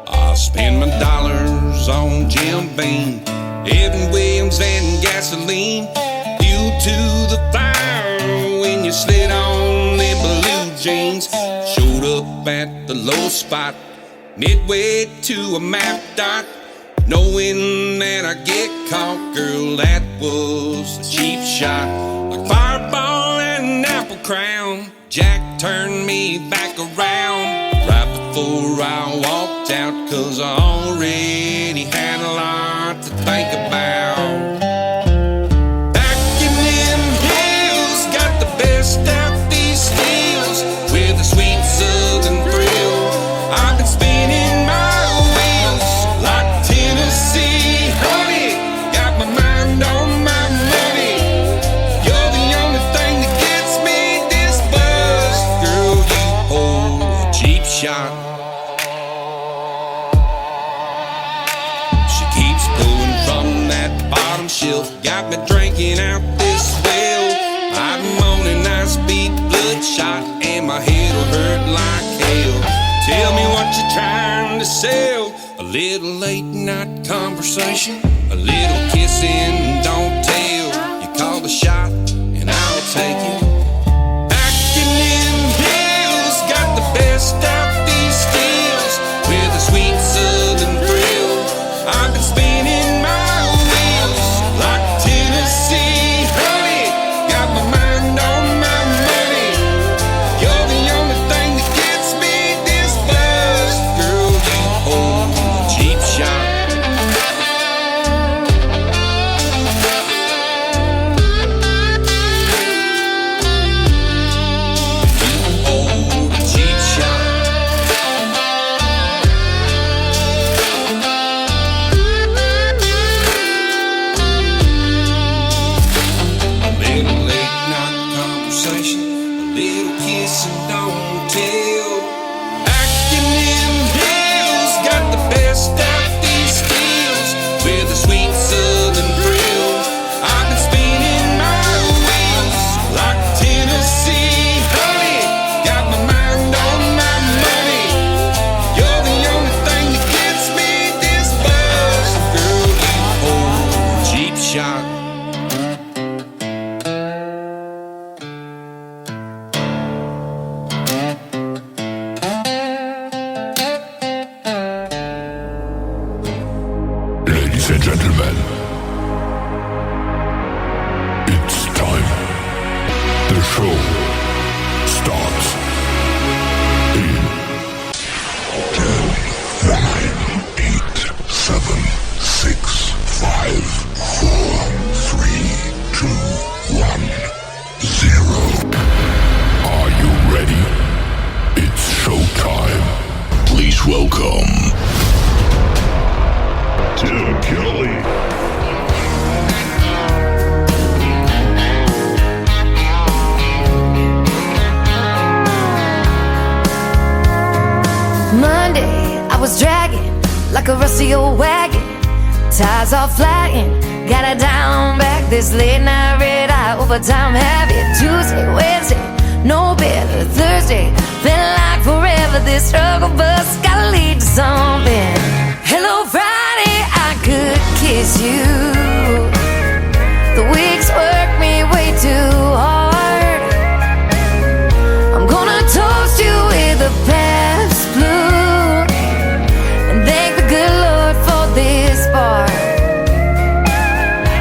I spend my dollars on Jim Beam, Evan Williams and gasoline. Fuel to the fire when you slid on them blue jeans. Showed up at the low spot, midway to a map dot, knowing that I'd get caught. Girl, that was a cheap shot. Like Fireball and Apple Crown, Jack turned me back around right before I walked out, 'cause I already had a lot to think about. Back in them hills, got the best out these steals with a sweet southern thrill. I've been spinning my wheels like Tennessee honey, got my mind on my money. You're the only thing that gets me this buzz. Girl, you hold a cheap shot. She keeps pulling from that bottom shelf, got me drinking out this well. I'm on a nice beat, bloodshot, and my head'll hurt like hell. Tell me what you're trying to sell. A little late night conversation, a little kissing, don't tell. You call the shot, and I'll take it. Back in them hills, got the best out these steals with a sweet southern thrill. I've been spinning my wheels like Tennessee honey, got my mind on my money. You're the only thing that gets me this buzz. Girl, you hold a cheap shot. You hold a cheap shot. A little late night conversation, a little kiss and don't tell. Back in them hills, got the best out these steals with a sweet southern thrill. I've been spinning my wheels like Tennessee honey, got my mind on my money. You're the only thing that gets me this buzz. Girl, you hold a cheap shot. Ladies and gentlemen, it's time. The show starts in 10, 9, 8, 7, 6, 5, 4, 3, 2, 1, 0. Are you ready? It's showtime. Please welcome Tim Kelly. Monday, I was dragging like a rusty old wagon. Tires all flying, got it down back. This late night red eye overtime heavy. Tuesday, Wednesday, no better. Thursday, felt like forever. This struggle bus gotta lead to something. Hello, Friday, I could kiss you. The weeks work me way too hard. I'm gonna toast you with a Pabst Blue and thank the good Lord for this bar.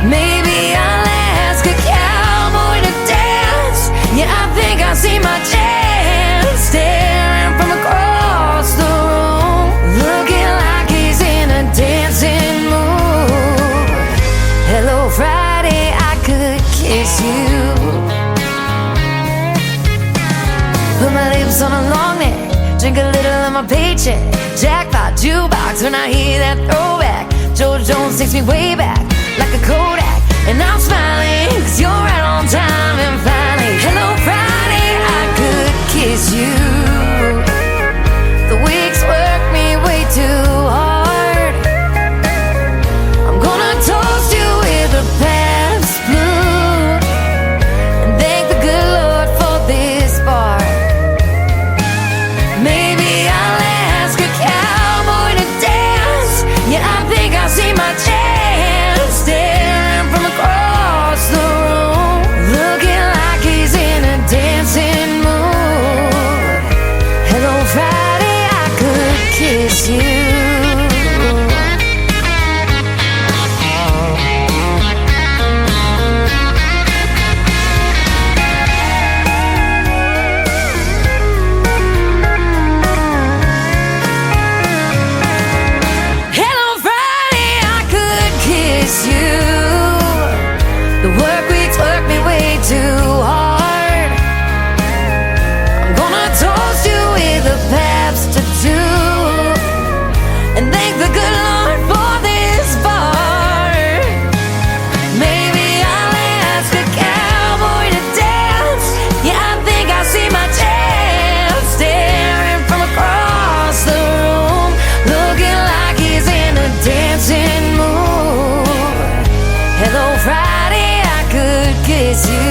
Maybe I'll ask a cowboy to dance. Yeah, I think I see my chance, staring from across the room, looking like he's in a dancing mood. Hello, Friday, I could kiss you. Put my lips on a long neck, drink a little of my paycheck. Jackpot jukebox when I hear that throwback. George Jones takes me way back like a Kodak, and I'm smiling 'cause you're right on time. And finally, hello, Friday, I could kiss you. The weeks work me way too hard. I'm gonna toast you with a Pabst Blue The work weeks work me way too hard. I'm gonna toast you with a Pabst to do, and thank the good Lord for this bar. Maybe I'll ask a cowboy to dance. Yeah, I think I see my chance, staring from across the room, looking like he's in a dancing mood. Hello, Friday, I could kiss you.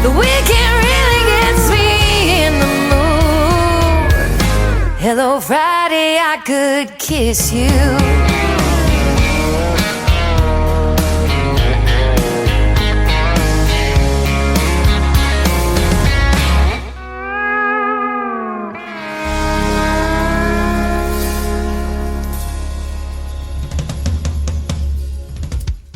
The weekend really gets me in the mood. Hello, Friday, I could kiss you.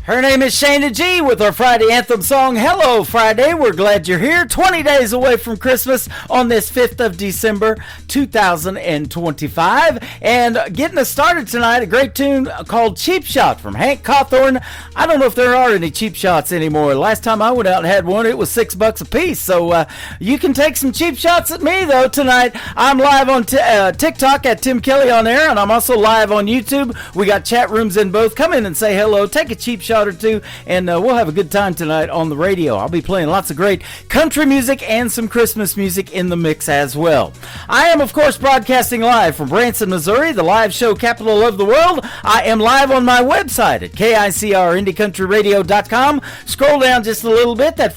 Her name is Shayna G with our Friday anthem song, Hello Friday. We're glad you're here. 20 days away from Christmas on this 5th of December, 2025. And getting us started tonight, a great tune called Cheap Shot from Hank Cawthorn. I don't know if there are any cheap shots anymore. Last time I went out and had one, it was $6 a piece. So you can take some cheap shots at me, though, tonight. I'm live on TikTok at Tim Kelly on Air, and I'm also live on YouTube. We got chat rooms in both. Come in and say hello. Take a cheap shot or two, and we'll have a good time tonight on the radio. I'll be playing lots of great country music and some Christmas music in the mix as well. I am, of course, broadcasting live from Branson, Missouri, the live show capital of the world. I am live on my website at KICRIndieCountryRadio.com. Scroll down just a little bit. That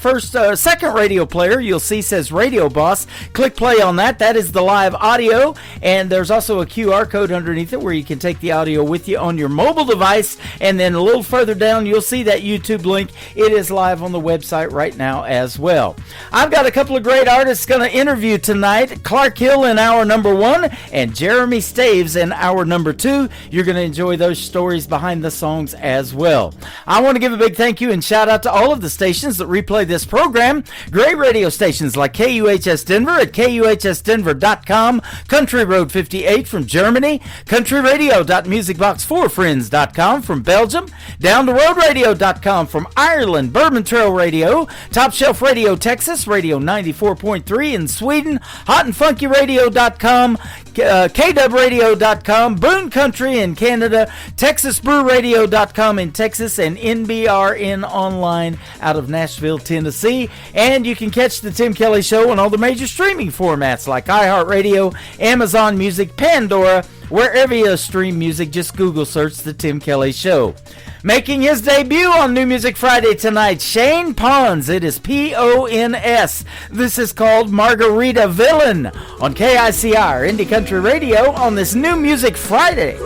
second radio player you'll see says Radio Boss. Click play on that. That is the live audio, and there's also a QR code underneath it where you can take the audio with you on your mobile device, and then a little further down you'll see that YouTube link. It is live on the website right now as well. I've got a couple of great artists going to interview tonight. Clark Hill in hour number 1 and Jeremy Staves in hour number 2. You're going to enjoy those stories behind the songs as well. I want to give a big thank you and shout out to all of the stations that replay this program. Great radio stations like KUHS Denver at KUHSdenver.com, Country Road 58 from Germany, countryradio.musicbox4friends.com from Belgium, Down the Road Radio.com from Ireland, Bourbon Trail Radio, Top Shelf Radio Texas, Radio 94.3 in Sweden, HotandFunkyRadio.com, KWRadio.com, Boone Country in Canada, TexasBrewRadio.com in Texas, and NBRN Online out of Nashville, Tennessee. And you can catch the Tim Kelly Show on all the major streaming formats like iHeartRadio, Amazon Music, Pandora, wherever you stream music. Just Google search the Tim Kelly Show. Making his debut on New Music Friday tonight, Shane Pons. It is P-O-N-S. This is called Margarita Villain on KICR Indie Country Radio on this New Music Friday.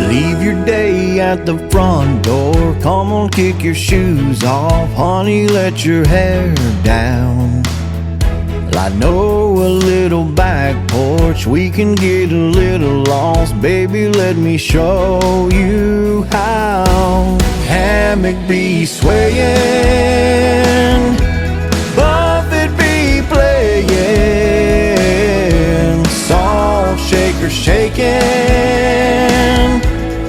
Leave your day at the front door. Come on, kick your shoes off. Honey, let your hair down. Well, I know a little back porch. We can get a little lost. Baby, let me show you how. Hammock be swaying, Buffett be playing, salt shaker shaking,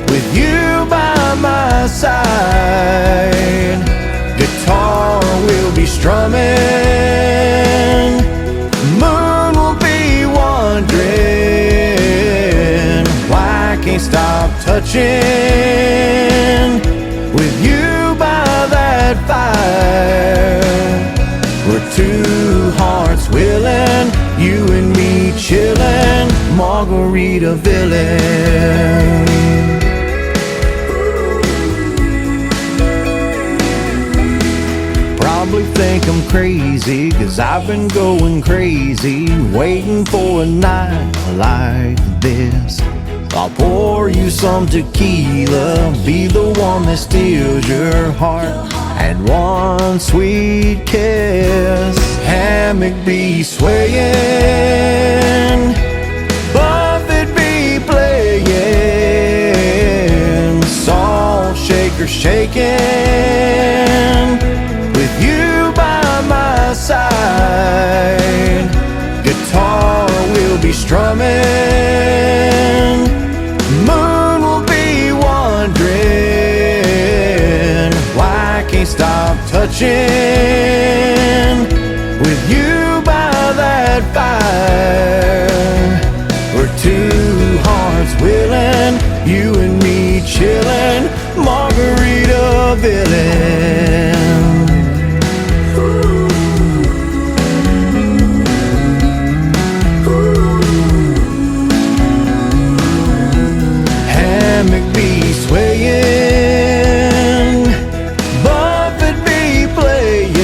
with you by my side. Guitar will be strumming, moon will be wondering why I can't stop touching, with you by that fire. We're two hearts willing, you and me chillin', Margarita Villain. Probably think I'm crazy, 'cause I've been going crazy, waiting for a night like this. I'll pour you some tequila, be the one that steals your heart, and one sweet kiss. Hammock be swaying, Buffett be playing, salt shaker shaking, with you by my side. touching with you by that fire. We're two hearts willing, you and me chillin', Margaritaville. Hammock be swaying, Buffett be playing,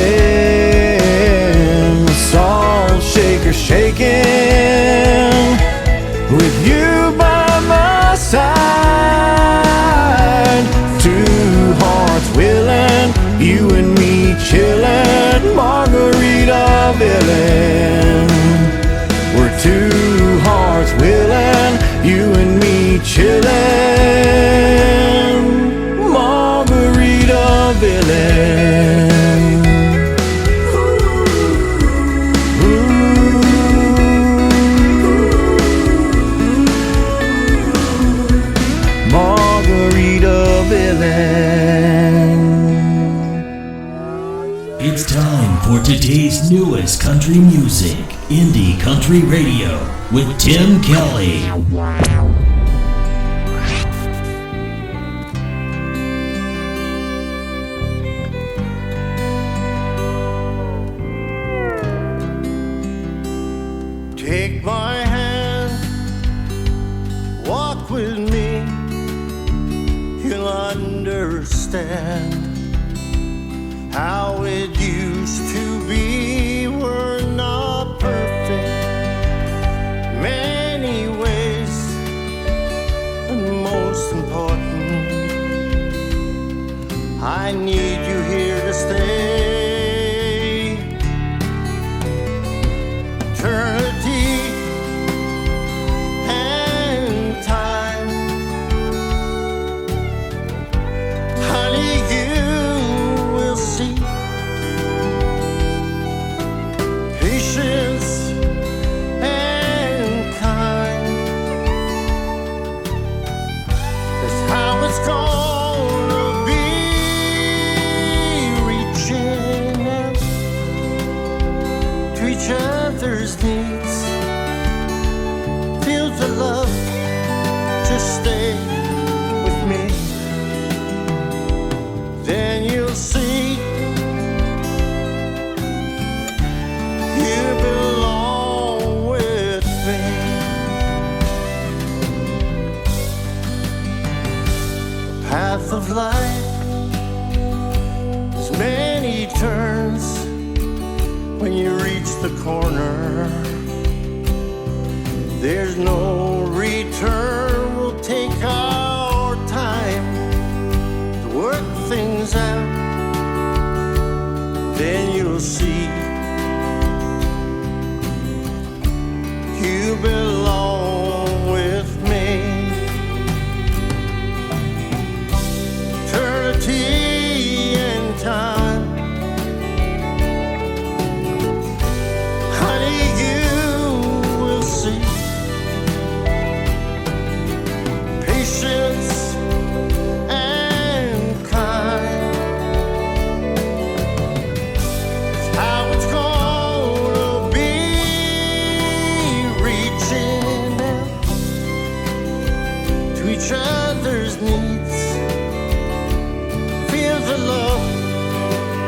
salt shaker shaking, with you by my side. Two hearts willing, you and me chillin', Margaritaville. We're two hearts willing, you and me chillin', Margaritaville. It's time for today's newest country music, Indie Country Radio, with Tim Kelly. Take my hand, walk with me, you'll understand how it used to be. We're not perfect many ways, and most important, I need you here to stay. Eternity and time, honey, you will see. Patience and kind, that's how it's gonna be. Reaching out to each other's needs, feel the love, just stay with me. Then you'll see you belong with me. The path of life has many turns. When you reach the corner, there's no return. We'll take our time to work things out. Then you'll see you belong with me. Eternity and time, honey, you will see. Patience and kind, it's how it's gonna be. Reaching out to each other's needs, feel the love,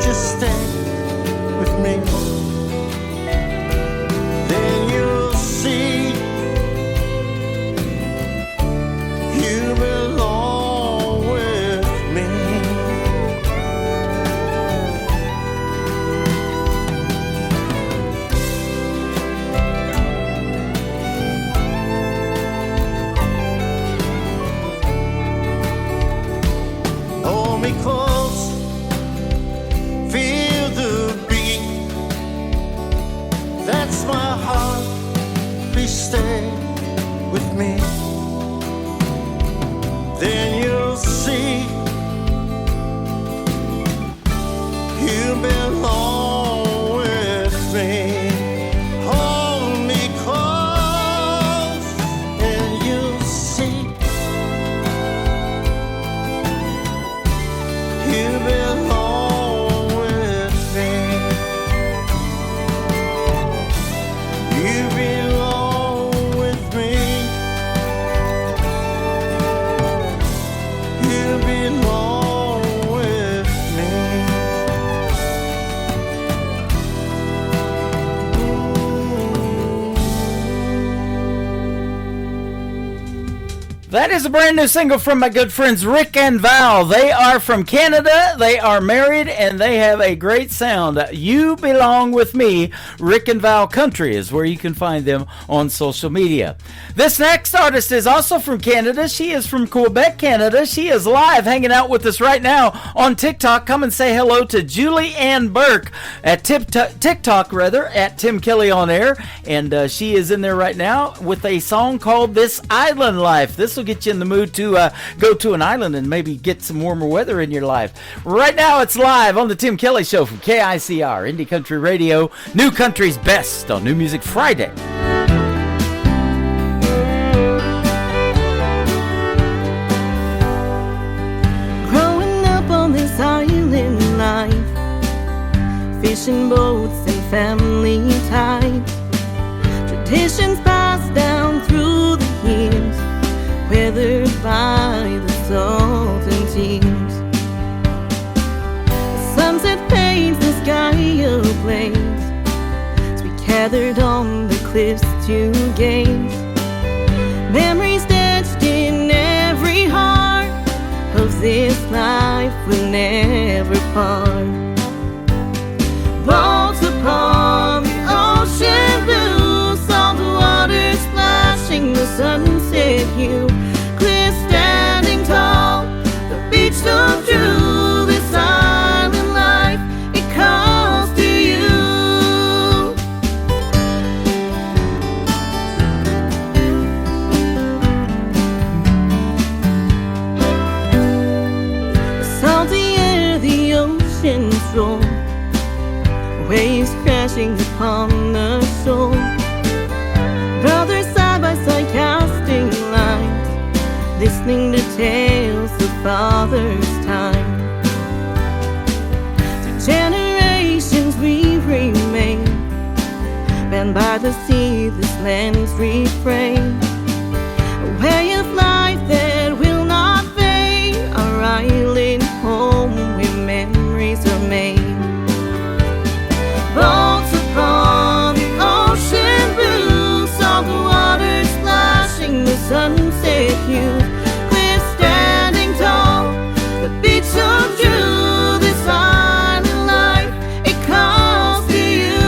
just stay with me. Then you'll see you belong with me. Hold me close, feel the beat, that's my heart, please stay with me. Then you'll see you belong with me. Hold me close and you'll see you belong with You belong with me. You belong with me. That is a brand new single from my good friends Rick and Val. They are from Canada. They are married and they have a great sound. You Belong With Me. Rick and Val Country is where you can find them on social media. This next artist is also from Canada. She is from Quebec, Canada. She is live hanging out with us right now on TikTok. Come and say hello to Julie Ann Burke at TikTok at Tim Kelly on Air. And she is in there right now with a song called This Island Life. This will get you in the mood to go to an island and maybe get some warmer weather in your life. Right now it's live on the Tim Kelly Show from KICR, Indie Country Radio, New Country's Best on New Music Friday. Growing up on this island life, fishing boats and family ties, traditions passed down through the years, weathered by the salt and tears. The sunset paints the sky ablaze as we gathered on the cliffs to gaze. Memories etched in every heart of this life will never part. Boats upon the ocean blue, salt water splashing the sunset hue. Clear standing tall, the beach so true. This island life, it calls to you. The salty air, the ocean's roar, waves crashing upon the shore. Brothers side by side casting lines, listening to tales of father's time. Through generations we remain, bound by the sea, this land's refrain. A way of life that will not fade, our island home where memories are made. Boats upon the ocean blue, salt water splashing the sunset hue. Clear standing tall, the beach so true. This island life, it calls to you.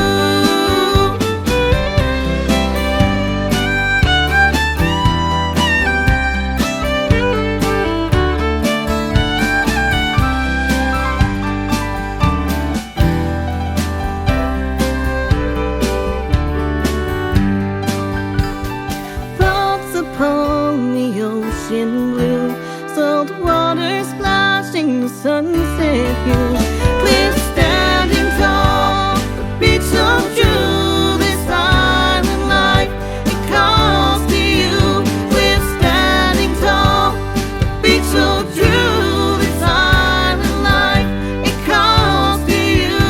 Boats upon the ocean blue, salt water splashing the sunset hue. Clear standing tall, the beach so true. This island life, it calls to you. Clear standing tall, the beach so true. This island life, it calls to you.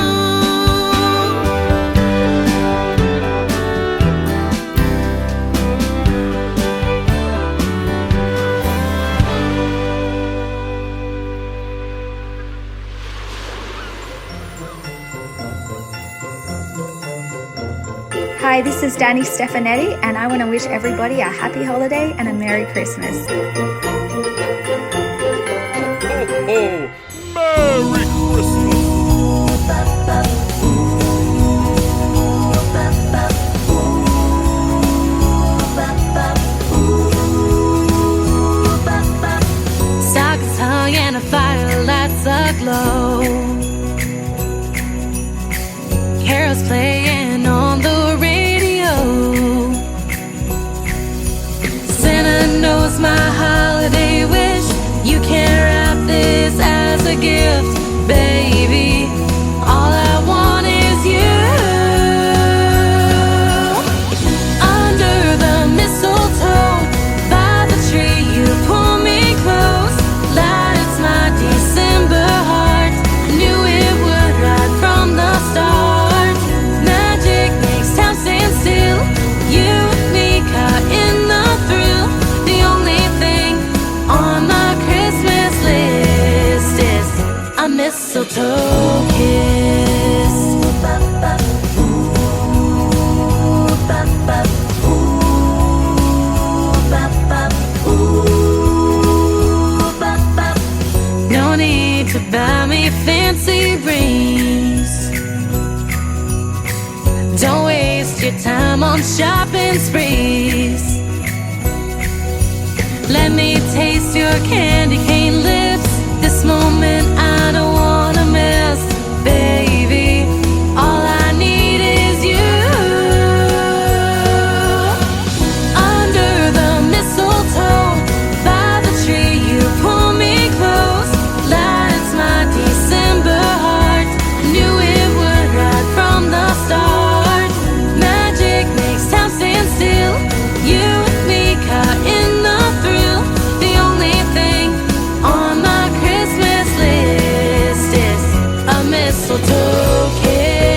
Hi, this is Danny Stefanetti, and I want to wish everybody a happy holiday and a Merry Christmas. Merry Christmas! Stockings hung and a fire lights aglow. Carols playing on the radio. Santa knows my holiday wish. You can wrap this as a gift, baby. All I want is you. Under the mistletoe, by the tree, you pull me close. Lights my December heart. Knew it would right from the start. Magic makes time stand still. your time on shopping sprees. Let me taste your candy cane lips. This moment I don't wanna miss, baby. All I need is you. Under the mistletoe, by the tree, you pull me close. Lights my December heart. I knew it would right from the start. Magic makes time stand still. You and me caught in the thrill. The only thing on my Christmas list is a mistletoe kiss.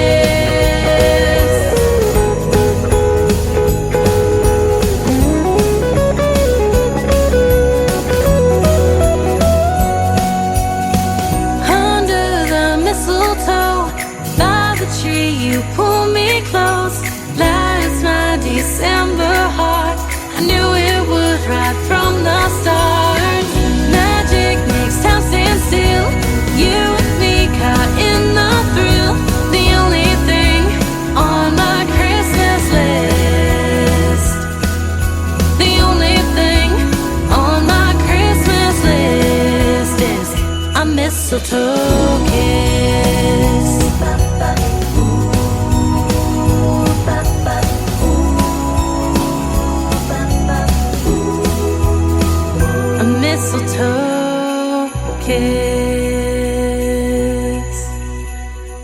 Under the mistletoe, by the tree, you pull me close. Lights my December heart. I knew it would right from the start. Magic makes time stand still. You and me caught in the thrill. The only thing on my Christmas list. The only thing on my Christmas list is a mistletoe kiss. A mistletoe kiss.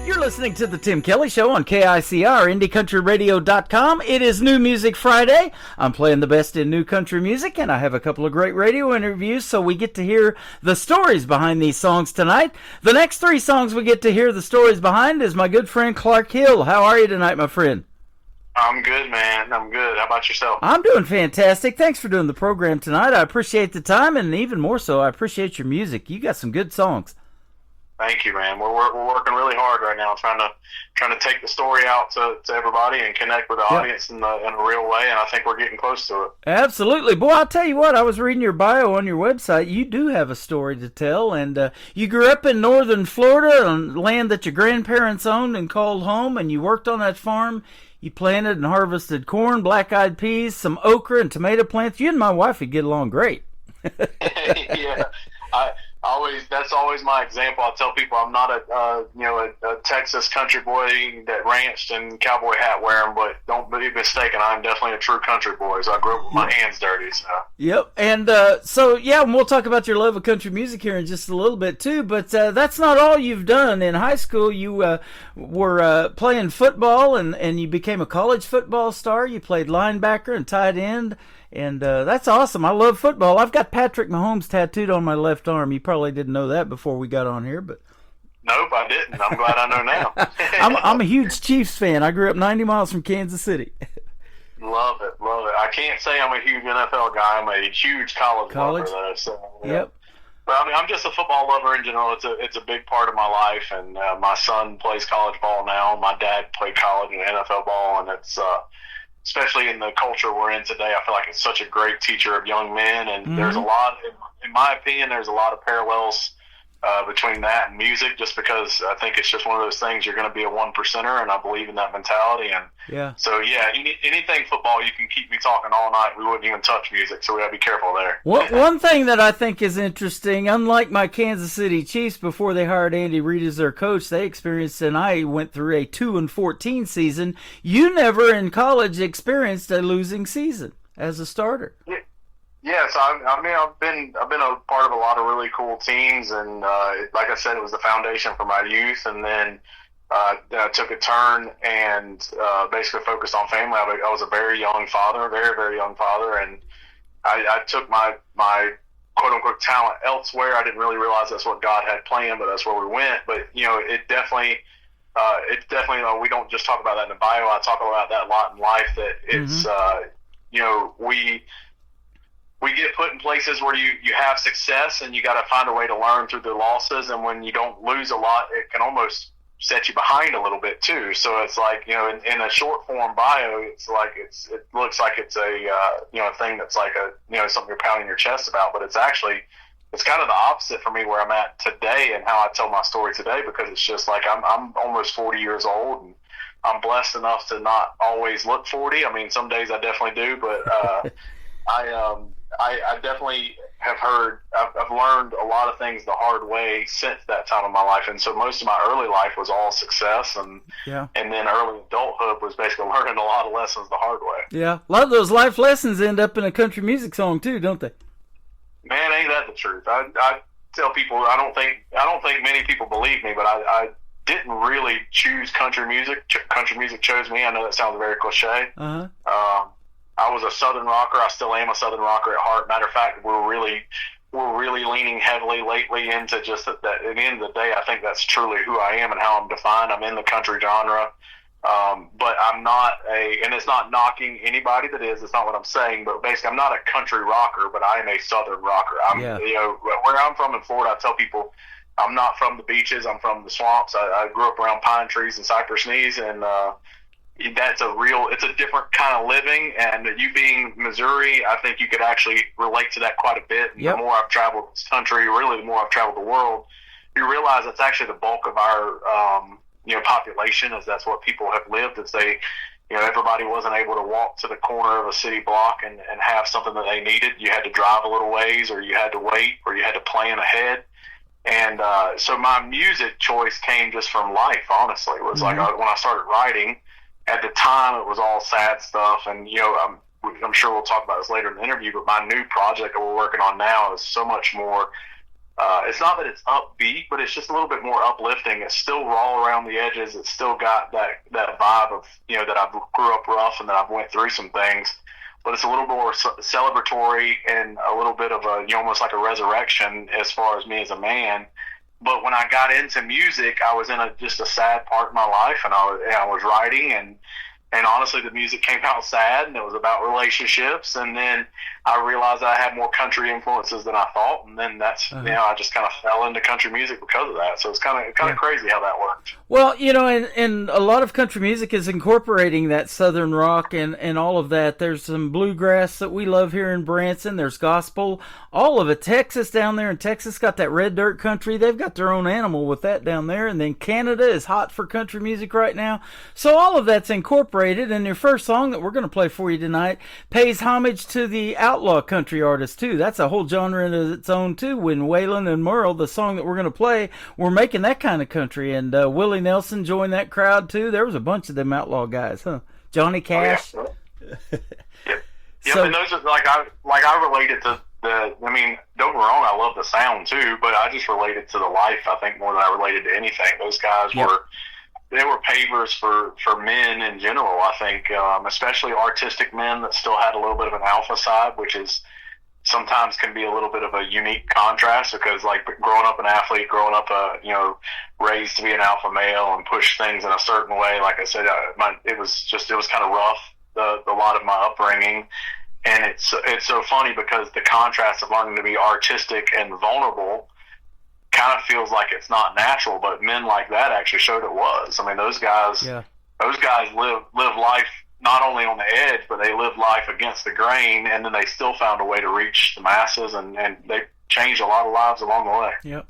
You're listening to the Tim Kelly Show on KICR, IndieCountryRadio.com. It is New Music Friday. I'm playing the best in new country music, and I have a couple of great radio interviews, so we get to hear the stories behind these songs tonight. The next three songs we get to hear the stories behind is my good friend Clark Hill. How are you tonight, my friend? I'm good, man. I'm good. How about yourself? I'm doing fantastic. Thanks for doing the program tonight. I appreciate the time, and even more so, I appreciate your music. You got some good songs. Thank you, man. We're working really hard right now, trying to take the story out to everybody and connect with the audience in a real way. And I think we're getting close to it. Absolutely. Boy, I'll tell you what, I was reading your bio on your website. You do have a story to tell, and you grew up in northern Florida on land that your grandparents owned and called home, and you worked on that farm. You planted and harvested corn, black-eyed peas, some okra, and tomato plants. You and my wife would get along great. Yeah, that's always my example. I tell people I'm not a Texas country boy that ranched and cowboy hat wearing, but don't be mistaken, I'm definitely a true country boy. So I grew up with my hands dirty. So. Yep, and and we'll talk about your love of country music here in just a little bit too. But that's not all you've done. In high school, you were playing football, and you became a college football star. You played linebacker and tight end. And that's awesome. I love football. I've got Patrick Mahomes tattooed on my left arm. You probably didn't know that before we got on here, but nope, I didn't. I'm glad I know now. I'm a huge Chiefs fan. I grew up 90 miles from Kansas City. Love it. I can't say I'm a huge NFL guy. I'm a huge college lover, though. So, yeah. Yep. But I mean, I'm just a football lover in general. It's a big part of my life, and my son plays college ball now. My dad played college and NFL ball, and it's especially in the culture we're in today, I feel like it's such a great teacher of young men. And there's a lot, in my opinion, there's a lot of parallels between that and music, just because I think it's just one of those things. You're going to be a one percenter, and I believe in that mentality. And so anything football, you can keep me talking all night. We wouldn't even touch music, so we got to be careful there. One thing that I think is interesting, unlike my Kansas City Chiefs before they hired Andy Reid as their coach, they experienced, and I went through a 2-14 season. You never in college experienced a losing season as a starter. Yes, I've been a part of a lot of really cool teams, and like I said, it was the foundation for my youth. And then I took a turn and basically focused on family. I was a very young father, very, very young father, and I took my quote unquote talent elsewhere. I didn't really realize that's what God had planned, but that's where we went. But it definitely. We don't just talk about that in the bio. I talk about that a lot in life. That it's we get put in places where you have success, and you got to find a way to learn through the losses. And when you don't lose a lot, it can almost set you behind a little bit too. So it's like, in a short form bio, it's like it looks like it's a thing that's like something you're pounding your chest about, but it's kind of the opposite for me where I'm at today and how I tell my story today, because it's just like I'm almost 40 years old, and I'm blessed enough to not always look 40. I mean, some days I definitely do, but I definitely have I've learned a lot of things the hard way since that time of my life. And so most of my early life was all success, and then early adulthood was basically learning a lot of lessons the hard way. Yeah, a lot of those life lessons end up in a country music song too, don't they? Man, ain't that the truth? I tell people, I don't think many people believe me, but I didn't really choose country music. Country music chose me. I know that sounds very cliche. I was a Southern rocker. I still am a Southern rocker at heart. Matter of fact, we're really leaning heavily lately into just that. At the end of the day, I think that's truly who I am and how I'm defined. I'm in the country genre, but I'm not and it's not knocking anybody that is. It's not what I'm saying. But basically, I'm not a country rocker, but I am a Southern rocker. You know, where I'm from in Florida, I tell people I'm not from the beaches. I'm from the swamps. I grew up around pine trees and cypress knees, and it's a different kind of living. And you being Missouri, I think you could actually relate to that quite a bit. And the more I've traveled this country, really the more I've traveled the world, you realize that's actually the bulk of our population, is that's what people have lived. It's everybody wasn't able to walk to the corner of a city block and have something that they needed. You had to drive a little ways, or you had to wait, or you had to plan ahead. And so my music choice came just from life, honestly. It was like when I started writing, at the time it was all sad stuff. And, I'm sure we'll talk about this later in the interview, but my new project that we're working on now is so much more, it's not that it's upbeat, but it's just a little bit more uplifting. It's still raw around the edges. It's still got that vibe of, that I grew up rough and that I've went through some things. But it's a little more celebratory and a little bit of almost like a resurrection as far as me as a man. But when I got into music, I was in just a sad part of my life, and I was writing, and honestly, the music came out sad, and it was about relationships. And then I realized I had more country influences than I thought, and then that's I just kind of fell into country music because of that. So it's kind of crazy how that worked. Well, and a lot of country music is incorporating that Southern rock and all of that. There's some bluegrass that we love here in Branson. There's gospel, all of it. Texas down there in Texas got that red dirt country. They've got their own animal with that down there. And then Canada is hot for country music right now. So all of that's incorporated. And your first song that we're going to play for you tonight pays homage to the outlaw country artists too. That's a whole genre in its own too. When Waylon and Merle, the song that we're going to play, were making that kind of country, and Willie Nelson joined that crowd too. There was a bunch of them outlaw guys, huh? Johnny Cash. Oh, yeah. Yep. And those are I related to don't get me wrong, I love the sound too, but I just related to the life, I think, more than I related to anything. Those guys were pavers for men in general, I think, especially artistic men that still had a little bit of an alpha side, which is sometimes can be a little bit of a unique contrast, because like growing up an athlete, growing up raised to be an alpha male and push things in a certain way, like I said, it was kind of rough, a lot of my upbringing. And it's so funny because the contrast of learning to be artistic and vulnerable kind of feels like it's not natural, but men like that actually showed it was. I mean, those guys live life not only on the edge, but they live life against the grain, and then they still found a way to reach the masses, and they changed a lot of lives along the way. Yep.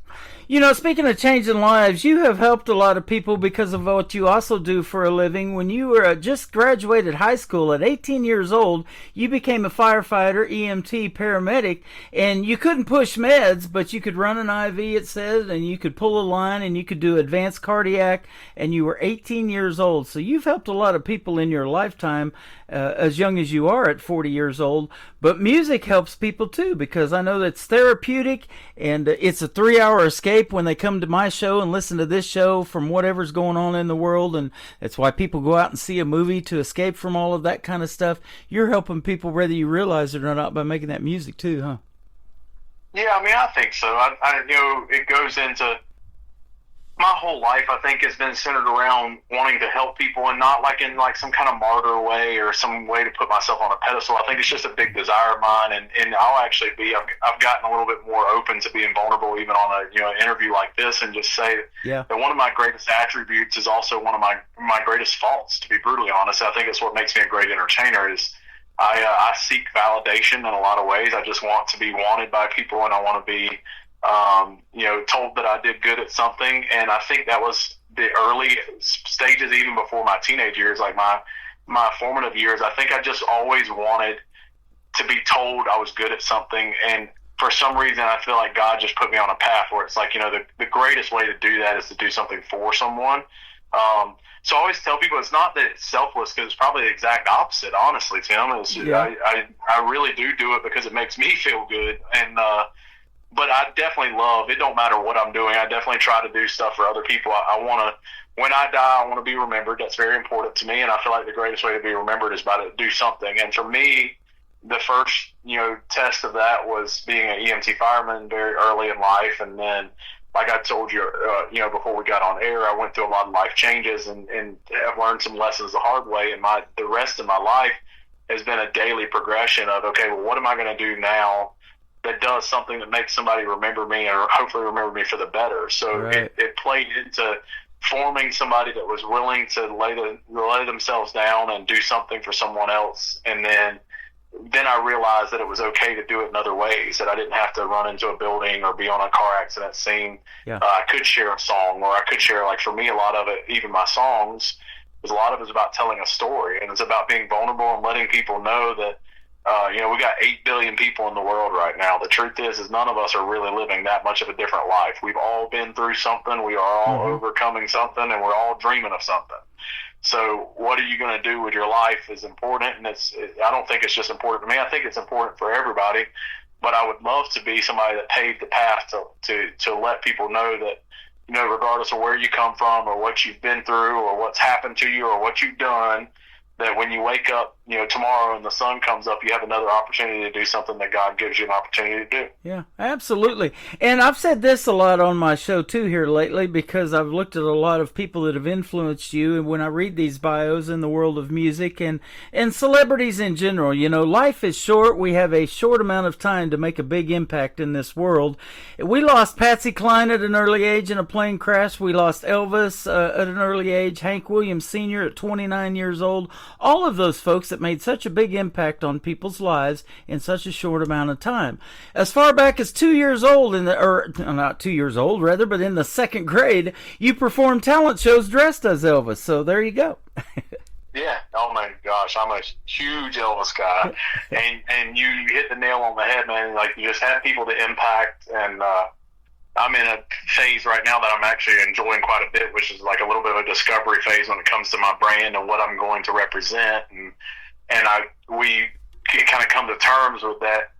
Speaking of changing lives, you have helped a lot of people because of what you also do for a living. When you were just graduated high school at 18 years old, you became a firefighter, EMT, paramedic, and you couldn't push meds, but you could run an IV, it said, and you could pull a line, and you could do advanced cardiac, and you were 18 years old. So you've helped a lot of people in your lifetime, as young as you are at 40 years old. But music helps people too, because I know that's therapeutic, and it's a 3-hour escape when they come to my show and listen to this show from whatever's going on in the world. And that's why people go out and see a movie to escape from all of that kind of stuff. You're helping people whether you realize it or not by making that music too, huh? Yeah, I think so. It goes into my whole life, I think, has been centered around wanting to help people, and not like in like some kind of martyr way or some way to put myself on a pedestal. I think it's just a big desire of mine, and I'll actually I've gotten a little bit more open to being vulnerable even on an interview like this, and just say that one of my greatest attributes is also one of my greatest faults, to be brutally honest. I think it's what makes me a great entertainer is I seek validation in a lot of ways. I just want to be wanted by people, and I want to be told that I did good at something. And I think that was the early stages, even before my teenage years, like my formative years, I think I just always wanted to be told I was good at something. And for some reason, I feel like God just put me on a path where it's like, the greatest way to do that is to do something for someone. So I always tell people it's not that it's selfless, because it's probably the exact opposite, honestly, Tim. I really do it because it makes me feel good. And but I definitely love, it don't matter what I'm doing, I definitely try to do stuff for other people. I want to, when I die, I want to be remembered. That's very important to me, and I feel like the greatest way to be remembered is by to do something. And for me, the first, test of that was being an EMT fireman very early in life. And then, like I told you, before we got on air, I went through a lot of life changes and have learned some lessons the hard way. And the rest of my life has been a daily progression of, okay, well, what am I going to do now that does something that makes somebody remember me, or hopefully remember me for the better? So right. it played into forming somebody that was willing to lay themselves down and do something for someone else. And then I realized that it was okay to do it in other ways, that I didn't have to run into a building or be on a car accident scene. Yeah. I could share a song, or I could share, like for me, a lot of it, even my songs, a lot of it is about telling a story, and it's about being vulnerable and letting people know that, we got 8 billion people in the world right now. The truth is none of us are really living that much of a different life. We've all been through something. We are all overcoming something, and we're all dreaming of something. So what are you going to do with your life is important, and I don't think it's just important to me. I think it's important for everybody, but I would love to be somebody that paved the path to let people know that, regardless of where you come from or what you've been through or what's happened to you or what you've done, that when you wake up, tomorrow and the sun comes up, you have another opportunity to do something that God gives you an opportunity to do. Yeah, absolutely. And I've said this a lot on my show too here lately, because I've looked at a lot of people that have influenced you, and when I read these bios in the world of music and celebrities in general, life is short. We have a short amount of time to make a big impact in this world. We lost Patsy Cline at an early age in a plane crash. We lost Elvis at an early age, Hank Williams Sr. at 29 years old. All of those folks that made such a big impact on people's lives in such a short amount of time. As far back as 2 years old, not 2 years old rather, but in the second grade, you performed talent shows dressed as Elvis. So there you go. Yeah. Oh my gosh, I'm a huge Elvis guy, and you hit the nail on the head, man. Like, you just have people to impact, and I'm in a phase right now that I'm actually enjoying quite a bit, which is like a little bit of a discovery phase when it comes to my brand and what I'm going to represent. And we kind of come to terms with that.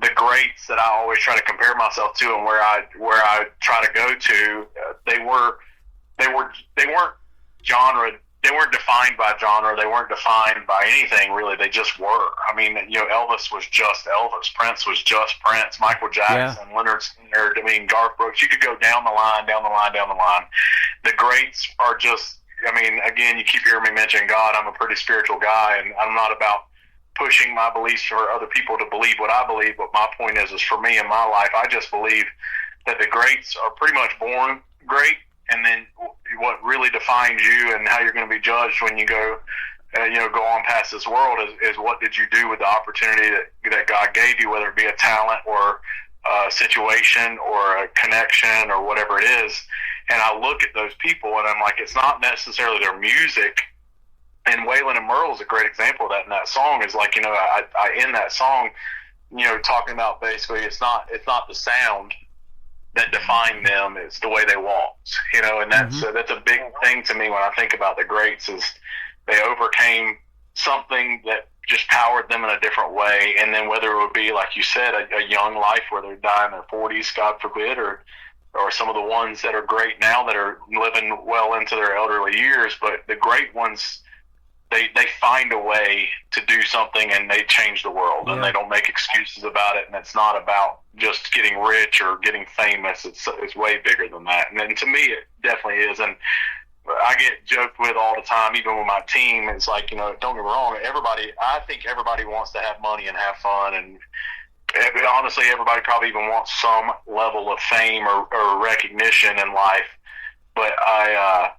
The greats that I always try to compare myself to, and where I try to go to, they weren't genre. They weren't defined by genre. They weren't defined by anything, really. They just were. I mean, Elvis was just Elvis. Prince was just Prince. Michael Jackson, Leonard Skinner, Garth Brooks. You could go down the line. The greats are just, again, you keep hearing me mention God. I'm a pretty spiritual guy, and I'm not about pushing my beliefs for other people to believe what I believe. But my point is for me in my life, I just believe that the greats are pretty much born great. And then what really defines you and how you're going to be judged when you go on past this world is what did you do with the opportunity that God gave you, whether it be a talent or a situation or a connection or whatever it is. And I look at those people and I'm like, it's not necessarily their music. And Waylon and Merle is a great example of that. And that song is like, I end that song, talking about basically it's not the sound that define them, is the way they walked, and that's a big thing to me when I think about the greats, is they overcame something that just powered them in a different way. And then whether it would be, like you said, a young life where they're dying in their 40s, God forbid, or some of the ones that are great now that are living well into their elderly years, but the great ones, they find a way to do something and they change the world, and they don't make excuses about it. And it's not about just getting rich or getting famous. It's way bigger than that. And to me, it definitely is. And I get joked with all the time, even with my team. It's like, don't get me wrong. I think everybody wants to have money and have fun. And honestly, everybody probably even wants some level of fame or recognition in life. But I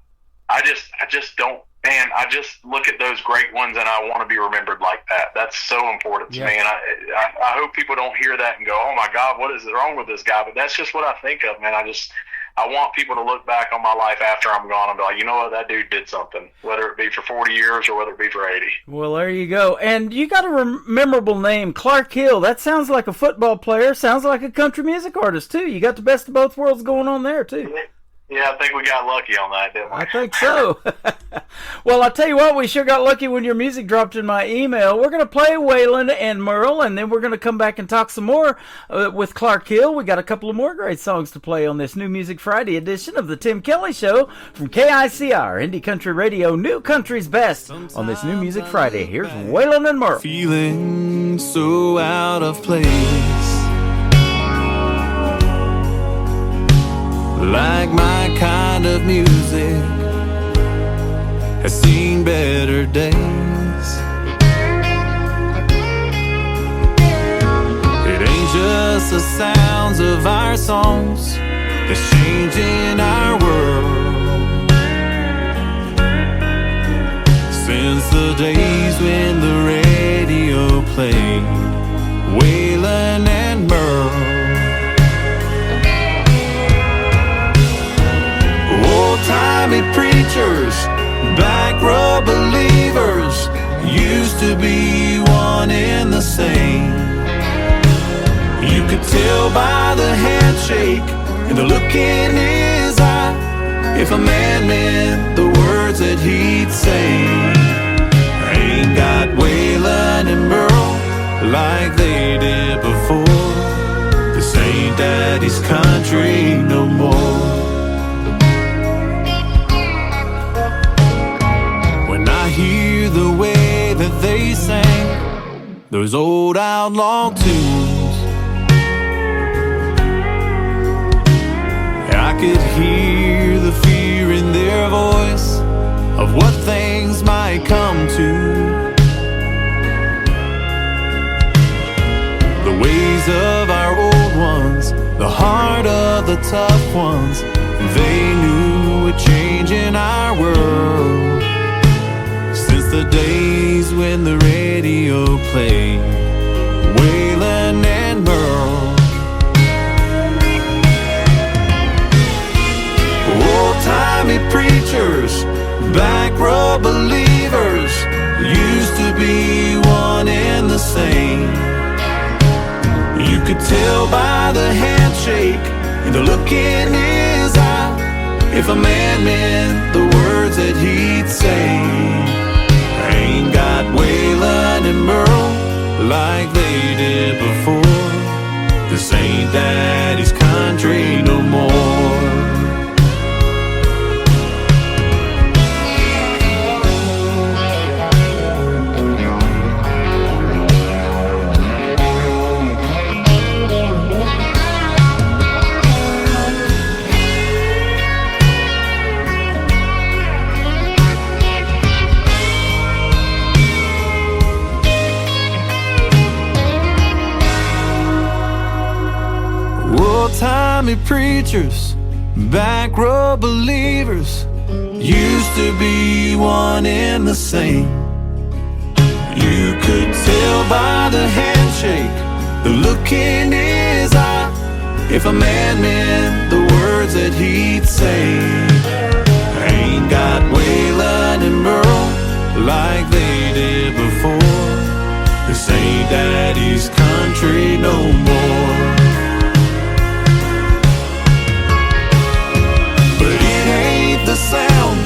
just don't. Man, I just look at those great ones and I want to be remembered like that. That's so important to me. And I hope people don't hear that and go, oh my God, what is wrong with this guy? But that's just what I think of, man. I want people to look back on my life after I'm gone and be like, you know what, that dude did something, whether it be for 40 years or whether it be for 80. Well, there you go. And you got a memorable name, Clark Hill. That sounds like a football player. Sounds like a country music artist, too. You got the best of both worlds going on there, too. Yeah, I think we got lucky on that, didn't we? I think so. Well, I'll tell you what, we sure got lucky when your music dropped in my email. We're going to play Waylon and Merle, and then we're going to come back and talk some more with Clark Hill. We got a couple of more great songs to play on this New Music Friday edition of the Tim Kelly Show from KICR, Indie Country Radio, New Country's Best, on this New Music Friday. Here's Waylon and Merle. Feeling so out of place, like my kind of music has seen better days. It ain't just the sounds of our songs that's changing our world. Since the days when the radio played Waylon and Merle, old-timey preachers, back row believers, used to be one and the same. You could tell by the handshake and the look in his eye if a man meant the words that he'd say. I ain't got Waylon and Merle like they did before. This ain't daddy's country no more. Hear the way that they sang those old outlaw tunes, I could hear the fear in their voice of what things might come to. The ways of our old ones, the heart of the tough ones, they knew a change in our world. The days when the radio played Waylon and Merle, old-timey preachers, back row believers, used to be one and the same. You could tell by the handshake and the look in his eye if a man meant the words that he'd say. Ain't got Waylon and Merle like they did before. This ain't daddy's country no more. Old-timey preachers, back row believers, used to be one and the same. You could tell by the handshake, the look in his eye, if a man meant the words that he'd say. Ain't got Waylon and Merle like they did before. This ain't daddy's country no more. The sound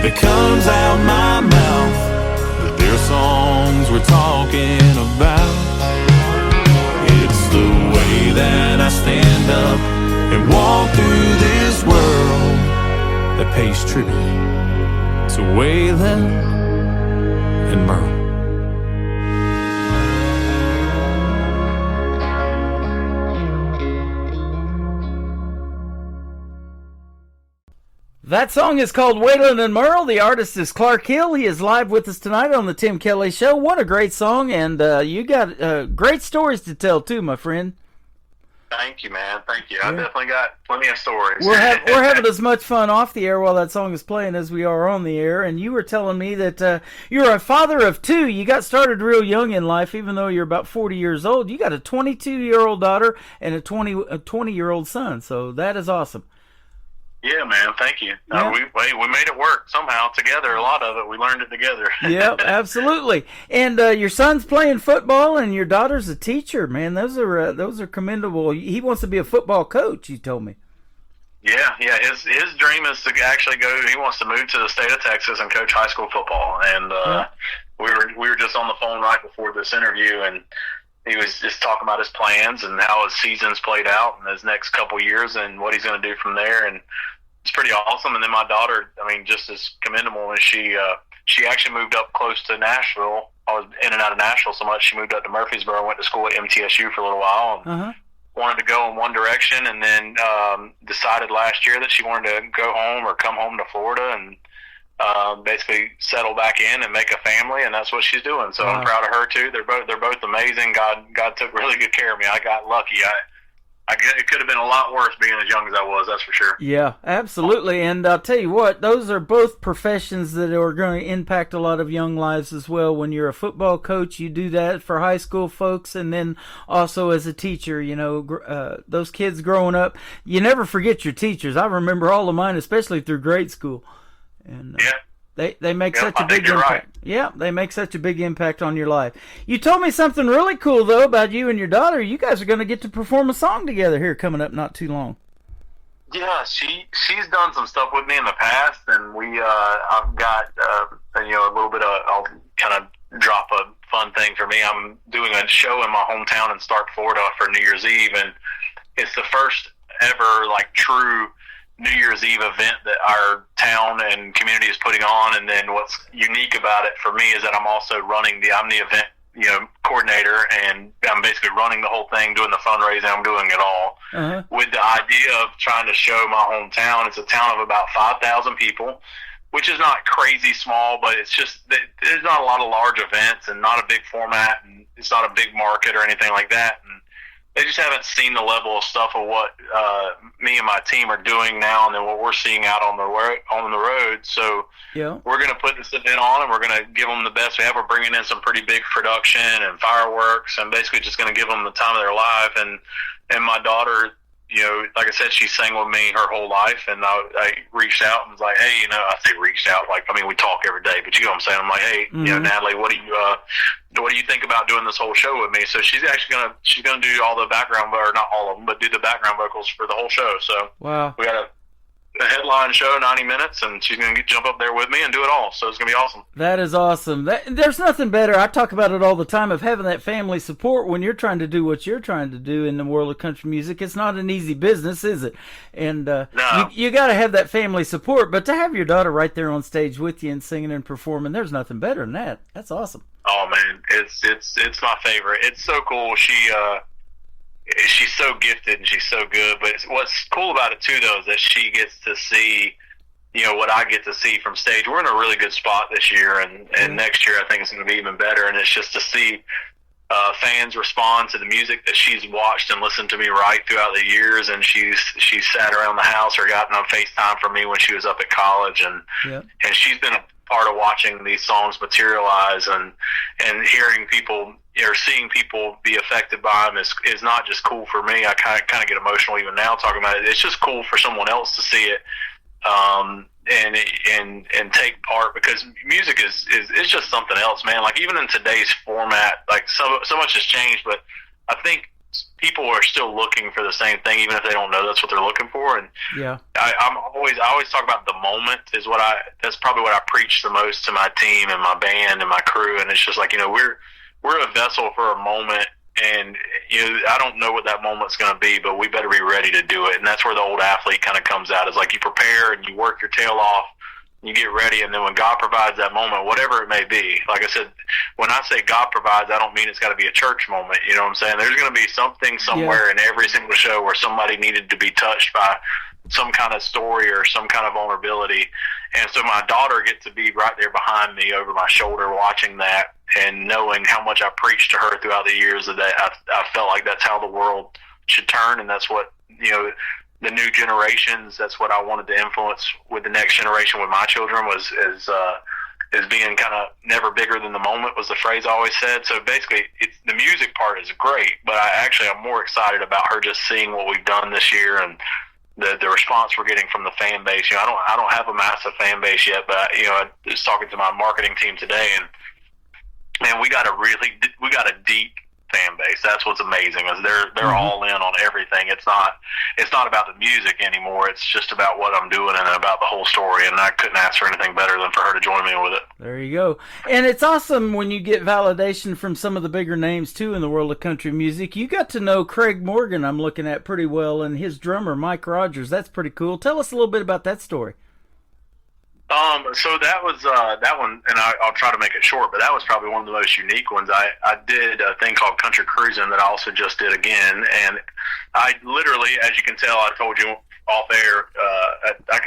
that comes out my mouth, but their songs we're talking about. It's the way that I stand up and walk through this world that pays tribute to Waylon and Merle. That song is called Waylon and Merle. The artist is Clark Hill. He is live with us tonight on the Tim Kelly Show. What a great song, and you got great stories to tell, too, my friend. Thank you, man. Thank you. I definitely got plenty of stories. We're having as much fun off the air while that song is playing as we are on the air, and you were telling me that you're a father of two. You got started real young in life, even though you're about 40 years old. You got a 22-year-old daughter and a 20-year-old son, so that is awesome. Yeah, man. Thank you. Yeah. We made it work somehow together. A lot of it, we learned it together. Yep, absolutely. And your son's playing football, and your daughter's a teacher. Man, those are commendable. He wants to be a football coach. You told me. Yeah. His dream is to actually go. He wants to move to the state of Texas and coach high school football. And we were just on the phone right before this interview, and he was just talking about his plans and how his season's played out in his next couple years and what he's going to do from there. And it's pretty awesome. And then my daughter, I mean, just as commendable as she actually moved up close to Nashville. I was in and out of Nashville so much. She moved up to Murfreesboro, went to school at MTSU for a little while, and wanted to go in one direction, and then decided last year that she wanted to go home or come home to Florida and basically settle back in and make a family, and that's what she's doing. So I'm proud of her too. They're both amazing. God took really good care of me. I got lucky. It could have been a lot worse being as young as I was, that's for sure. Yeah, absolutely. And I'll tell you what, those are both professions that are going to impact a lot of young lives as well. When you're a football coach, you do that for high school folks, and then also as a teacher, you know, those kids growing up, you never forget your teachers. I remember all of mine, especially through grade school. And They make such a big impact. Right. Yeah, they make such a big impact on your life. You told me something really cool though about you and your daughter. You guys are going to get to perform a song together here coming up not too long. Yeah, she's done some stuff with me in the past, and I've got a little bit of, I'll kind of drop a fun thing for me. I'm doing a show in my hometown in Stark, Florida for New Year's Eve, and it's the first ever like true New Year's Eve event that our town and community is putting on. And then what's unique about it for me is that I'm also I'm the event, coordinator, and I'm basically running the whole thing, doing the fundraising. I'm doing it all with the idea of trying to show my hometown. It's a town of about 5,000 people, which is not crazy small, but it's just, there's not a lot of large events and not a big format, and it's not a big market or anything like that. And they just haven't seen the level of stuff of what me and my team are doing now, and then what we're seeing out on the road. So we're going to put this event on, and we're going to give them the best we have. We're bringing in some pretty big production and fireworks, and basically just going to give them the time of their life. And my daughter, like I said, she sang with me her whole life, and I reached out and was like, hey, I say reached out, like, I mean, we talk every day, but you know what I'm saying? I'm like, hey, Natalie, what do you think about doing this whole show with me? So she's actually gonna do all the background, or not all of them, but do the background vocals for the whole show. So we got a headline show, 90 minutes, and she's going to jump up there with me and do it all. So it's going to be awesome. That is awesome. There's nothing better. I talk about it all the time, of having that family support when you're trying to do what you're trying to do in the world of country music. It's not an easy business, is it? And no. you got to have that family support. But to have your daughter right there on stage with you and singing and performing, there's nothing better than that. That's awesome. Oh man, it's my favorite. It's so cool. She's so gifted and she's so good. But what's cool about it too, though, is that she gets to see, what I get to see from stage. We're in a really good spot this year, and next year I think it's going to be even better. And it's just to see fans respond to the music that she's watched and listened to me write throughout the years. And she's sat around the house or gotten on FaceTime from me when she was up at college, and she's been a part of watching these songs materialize, and hearing people or seeing people be affected by them is not just cool for me. I kind of get emotional even now talking about it. It's just cool for someone else to see it and take part, because music is just something else, man. Like, even in today's format, like so much has changed, but I think people are still looking for the same thing, even if they don't know that's what they're looking for. And I always talk about the moment is that's probably what I preach the most to my team and my band and my crew. And it's just like, we're a vessel for a moment, and I don't know what that moment's going to be, but we better be ready to do it. And that's where the old athlete kind of comes out. Is like, you prepare and you work your tail off, you get ready, and then when God provides that moment, whatever it may be, like I said, when I say God provides, I don't mean it's got to be a church moment. You know what I'm saying? There's going to be something somewhere in every single show where somebody needed to be touched by some kind of story or some kind of vulnerability. And so my daughter gets to be right there behind me over my shoulder watching that, and knowing how much I preached to her throughout the years that I felt like that's how the world should turn, and that's what, the new generations, that's what I wanted to influence with the next generation with my children, is being kind of never bigger than the moment, was the phrase I always said. So basically, the music part is great, but I'm more excited about her just seeing what we've done this year, and the response we're getting from the fan base. You know, I don't have a massive fan base yet, but you know, I was talking to my marketing team today, and man, we got a deep fan base. That's what's amazing, is they're all in on everything. It's not about the music anymore. It's just about what I'm doing and about the whole story. And I couldn't ask for anything better than for her to join me with it. There you go. And it's awesome when you get validation from some of the bigger names too in the world of country music. You got to know Craig Morgan, I'm looking at pretty well, and his drummer Mike Rogers. That's pretty cool. Tell us a little bit about that story. So that was that one, and I'll try to make it short, but that was probably one of the most unique ones. I did a thing called Country Cruising that I also just did again, and I literally, as you can tell, I told you off air, I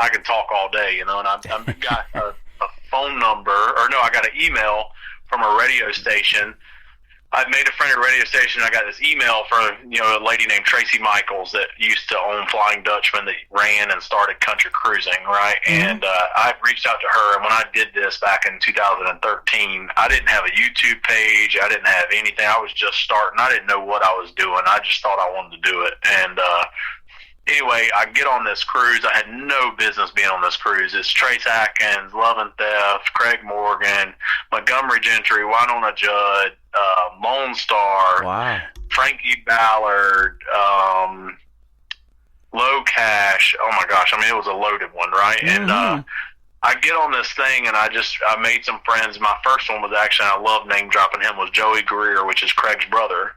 can talk all day, you know, and I've got a phone number, or no, I got an email from a radio station. I've made a friend at a radio station. I got this email from, you know, a lady named Tracy Michaels that used to own Flying Dutchman, that ran and started Country Cruising, right? And I reached out to her, and when I did this back in 2013, I didn't have a YouTube page. I didn't have anything. I was just starting. I didn't know what I was doing. I just thought I wanted to do it. And anyway, I get on this cruise. I had no business being on this cruise. It's Trace Atkins, Love and Theft, Craig Morgan, Montgomery Gentry, Winona Judd, Lone Star, wow, Frankie Ballard, Low Cash. Oh my gosh, I mean, it was a loaded one, right? And I get on this thing, and I made some friends. My first one was actually, I love name dropping him, was Joey Greer, which is Craig's brother.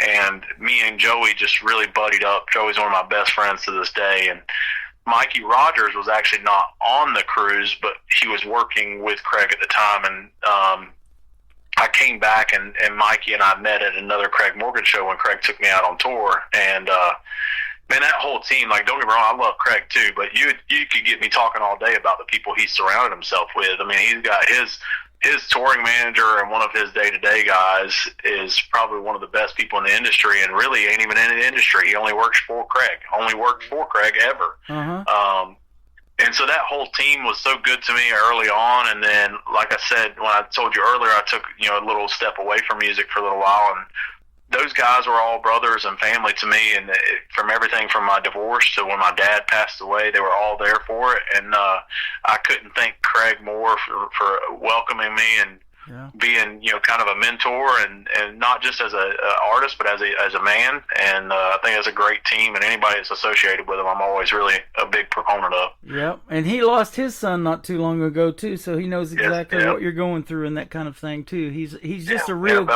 And me and Joey just really buddied up. Joey's one of my best friends to this day. And Mikey Rogers was actually not on the cruise, but he was working with Craig at the time. And I came back, and Mikey and I met at another Craig Morgan show when Craig took me out on tour. And man, that whole team, like, don't get me wrong, I love Craig too, but you could get me talking all day about the people he surrounded himself with. I mean, he's got his touring manager, and one of his day-to-day guys is probably one of the best people in the industry, and really ain't even in the industry. He only works for Craig. Only worked for Craig ever. And so that whole team was so good to me early on. And then, like I said, when I told you earlier, I took, you know, a little step away from music for a little while, and those guys were all brothers and family to me. And from everything from my divorce to when my dad passed away, they were all there for it. And I couldn't thank Craig more for welcoming me and being, you know, kind of a mentor, and not just as a artist, but as a man. And I think it's a great team, and anybody that's associated with them, I'm always really a big proponent of. Yep, and he lost his son not too long ago too, so he knows exactly what you're going through and that kind of thing too. He's just a real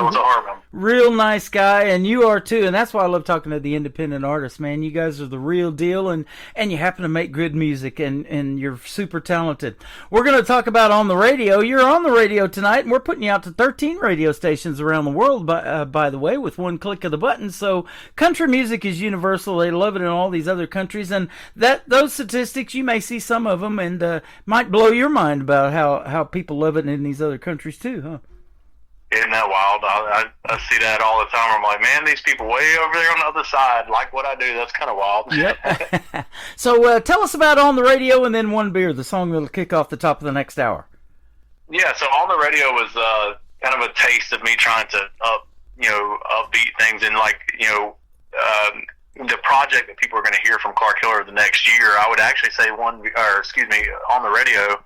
real nice guy, and you are too, and that's why I love talking to the independent artists, man. You guys are the real deal, and you happen to make good music, and you're super talented. We're going to talk about on the radio. You're on the radio tonight, and we're putting you out to 13 radio stations around the world, by the way, with one click of the button. So country music is universal. They love it in all these other countries, and those statistics, you may see some of them, and might blow your mind about how people love it in these other countries too, huh? Isn't that wild? I see that all the time. I'm like, man, these people way over there on the other side like what I do. That's kind of wild. Yep. So tell us about On the Radio, and then One Beer, the song that'll kick off the top of the next hour. Yeah, so On the Radio was kind of a taste of me trying to upbeat things, and like, you know, the project that people are going to hear from Clark Hiller the next year. I would actually say On the Radio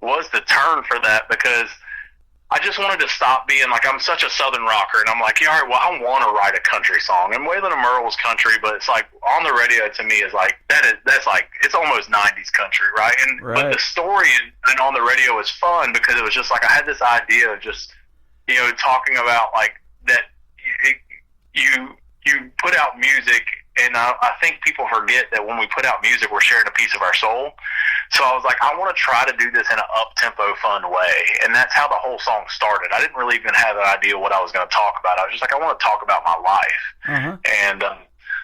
was the turn for that, because I just wanted to stop being like, I'm such a Southern rocker, and I'm like, yeah, all right, well, I want to write a country song. And Waylon and Merle was country, but it's like, On the Radio to me is like, that's like, it's almost 90s country, right? And but the story and On the Radio is fun, because it was just like, I had this idea of just, you know, talking about like that you put out music, and I think people forget that when we put out music, we're sharing a piece of our soul. So I was like, I want to try to do this in an up-tempo, fun way. And that's how the whole song started. I didn't really even have an idea what I was going to talk about. I was just like, I want to talk about my life. And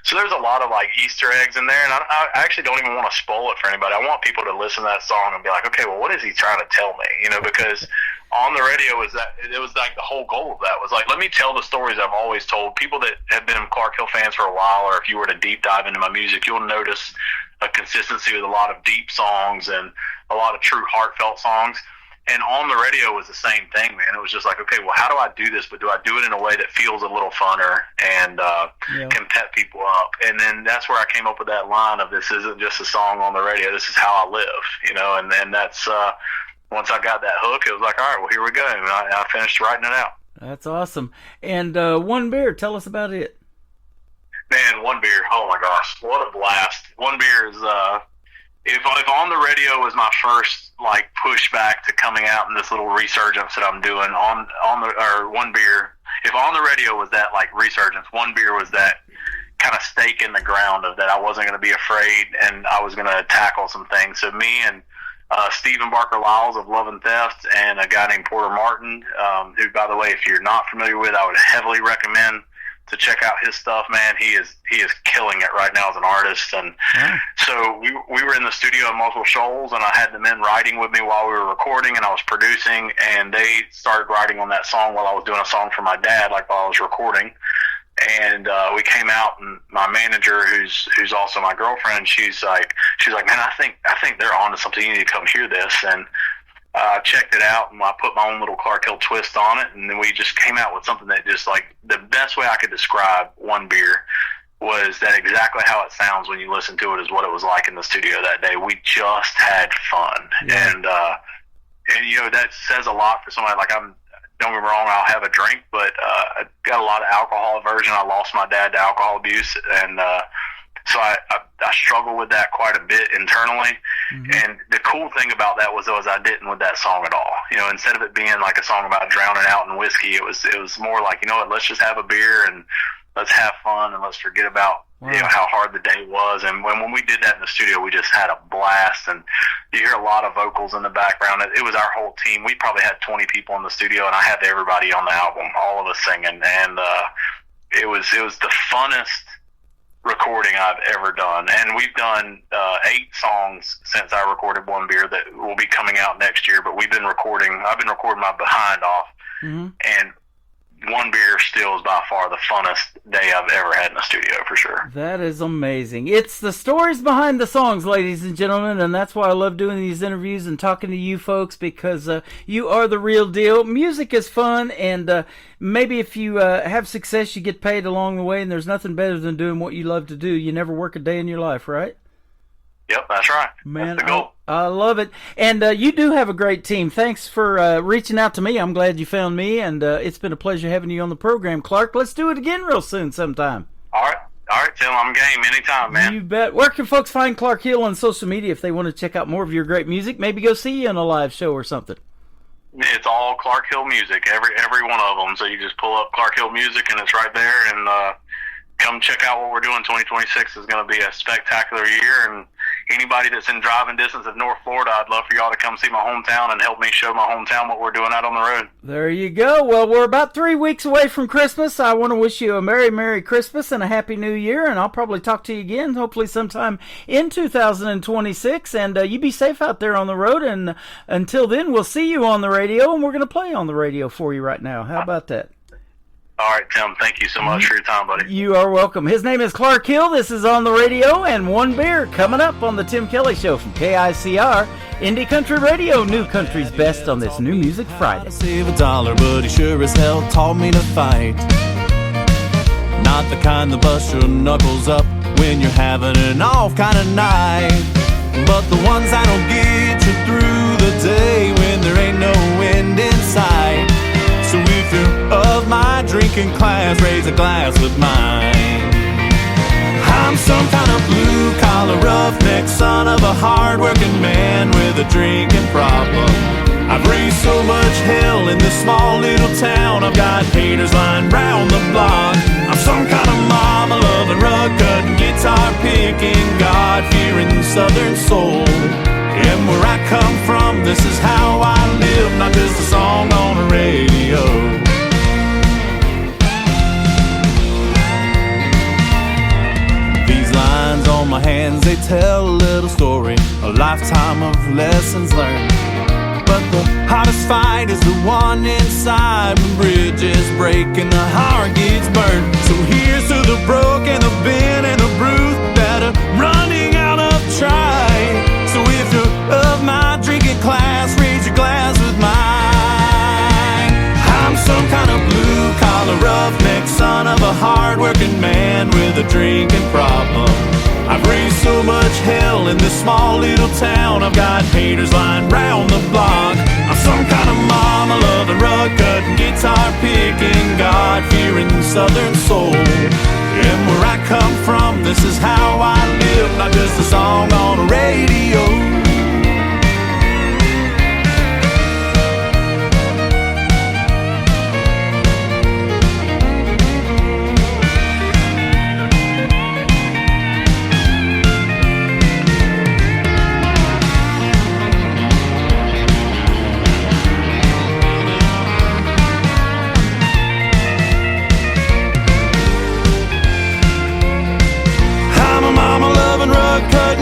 so there's a lot of like Easter eggs in there, and I actually don't even want to spoil it for anybody. I want people to listen to that song and be like, okay, well, what is he trying to tell me? You know, because On the Radio was that, it was like the whole goal of that was like, let me tell the stories I've always told. People that have been Clark Hill fans for a while, or if you were to deep dive into my music, you'll notice a consistency with a lot of deep songs and a lot of true heartfelt songs. And on the radio was the same thing, man. It was just like, okay, well, how do I do this? But do I do it in a way that feels a little funner and can pep people up? And then that's where I came up with that line of, this isn't just a song on the radio. This is how I live, you know. And then that's once I got that hook, it was like, all right, well, here we go. And I finished writing it out. That's awesome. And One Beer, tell us about it. Man, One Beer, oh my gosh, what a blast. One Beer is, if On the Radio was my first like pushback to coming out in this little resurgence that I'm doing One Beer, if On the Radio was that like resurgence, One Beer was that kind of stake in the ground of that I wasn't going to be afraid and I was going to tackle some things. So me and Stephen Barker Lyles of Love and Theft and a guy named Porter Martin, who, by the way, if you're not familiar with, I would heavily recommend to check out his stuff, man. He is killing it right now as an artist. And so we were in the studio in Muscle Shoals, and I had the men writing with me while we were recording, and I was producing, and they started writing on that song while I was doing a song for my dad, like while I was recording. And we came out, and my manager, who's also my girlfriend, she's like, man, I think they're onto something. You need to come hear this. And I checked it out, and I put my own little Clark Hill twist on it, and then we just came out with something that just, like, the best way I could describe One Beer was that exactly how it sounds when you listen to it is what it was like in the studio that day. We just had fun. Yeah. And you know, that says a lot for somebody. Like, don't get me wrong, I'll have a drink, but I got a lot of alcohol aversion. I lost my dad to alcohol abuse, and so I struggle with that quite a bit internally. Mm-hmm. And the cool thing about that was I didn't with that song at all. You know, instead of it being like a song about drowning out in whiskey, it was more like, you know what, let's just have a beer and let's have fun and let's forget about you know how hard the day was. And when we did that in the studio, we just had a blast. And you hear a lot of vocals in the background. It was our whole team. We probably had 20 people in the studio, and I had everybody on the album, all of us singing. And it was the funnest recording I've ever done. And we've done 8 songs since I recorded One Beer that will be coming out next year, but I've been recording my behind off. Mm-hmm. And One Beer still is by far the funnest day I've ever had in the studio, for sure. That is amazing. It's the stories behind the songs, ladies and gentlemen, and that's why I love doing these interviews and talking to you folks, because you are the real deal. Music is fun, and maybe if you have success, you get paid along the way, and there's nothing better than doing what you love to do. You never work a day in your life, right? Yep, that's right. Man, that's the goal. I love it. And you do have a great team. Thanks for reaching out to me. I'm glad you found me, and it's been a pleasure having you on the program, Clark. Let's do it again real soon sometime. All right, Tim, I'm game anytime, man. You bet. Where can folks find Clark Hill on social media if they want to check out more of your great music? Maybe go see you in a live show or something. It's all Clark Hill Music, every one of them. So you just pull up Clark Hill Music, and it's right there. And come check out what we're doing. 2026 is going to be a spectacular year, and anybody that's in driving distance of North Florida, I'd love for y'all to come see my hometown and help me show my hometown what we're doing out on the road. There you go. Well, we're about 3 weeks away from Christmas. I want to wish you a Merry, Merry Christmas and a Happy New Year, and I'll probably talk to you again, hopefully sometime in 2026, and you be safe out there on the road, and until then, we'll see you on the radio, and we're going to play on the radio for you right now. How about that? All right, Tim, thank you so much for your time, buddy. You are welcome. His name is Clark Hill. This is On the Radio, and One Beer coming up on the Tim Kelly Show from KICR, Indie Country Radio, New Country's Best on this New Music Friday. Save $1, but he sure as hell taught me to fight. Not the kind that bust your knuckles up when you're having an off kind of night, but the ones that'll get you through the day when there ain't no end in sight. So if you're of my drinking class, raise a glass with mine. I'm some kind of blue-collar roughneck, son of a hard-working man with a drinking problem. I've raised so much hell in this small little town, I've got haters lying round the block. I'm some kind of mama-loving, rug-cutting, guitar-picking, God-fearing southern soul. And where I come from, this is how I live, not just a song on the radio. These lines on my hands, they tell a little story, a lifetime of lessons learned. But the hottest fight is the one inside, when bridges break and the heart gets burned. So here's to the broken, the bent, and the bruised that are running out of try. So if you're of my drinking class, raise your glass with hard-working man with a drinking problem. I've raised so much hell in this small little town. I've got haters lying round the block. I'm some kind of mama-loving, rug-cutting, guitar-picking, God-fearing southern soul. And where I come from, this is how I live, not just a song on a radio.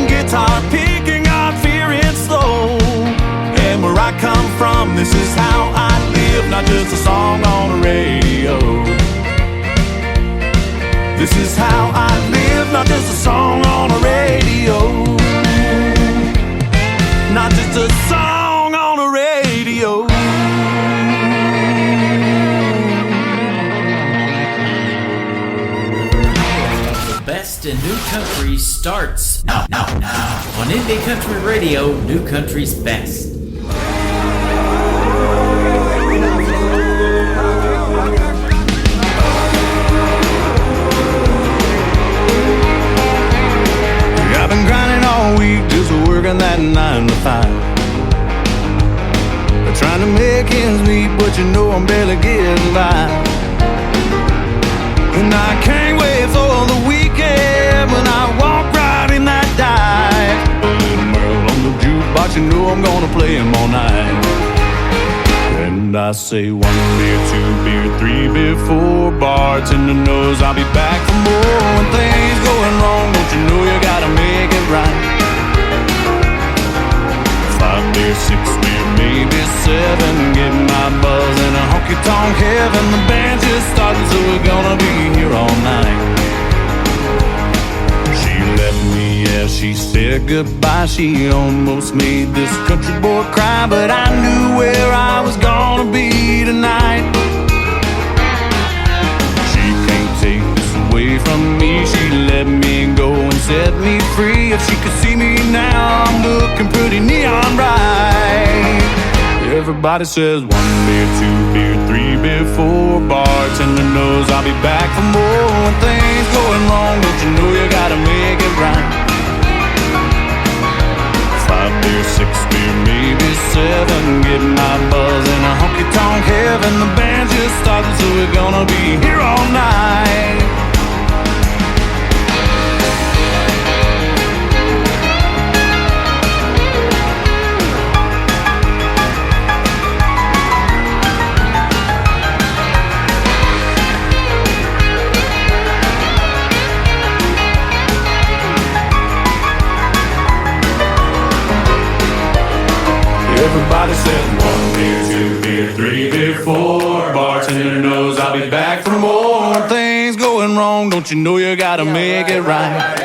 Guitar picking, God-fearing soul. And where I come from, this is how I live, not just a song on a radio. This is how I live, not just a song on a radio. Not just a song on a radio. Best in New Country starts now. On Indie Country Radio, New Country's best. I've been grinding all week, just working that 9 to 5. Trying to make ends meet, but you know I'm barely getting by. And I can't wait for the weekend when I walk right in that dive. A little Merle on the jukebox, you know I'm gonna play him all night. And I say 1 beer, 2 beer, 3 beer, 4, bartender knows I'll be back for more. When things going wrong, don't you know you gotta make it right. 5 beer, 6 beer, maybe 7, get my buzz in a honky-tonk heaven. The band's just starting, so we're gonna be here all night. She left me as she said goodbye. She almost made this country boy cry, but I knew where I was gonna be tonight. She can't take this away from me. She let me go and set me free. If she could see me now, I'm looking pretty neon bright. Everybody says 1 beer, 2 beer, 3 beer, 4, bartender knows I'll be back for more. When things going wrong, don't you know you gotta make it right. 5 beer, 6 beer, maybe 7, get my buzz in a honky-tonk heaven. The band's just starting, so we're gonna be here all night. Everybody says 1 beer, 2 beer, 3 beer, 4, bartender knows I'll be back for more. When things going wrong, don't you know you gotta make it right.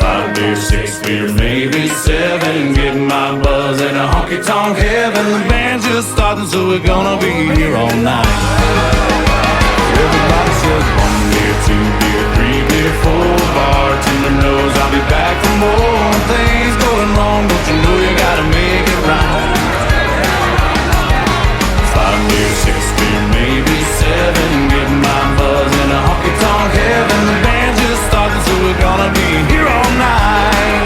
5 beer, 6 beer, maybe 7, getting my buzz in a honky-tonk heaven. The band's just starting, so we're gonna be here all night. Everybody says 1 beer, 2 beer, 3 beer, 4, bartender knows I'll be back for more. When things going wrong, don't you know you gotta make it right. 5 beer, 6 beer, maybe 7, getting my buzz in a honky-tonk heaven. The band's just starting, so we're gonna be here all night.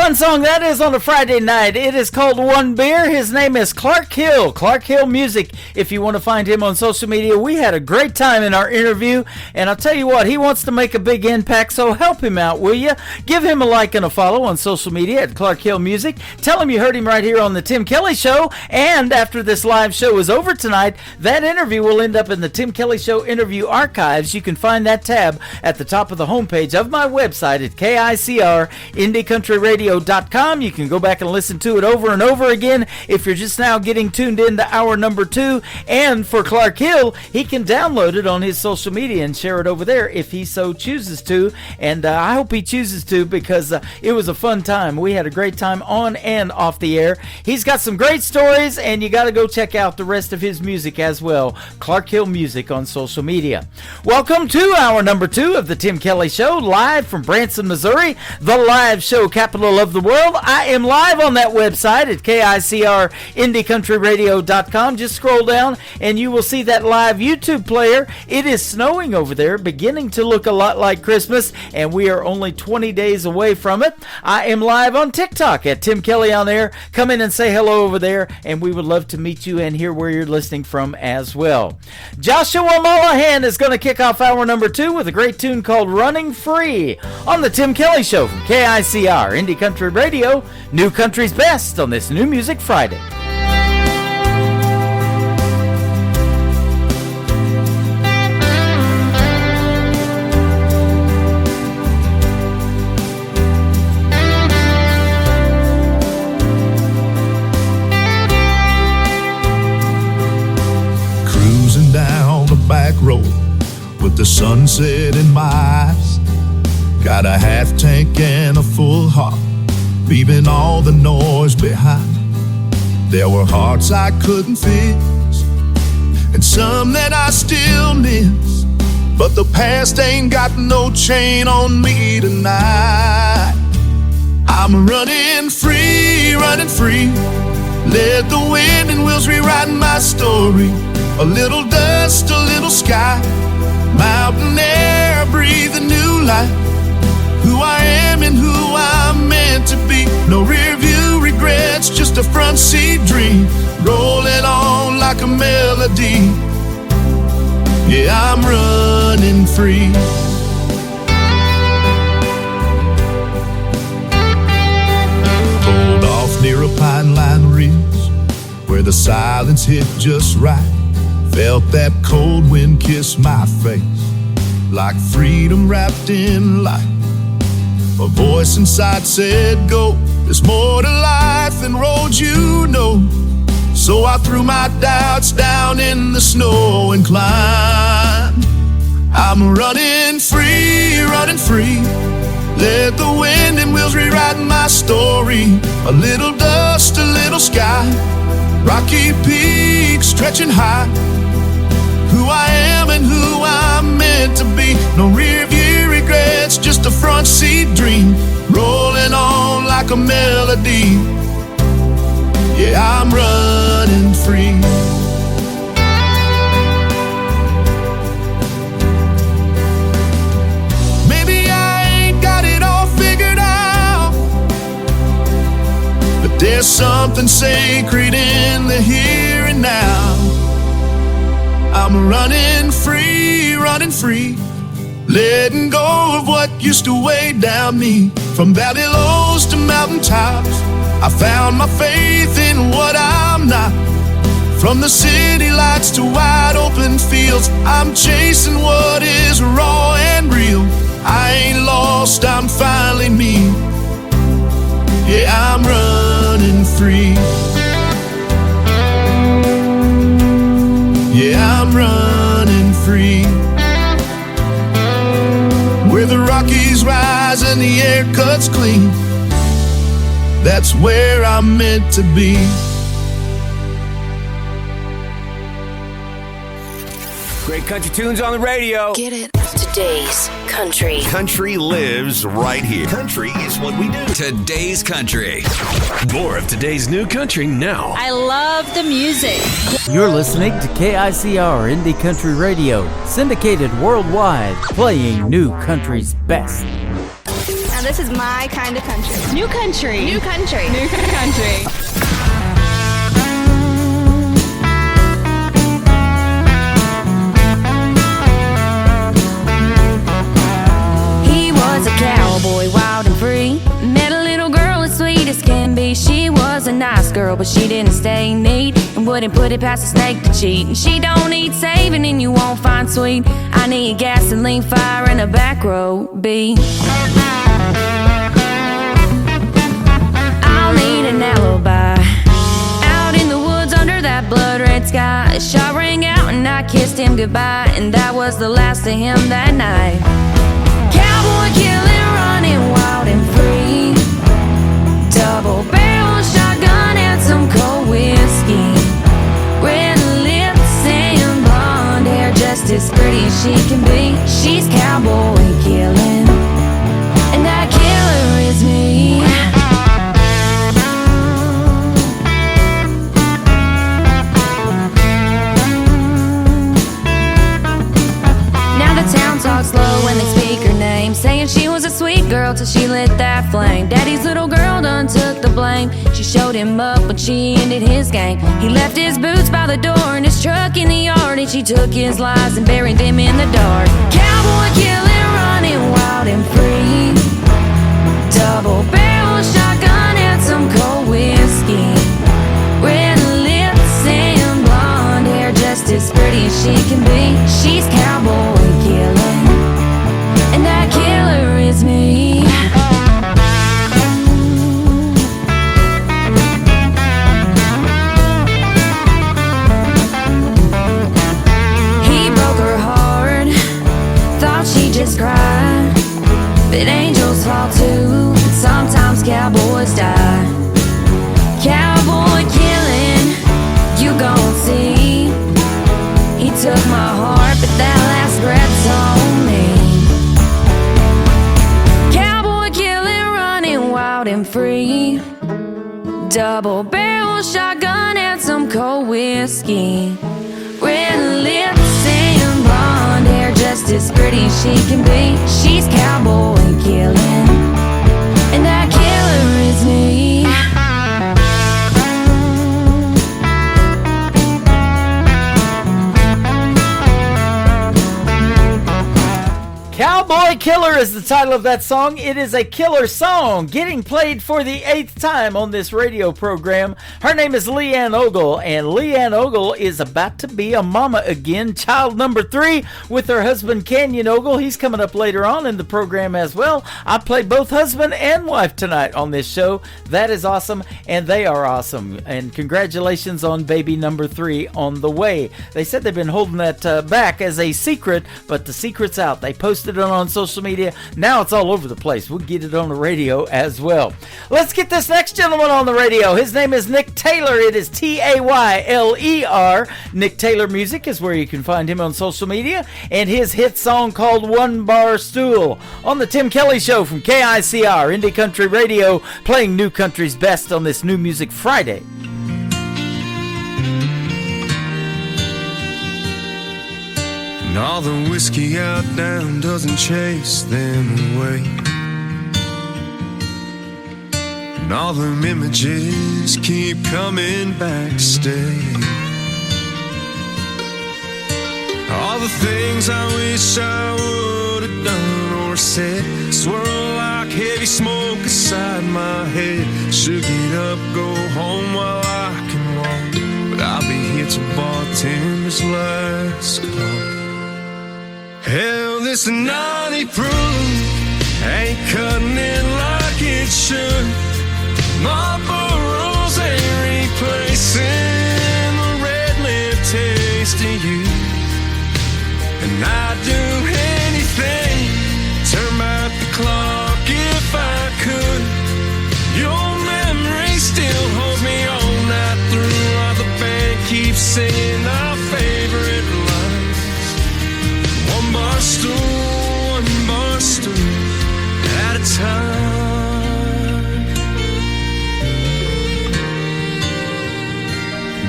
fun song that is on a Friday night. It is called One Beer. His name is Clark Hill. Clark Hill Music. If you want to find him on social media, we had a great time in our interview. And I'll tell you what, he wants to make a big impact, so help him out, will you? Give him a like and a follow on social media at Clark Hill Music. Tell him you heard him right here on the Tim Kelly Show. And after this live show is over tonight, that interview will end up in the Tim Kelly Show interview archives. You can find that tab at the top of the homepage of my website at KICRIndieCountryRadio.com. You can go back and listen to it over and over again if you're just now getting tuned in to hour number 2. And for Clark Hill, he can download it on his social media and share it over there if he so chooses to. And I hope he chooses to, because it was a fun time. We had a great time on and off the air. He's got some great stories, and you got to go check out the rest of his music as well. Clark Hill Music on social media. Welcome to hour number 2 of the Tim Kelly Show, live from Branson, Missouri, the live show capital of the world. I am live on that website at KICRIndieCountryRadio.com. Just scroll down and you will see that live YouTube player. It is snowing over there, beginning to look a lot like Christmas, and we are only 20 days away from it. I am live on TikTok at Tim Kelly on Air. Come in and say hello over there, and we would love to meet you and hear where you're listening from as well. Joshua Mollahan is going to kick off hour number 2 with a great tune called Running Free on the Tim Kelly Show from KICR Indie Country Radio, New Country's Best on this New Music Friday. Cruising down the back road with the sunset in my eyes. Got a half tank and a full heart, leaving all the noise behind. There were hearts I couldn't fix, and some that I still miss, but the past ain't got no chain on me tonight. I'm running free, running free. Let the wind and wheels rewriting my story. A little dust, a little sky, mountain air, breathe a new life. Who I am and who I'm meant to be. No rear view regrets, just a front seat dream, rolling on like a melody. Yeah, I'm running free. Pulled off near a pine line ridge where the silence hit just right. Felt that cold wind kiss my face like freedom wrapped in light. A voice inside said, go, there's more to life than roads you know. So I threw my doubts down in the snow and climbed. I'm running free, running free. Let the wind and wheels rewrite my story. A little dust, a little sky, rocky peaks stretching high. Who I am and who I'm meant to be. No rear view regrets, just a front seat dream, rolling on like a melody. Yeah, I'm running free. Maybe I ain't got it all figured out, but there's something sacred in the here and now. I'm running free, letting go of what used to weigh down me. From valley lows to mountain tops, I found my faith in what I'm not. From the city lights to wide open fields, I'm chasing what is raw and real. I ain't lost, I'm finally me. Yeah, I'm running free. Yeah, I'm running free. Where the Rockies rise and the air cuts clean, that's where I'm meant to be. Great country tunes on the radio. Get it? Today's country. Country lives right here. Country is what we do. Today's country. More of today's new country now. I love the music. You're listening to KICR Indie Country Radio, syndicated worldwide, playing new country's best. And this is my kind of country. New country. New country. New country. He was a cowboy, wild and free. Met a little girl as sweet as can be. She was a nice girl, but she didn't stay neat and wouldn't put it past a snake to cheat. And she don't need saving and you won't find sweet. I need gasoline, fire, and a back row beat. I'll need an alibi. Out in the woods under that blood red sky, a shot rang out and I kissed him goodbye. And that was the last of him that night. Cowboy killing, running wild and free. Double barrel shotgun and some cold whiskey. Red lips and blonde hair, just as pretty as she can be. She's cowboy killing, and that killer is me. Now the town talks low when they speak her name, saying she was a sweet girl till she lit that flame. Daddy's little girl done took the blame. She showed him up when she ended his game. He left his boots by the door and his truck in the yard, and she took his lies and buried them in the dark. Cowboy killing, running wild and free. Double barrel shotgun and some cold whiskey. Red lips and blonde hair, just as pretty as she can be. She's cowboy killing, and that killer is me. He broke her heart, thought she just cried, but angels fall too, and sometimes cowboys die. Cowboy killing, you gon' see. He took my heart, but that last breath's on me. Cowboy killing, running wild and free. Double barrel shotgun and some cold whiskey. Red lips and blonde hair, just as pretty as she can be. She's cowboy killing, and that killer is me. Cowboy Killer is the title of that song. It is a killer song getting played for the 8th time on this radio program. Her name is Leanne Ogle, and Leanne Ogle is about to be a mama again, child number 3, with her husband Canyon Ogle. He's coming up later on in the program as well. I play both husband and wife tonight on this show. That is awesome, and they are awesome. And congratulations on baby number 3 on the way. They said they've been holding that back as a secret, but the secret's out. They posted it on social media. Now it's all over the place. We'll get it on the radio as well. Let's get this next gentleman on the radio. His name is Nick Taylor. It is Tayler. Nick Taylor Music is where you can find him on social media, and his hit song called One Bar Stool on the Tim Kelly Show from KICR Indie Country Radio, playing New Country's best on this New Music Friday. And all the whiskey out down doesn't chase them away. And all them images keep coming back to stay. All the things I wish I would have done or said swirl like heavy smoke inside my head. Should get up, go home while I can walk, but I'll be here till bartender's last call. Hell, this naughty proof ain't cutting it like it should. Marlboro's ain't replacing the red lip taste of you. And I'd do anything, turn back the clock if I could. Your memory still holds me all night through, while the band keeps singing our favorite lines. One bar stool at a time.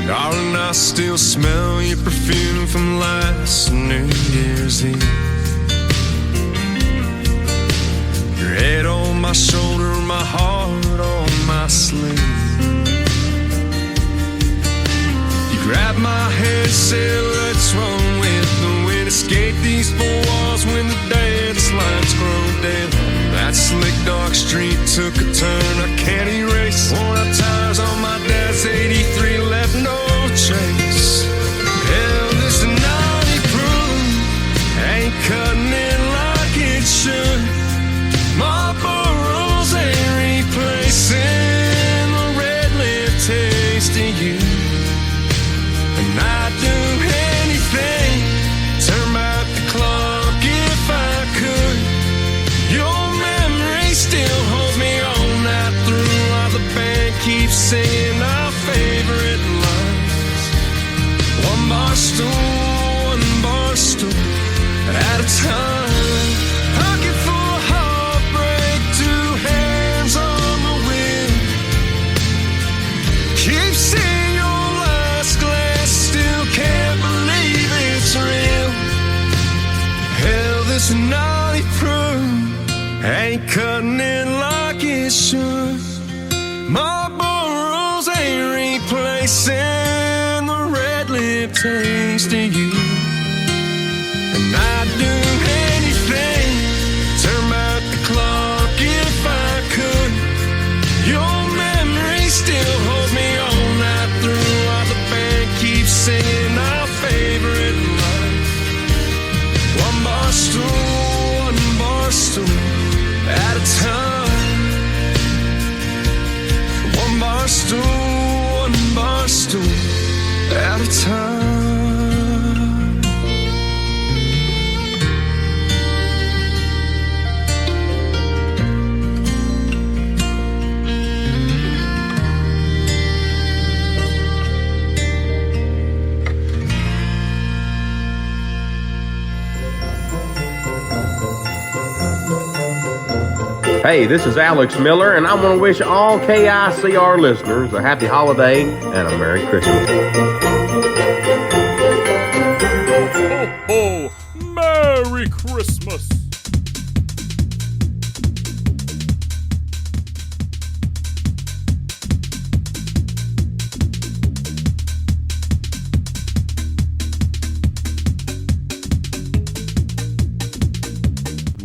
Darling, I still smell your perfume from last New Year's Eve. Your head on my shoulder, my heart on my sleeve. You grabbed my hand, said, "What's wrong with the wind? Escape these four walls when the dance lines grow dim." That slick dark street took a turn I can't erase. Worn out tires on my dad's 83 left no trace. Hell, this 90 proof ain't cutting it like it should. Marlboro's ain't replacing the red lip taste of you. And I'd do anything, turn back the clock if I could. Your memory still holds me all night through, while the band keeps singing our favorite lines. One bar stool at a time. Pocket full of heartbreak, two hands on the wheel. Keep seeing your last glass, still can't believe it's real. Hell, this 90 proof ain't cutting it like it should. Marlboro's ain't replacing the red lip taste of you. And I'd do anything, turn back the clock if I could. Your memory still holds me all night through, while the band keeps singing our favorite line. One bar stool at a time. One bar stool at a time. Hey, this is Alex Miller, and I want to wish all KICR listeners a happy holiday and a Merry Christmas. Oh, Merry Christmas.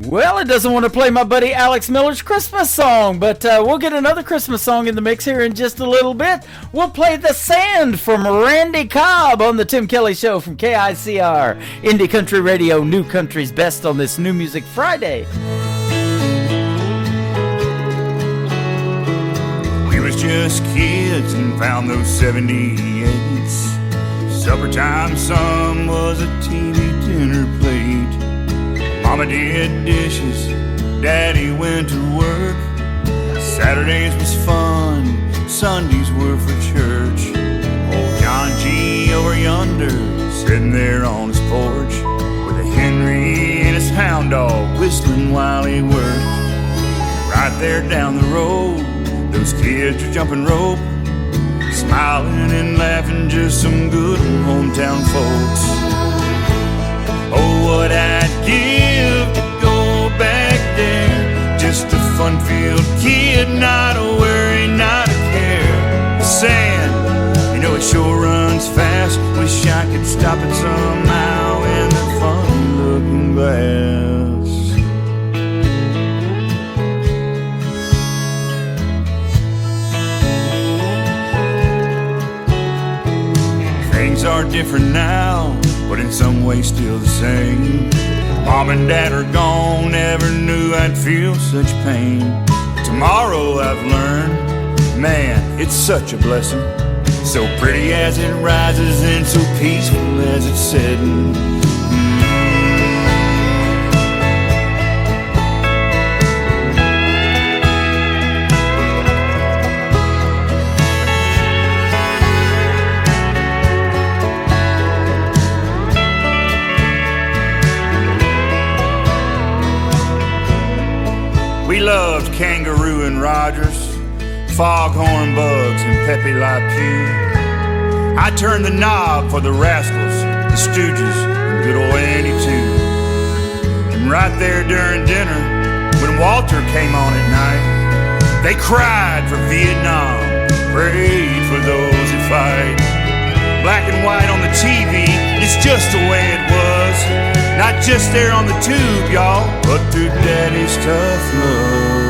Well, it doesn't want to play my buddy Alex Miller's Christmas song, but we'll get another Christmas song in the mix here in just a little bit. We'll play The Sand from Randy Cobb on the Tim Kelly Show from KICR, Indie Country Radio, New Country's Best on this New Music Friday. We was just kids and found those 78s. Suppertime sun was a TV dinner plate. Mama did dishes, Daddy went to work. Saturdays was fun, Sundays were for church. Old John G. over yonder, sitting there on his porch, with a Henry and his hound dog whistling while he worked. Right there down the road, those kids are jumping rope, smiling and laughing, just some good hometown folks. Oh, what I'd give to go back there, just a fun-filled kid, not a worry, not a care. The sand, you know it sure runs fast. Wish I could stop it somehow in the fun-looking glass. Things are different now, but in some ways still the same. Mom and Dad are gone, never knew I'd feel such pain. Tomorrow I've learned, man, it's such a blessing. So pretty as it rises and so peaceful as it's setting. We loved Kangaroo and Rogers, Foghorn Bugs and Pepe Le Pew. I turned the knob for the Rascals, the Stooges, and good old Andy too. And right there during dinner, when Walter came on at night. They cried for Vietnam, prayed for those who fight. Black and white on the TV, it's just the way it was. Not just there on the tube, y'all, but through Daddy's tough love.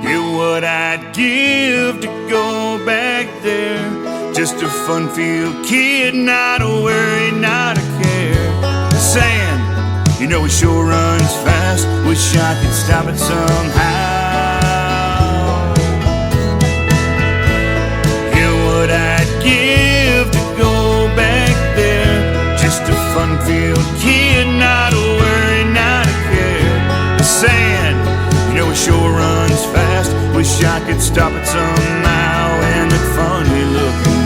Yeah, what I'd give to go back there. Just a fun-filled kid, not a worry, not a care. Saying, you know it sure runs fast, wish I could stop it somehow. Yeah, what I'd give to go back there. Just a fun-filled kid, not a worry, not a care. Saying, you know it sure runs fast, wish I could stop it somehow. And that funny looking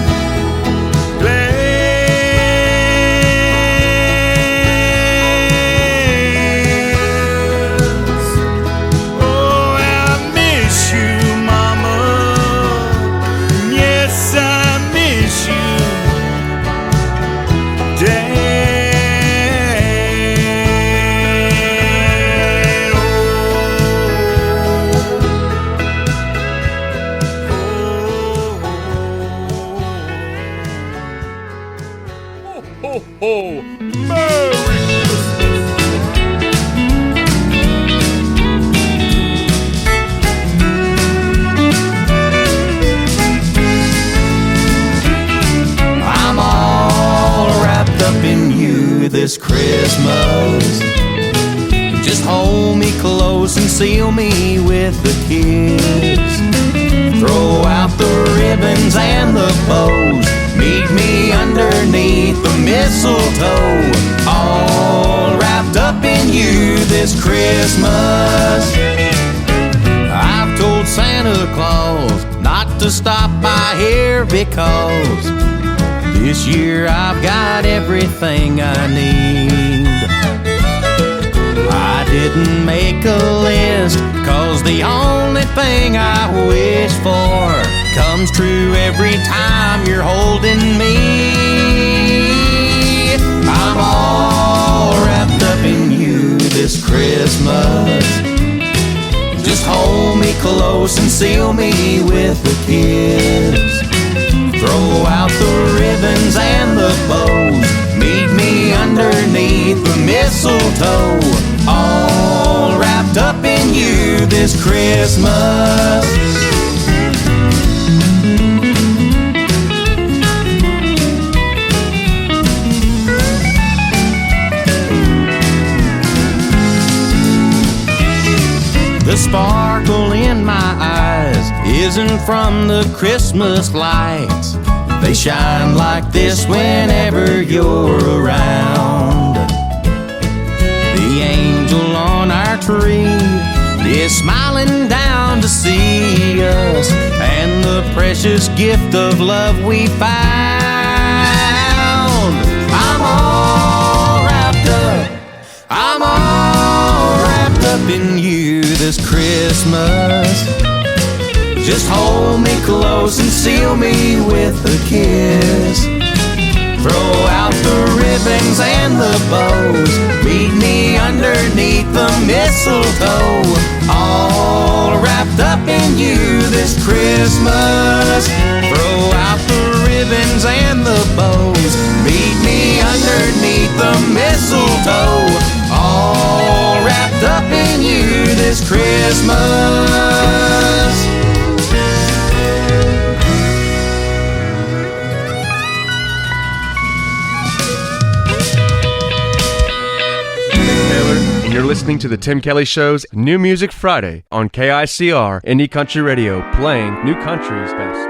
this Christmas. Just hold me close and seal me with the kiss. Throw out the ribbons and the bows. Meet me underneath the mistletoe. All wrapped up in you this Christmas. I've told Santa Claus not to stop by here because this year I've got everything I need. I didn't make a list, cause the only thing I wish for comes true every time you're holding me. I'm all wrapped up in you this Christmas. Just hold me close and seal me with a kiss. Throw out the ribbons and the bows. Meet me underneath the mistletoe. All wrapped up in you this Christmas. The sparkle in my eyes isn't from the Christmas lights. They shine like this whenever you're around. The angel on our tree is smiling down to see us, and the precious gift of love we found. I'm all wrapped up. I'm all wrapped up in you this Christmas. Just hold me close and seal me with a kiss. Throw out the ribbons and the bows. Meet me underneath the mistletoe. All wrapped up in you this Christmas. Throw out the ribbons and the bows. Meet me underneath the mistletoe. All wrapped up in you this Christmas. You're listening to The Tim Kelly Show's New Music Friday on KICR Indie Country Radio, playing new country's best.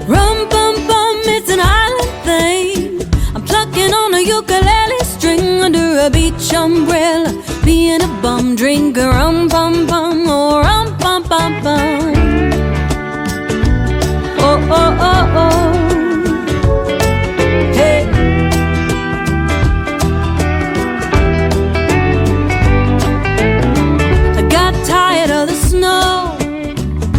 Rum bum bum, it's an island thing. I'm plucking on a ukulele string under a beach umbrella, being a bum drinker. Rum bum bum, oh rum bum bum bum. Oh oh oh oh. Hey.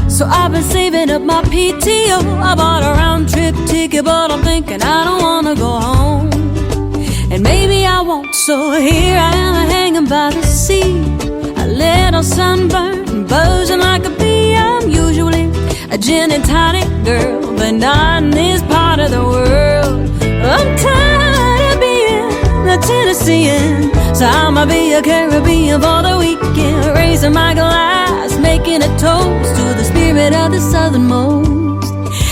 So I've been saving up my PTO. I bought a round trip ticket, but I'm thinking I don't wanna go home. won't. So here I am hanging by the sea, a little sunburned, buzzing like a bee. I'm usually a gin and tonic girl, but not in this part of the world. I'm tired of being a Tennessean, so I'ma be a Caribbean for the weekend, raising my glass, making a toast to the spirit of the southernmost.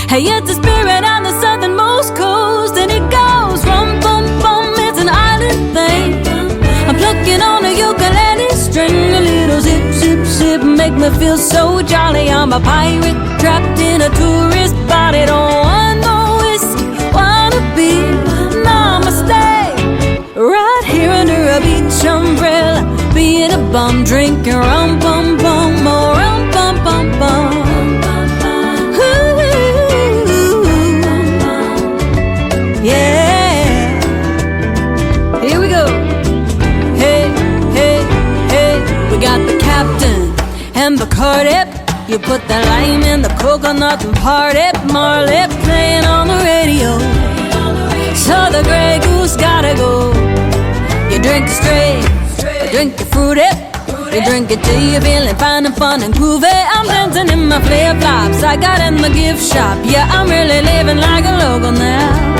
Hey, it's the spirit on the southernmost coast, and it goes rum, bum, bum. It's an island thing. I'm plucking on a ukulele string, a little zip, zip, zip, make me feel so jolly. I'm a pirate trapped in a tourist body. Don't want no whiskey, wanna be namaste. Right here under a beach umbrella, being a bum, drinking rum, bum, bum, more rum, bum, bum, bum. Yeah, here we go. Hey, hey, hey, we got the captain and Bacardi. You put the lime in the coconut and party. Marley playing on the radio, so the Grey Goose gotta go. You drink it straight, you drink it fruity, you drink it till you're feeling fine and fun and groovy. I'm dancing in my flip-flops I got in the gift shop. Yeah, I'm really living like a local now.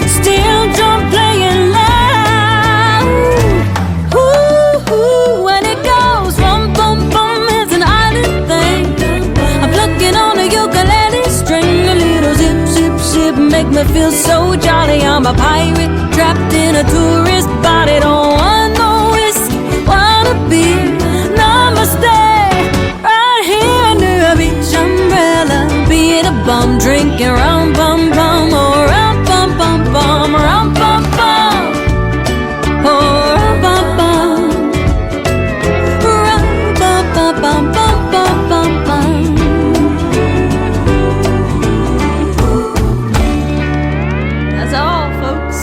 Still drum playing loud. Ooh, ooh, when it goes rum, bum, bum, it's an island thing. I'm plucking on a ukulele string, a little zip, zip, zip, make me feel so jolly. I'm a pirate trapped in a tourist body. Don't want no whiskey, wanna be namaste. Right here under a beach umbrella, being a bum, drinking rum, bum, bum, or rum, bum, bum, bum, rum, bum, bum, oh, rum, bum, bum, rum, bum, bum, bum, bum, bum, bum, bum. That's all, folks.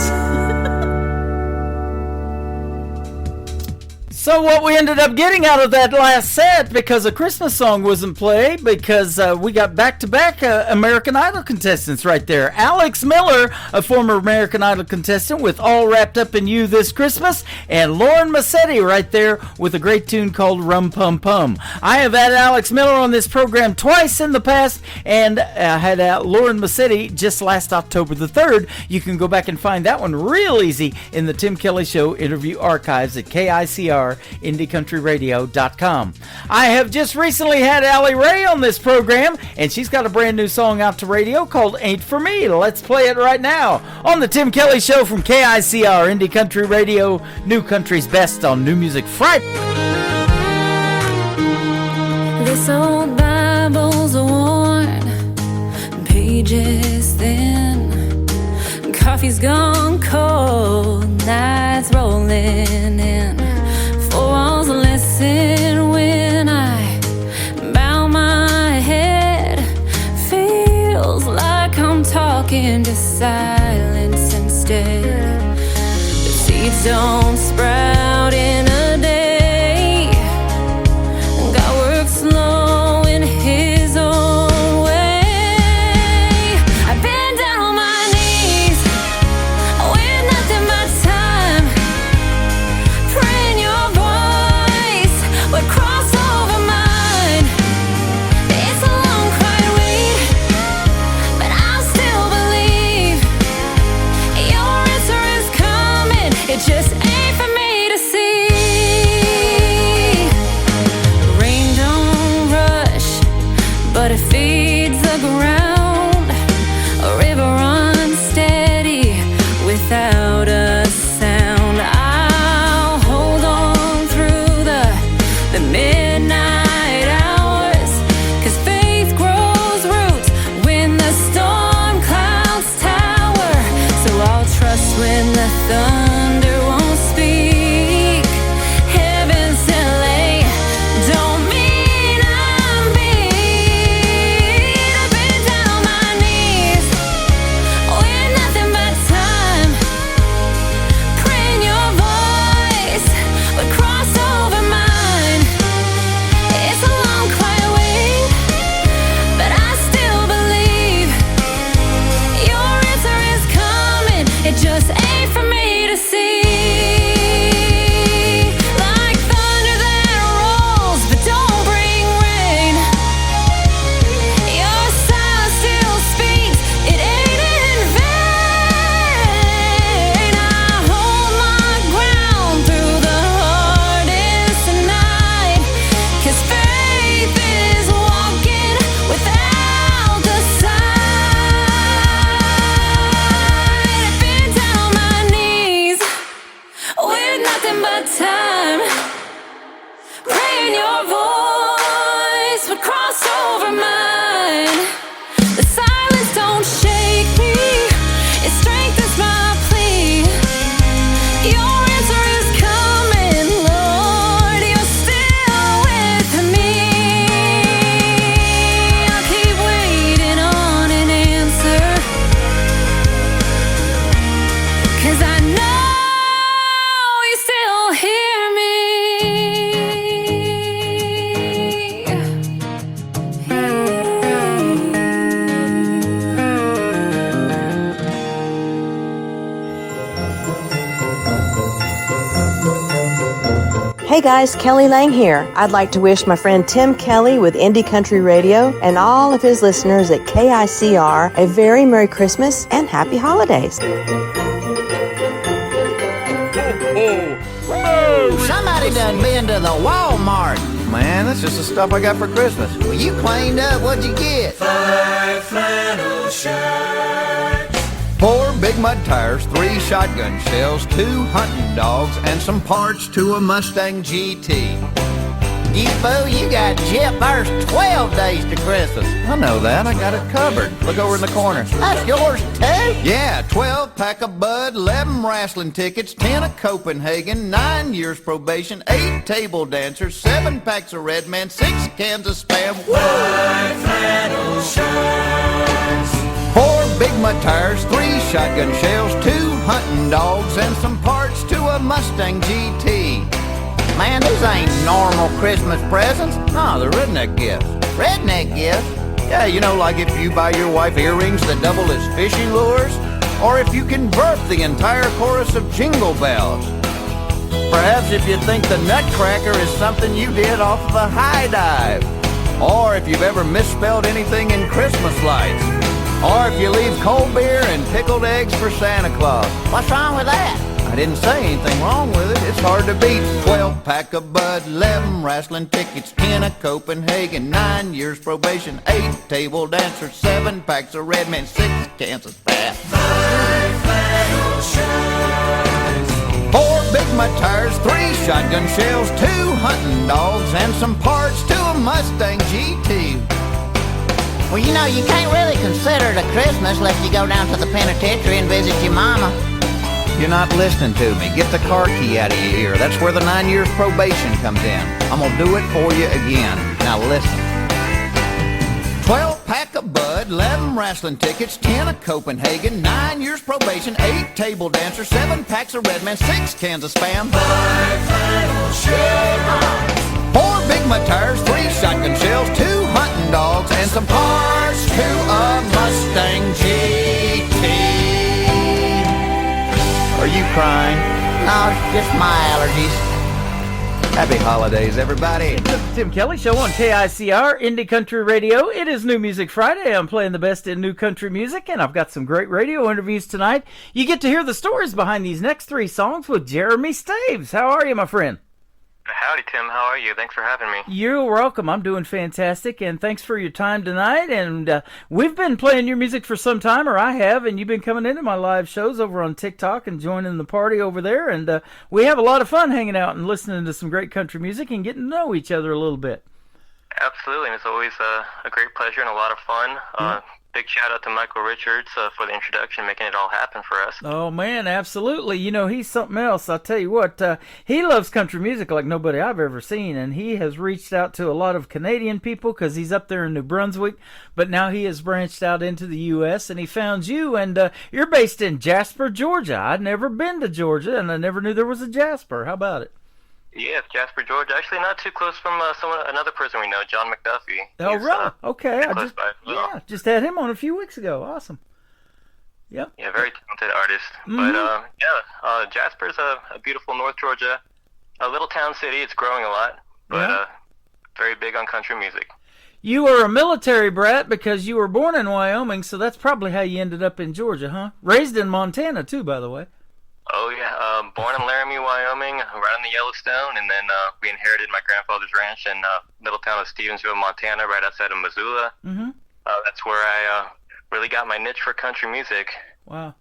So what we ended up getting out of that last set, because a Christmas song wasn't played, because we got back-to-back American Idol contestants right there. Alex Miller, a former American Idol contestant with All Wrapped Up in You This Christmas, and Lauren Massetti right there with a great tune called Rum Pum Pum. I have had Alex Miller on this program twice in the past, and I had Lauren Massetti just last October the 3rd. You can go back and find that one real easy in the Tim Kelly Show interview archives at KICR.IndieCountryRadio.com. I have just recently had Allie Ray on this program, and she's got a brand new song out to radio called Ain't For Me. Let's play it right now on the Tim Kelly Show from KICR, Indie Country Radio, New Country's Best on New Music Friday. This old Bible's worn, pages thin, coffee's gone cold, nights rolling in. Four walls listen when I bow my head. Feels like I'm talking to silence instead. The seeds don't sprout in a day. God works slow in His own way. I've been down on my knees with nothing but time, praying Your voice would cross over mine. It's a long, quiet wait, but I still believe Your answer is coming. It just ain't for me Hey guys, Kelly Lang here. I'd like to wish my friend Tim Kelly with Indie Country Radio and all of his listeners at KICR a very Merry Christmas and Happy Holidays. Somebody done been to the Walmart. Man, that's just the stuff I got for Christmas. Well, you cleaned up. What'd you get? 5 flannel shirts, 4 big mud tires, 3 shotgun shells, 2 hunting dogs, and some parts to a Mustang GT. You fool, you got Jip. There's 12 days to Christmas. I know that. I got it covered. Look over in the corner. That's yours, too? Yeah, 12 pack of Bud, 11 wrestling tickets, 10 of Copenhagen, 9 years probation, 8 table dancers, 7 packs of Red Man, 6 cans of Spam, 5 flannel shirts, 4 big mud tires, 3 shotgun shells, 2 hunting dogs, and some parts to a Mustang GT. Man, these ain't normal Christmas presents. No, they're redneck gifts. Redneck gifts? Yeah, you know, like if you buy your wife earrings that double as fishing lures, or if you convert the entire chorus of Jingle Bells. Perhaps if you think the Nutcracker is something you did off of a high dive, or if you've ever misspelled anything in Christmas lights, or if you leave cold beer and pickled eggs for Santa Claus. What's wrong with that? I didn't say anything wrong with it. It's hard to beat. 12 pack of Bud, 11 wrestling tickets, 10 of Copenhagen, 9 years probation, 8 table dancers, 7 packs of Red Man, 6 cans of Spam, 5 flannel shirts, 4 big mud tires, 3 shotgun shells, 2 hunting dogs, and some parts to a Mustang GT. Well, you know, you can't really consider it a Christmas unless you go down to the penitentiary and visit your mama. You're not listening to me. Get the car key out of your ear. That's where the 9 years probation comes in. I'm gonna do it for you again. Now listen. 12 pack of Bud, 11 wrestling tickets, 10 of Copenhagen, 9 years probation, 8 table dancers, 7 packs of Red Man, 6 cans of Spam, 5 flannel shirts, 4 big mud tires, 3 shotgun shells, 2 hunting dogs, and some parts to a Mustang GT. Are you crying? No, it's just my allergies. Happy holidays, everybody. It's the Tim Kelly Show on KICR, Indie Country Radio. It is New Music Friday. I'm playing the best in new country music, and I've got some great radio interviews tonight. You get to hear the stories behind these next 3 songs with Jeremy Staves. How are you, my friend? Howdy, Tim. How are you? Thanks for having me. You're welcome. I'm doing fantastic, and thanks for your time tonight. And we've been playing your music for some time, or I have, and you've been coming into my live shows over on TikTok and joining the party over there. And we have a lot of fun hanging out and listening to some great country music and getting to know each other a little bit. Absolutely. And it's always a great pleasure and a lot of fun. Big shout out to Michael Richards for the introduction, making it all happen for us. Oh, man, absolutely. You know, he's something else. I'll tell you what, he loves country music like nobody I've ever seen, and he has reached out to a lot of Canadian people because he's up there in New Brunswick, but now he has branched out into the U.S., and he found you, and you're based in Jasper, Georgia. I'd never been to Georgia, and I never knew there was a Jasper. How about it? Yes, Jasper, Georgia. Actually, not too close from another person we know, John McDuffie. Oh, right. Okay. I just had him on a few weeks ago. Awesome. Yep. Yeah, very talented artist. But Jasper's a beautiful North Georgia, a little town city. It's growing a lot, but very big on country music. You were a military brat because you were born in Wyoming, so that's probably how you ended up in Georgia, huh? Raised in Montana, too, by the way. Oh, yeah. Born in Laramie, Wyoming, right on the Yellowstone, and then we inherited my grandfather's ranch in little town of Stevensville, Montana, right outside of Missoula. Mm-hmm. That's where I really got my niche for country music. Wow.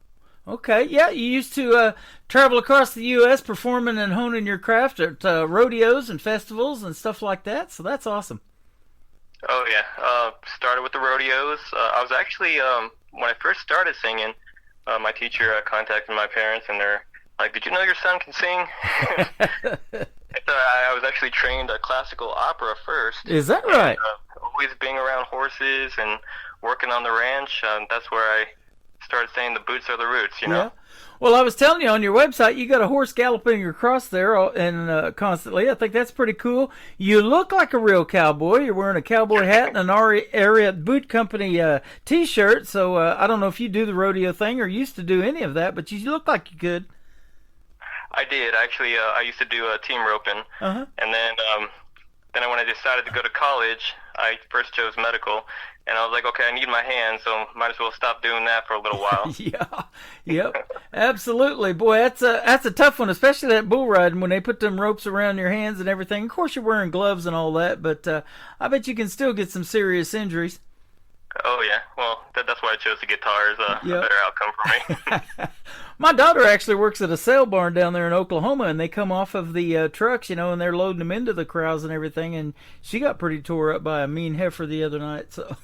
Okay, yeah, you used to travel across the U.S. performing and honing your craft at rodeos and festivals and stuff like that, so that's awesome. Oh, yeah. Started with the rodeos. I was actually, when I first started singing, my teacher contacted my parents, and they're like, "Did you know your son can sing?" I was actually trained classical opera first. Is that right? And, always being around horses and working on the ranch, that's where I started saying the boots are the roots, you know? Yeah. Well, I was telling you on your website, you got a horse galloping across there and constantly. I think that's pretty cool. You look like a real cowboy. You're wearing a cowboy hat and an Ariat Boot Company T-shirt. So I don't know if you do the rodeo thing or used to do any of that, but you look like you could. I did actually. I used to do team roping, Uh-huh. and then when I decided to go to college, I first chose medical, and I was like, okay, I need my hands, so might as well stop doing that for a little while. Yeah, yep, absolutely. Boy, that's a tough one, especially that bull riding when they put them ropes around your hands and everything. Of course, you're wearing gloves and all that, but I bet you can still get some serious injuries. Oh yeah, well that's why I chose the guitars. A better outcome for me. My daughter actually works at a sale barn down there in Oklahoma, and they come off of the trucks, and they're loading them into the crowds and everything, and she got pretty tore up by a mean heifer the other night. So.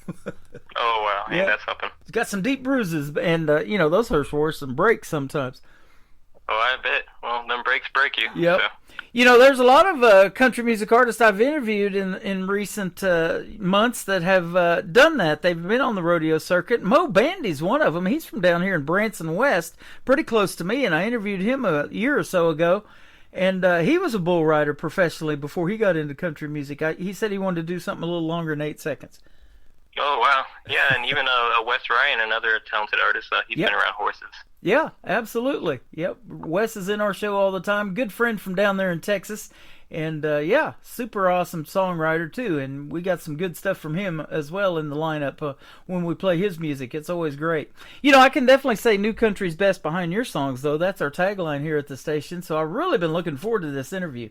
Oh wow, yeah, that's something. She's got some deep bruises, and those hurts worse than breaks sometimes. Oh, I bet. Well, them breaks break you. Yep. So. There's a lot of country music artists I've interviewed in recent months that have done that. They've been on the rodeo circuit. Mo Bandy's one of them. He's from down here in Branson West, pretty close to me, and I interviewed him a year or so ago. And he was a bull rider professionally before he got into country music. He said he wanted to do something a little longer than 8 seconds. Oh, wow. Yeah, and even Wes Ryan, another talented artist, he's been around horses. Yeah, absolutely. Yep, Wes is in our show all the time. Good friend from down there in Texas. And, super awesome songwriter, too. And we got some good stuff from him as well in the lineup when we play his music. It's always great. I can definitely say New Country's best behind your songs, though. That's our tagline here at the station. So I've really been looking forward to this interview.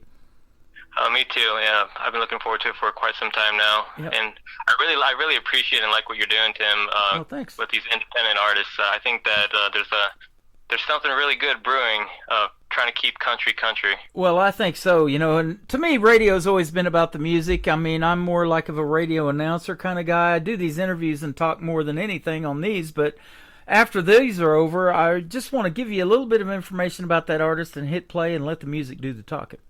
Me too. Yeah, I've been looking forward to it for quite some time now, and I really appreciate and like what you're doing, Tim. Thanks. With these independent artists, I think that there's something really good brewing. Trying to keep country. Well, I think so. And to me, radio's always been about the music. I mean, I'm more like of a radio announcer kind of guy. I do these interviews and talk more than anything on these, but after these are over, I just want to give you a little bit of information about that artist and hit play and let the music do the talking.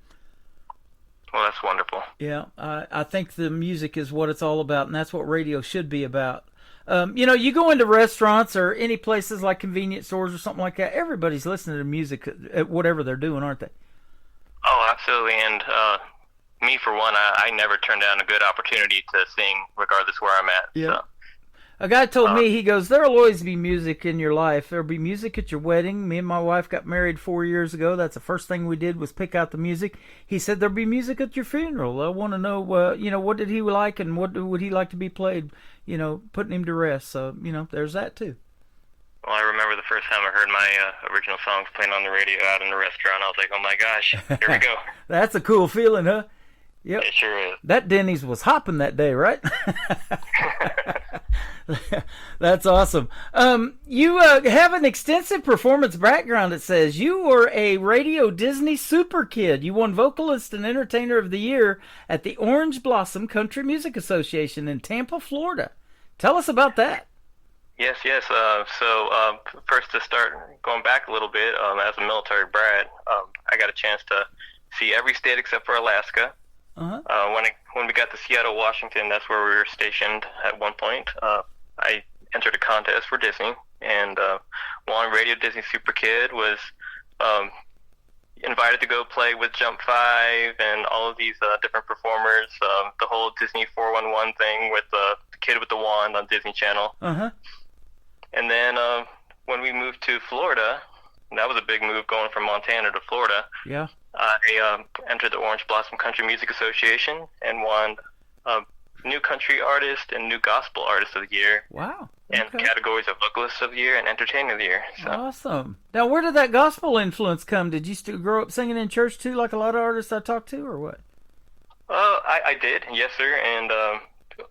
Well, that's wonderful. Yeah, I think the music is what it's all about, and that's what radio should be about. You go into restaurants or any places like convenience stores or something like that, everybody's listening to music at whatever they're doing, aren't they? Oh, absolutely. And me, for one, I never turn down a good opportunity to sing regardless where I'm at. Yeah. So. A guy told me, he goes, there'll always be music in your life. There'll be music at your wedding. Me and my wife got married 4 years ago. That's the first thing we did was pick out the music. He said there'll be music at your funeral. I want to know, what did he like and what would he like to be played, putting him to rest. So, there's that too. Well, I remember the first time I heard my original songs playing on the radio out in the restaurant. I was like, oh my gosh, here we go. That's a cool feeling, huh? Yep. It sure is. That Denny's was hopping that day, right? That's awesome. You have an extensive performance background, it says. You were a Radio Disney super kid. You won Vocalist and Entertainer of the Year at the Orange Blossom Country Music Association in Tampa, Florida. Tell us about that. Yes. So first to start going back a little bit, as a military brat, I got a chance to see every state except for Alaska. Uh-huh. When we got to Seattle, Washington, that's where we were stationed at one point. I entered a contest for Disney and won Radio Disney Super Kid, was invited to go play with Jump 5 and all of these different performers, the whole Disney 411 thing with the kid with the wand on Disney Channel. Uh-huh. And then when we moved to Florida, that was a big move going from Montana to Florida. Yeah. I entered the Orange Blossom Country Music Association and won New Country Artist and New Gospel Artist of the Year. Wow. Okay. And categories of Vocalist of the Year and Entertainer of the Year. So. Awesome. Now, where did that gospel influence come? Did you still grow up singing in church, too, like a lot of artists I talked to, or what? I did, yes, sir. And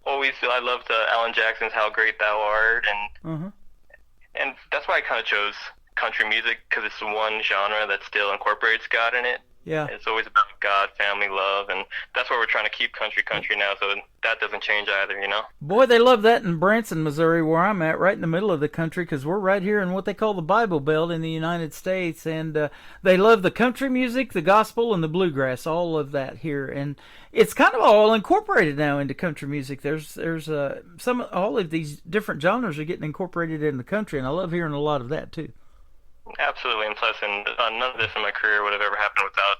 always I loved Alan Jackson's How Great Thou Art. And that's why I kind of chose country music, because it's the one genre that still incorporates God in it. Yeah. It's always about God, family, love, and that's why we're trying to keep country now, so that doesn't change either, Boy, they love that in Branson, Missouri, where I'm at, right in the middle of the country, because we're right here in what they call the Bible Belt in the United States, and they love the country music, the gospel, and the bluegrass, all of that here, and it's kind of all incorporated now into country music. There's all of these different genres are getting incorporated in the country, and I love hearing a lot of that, too. Absolutely, and plus, none of this in my career would have ever happened without,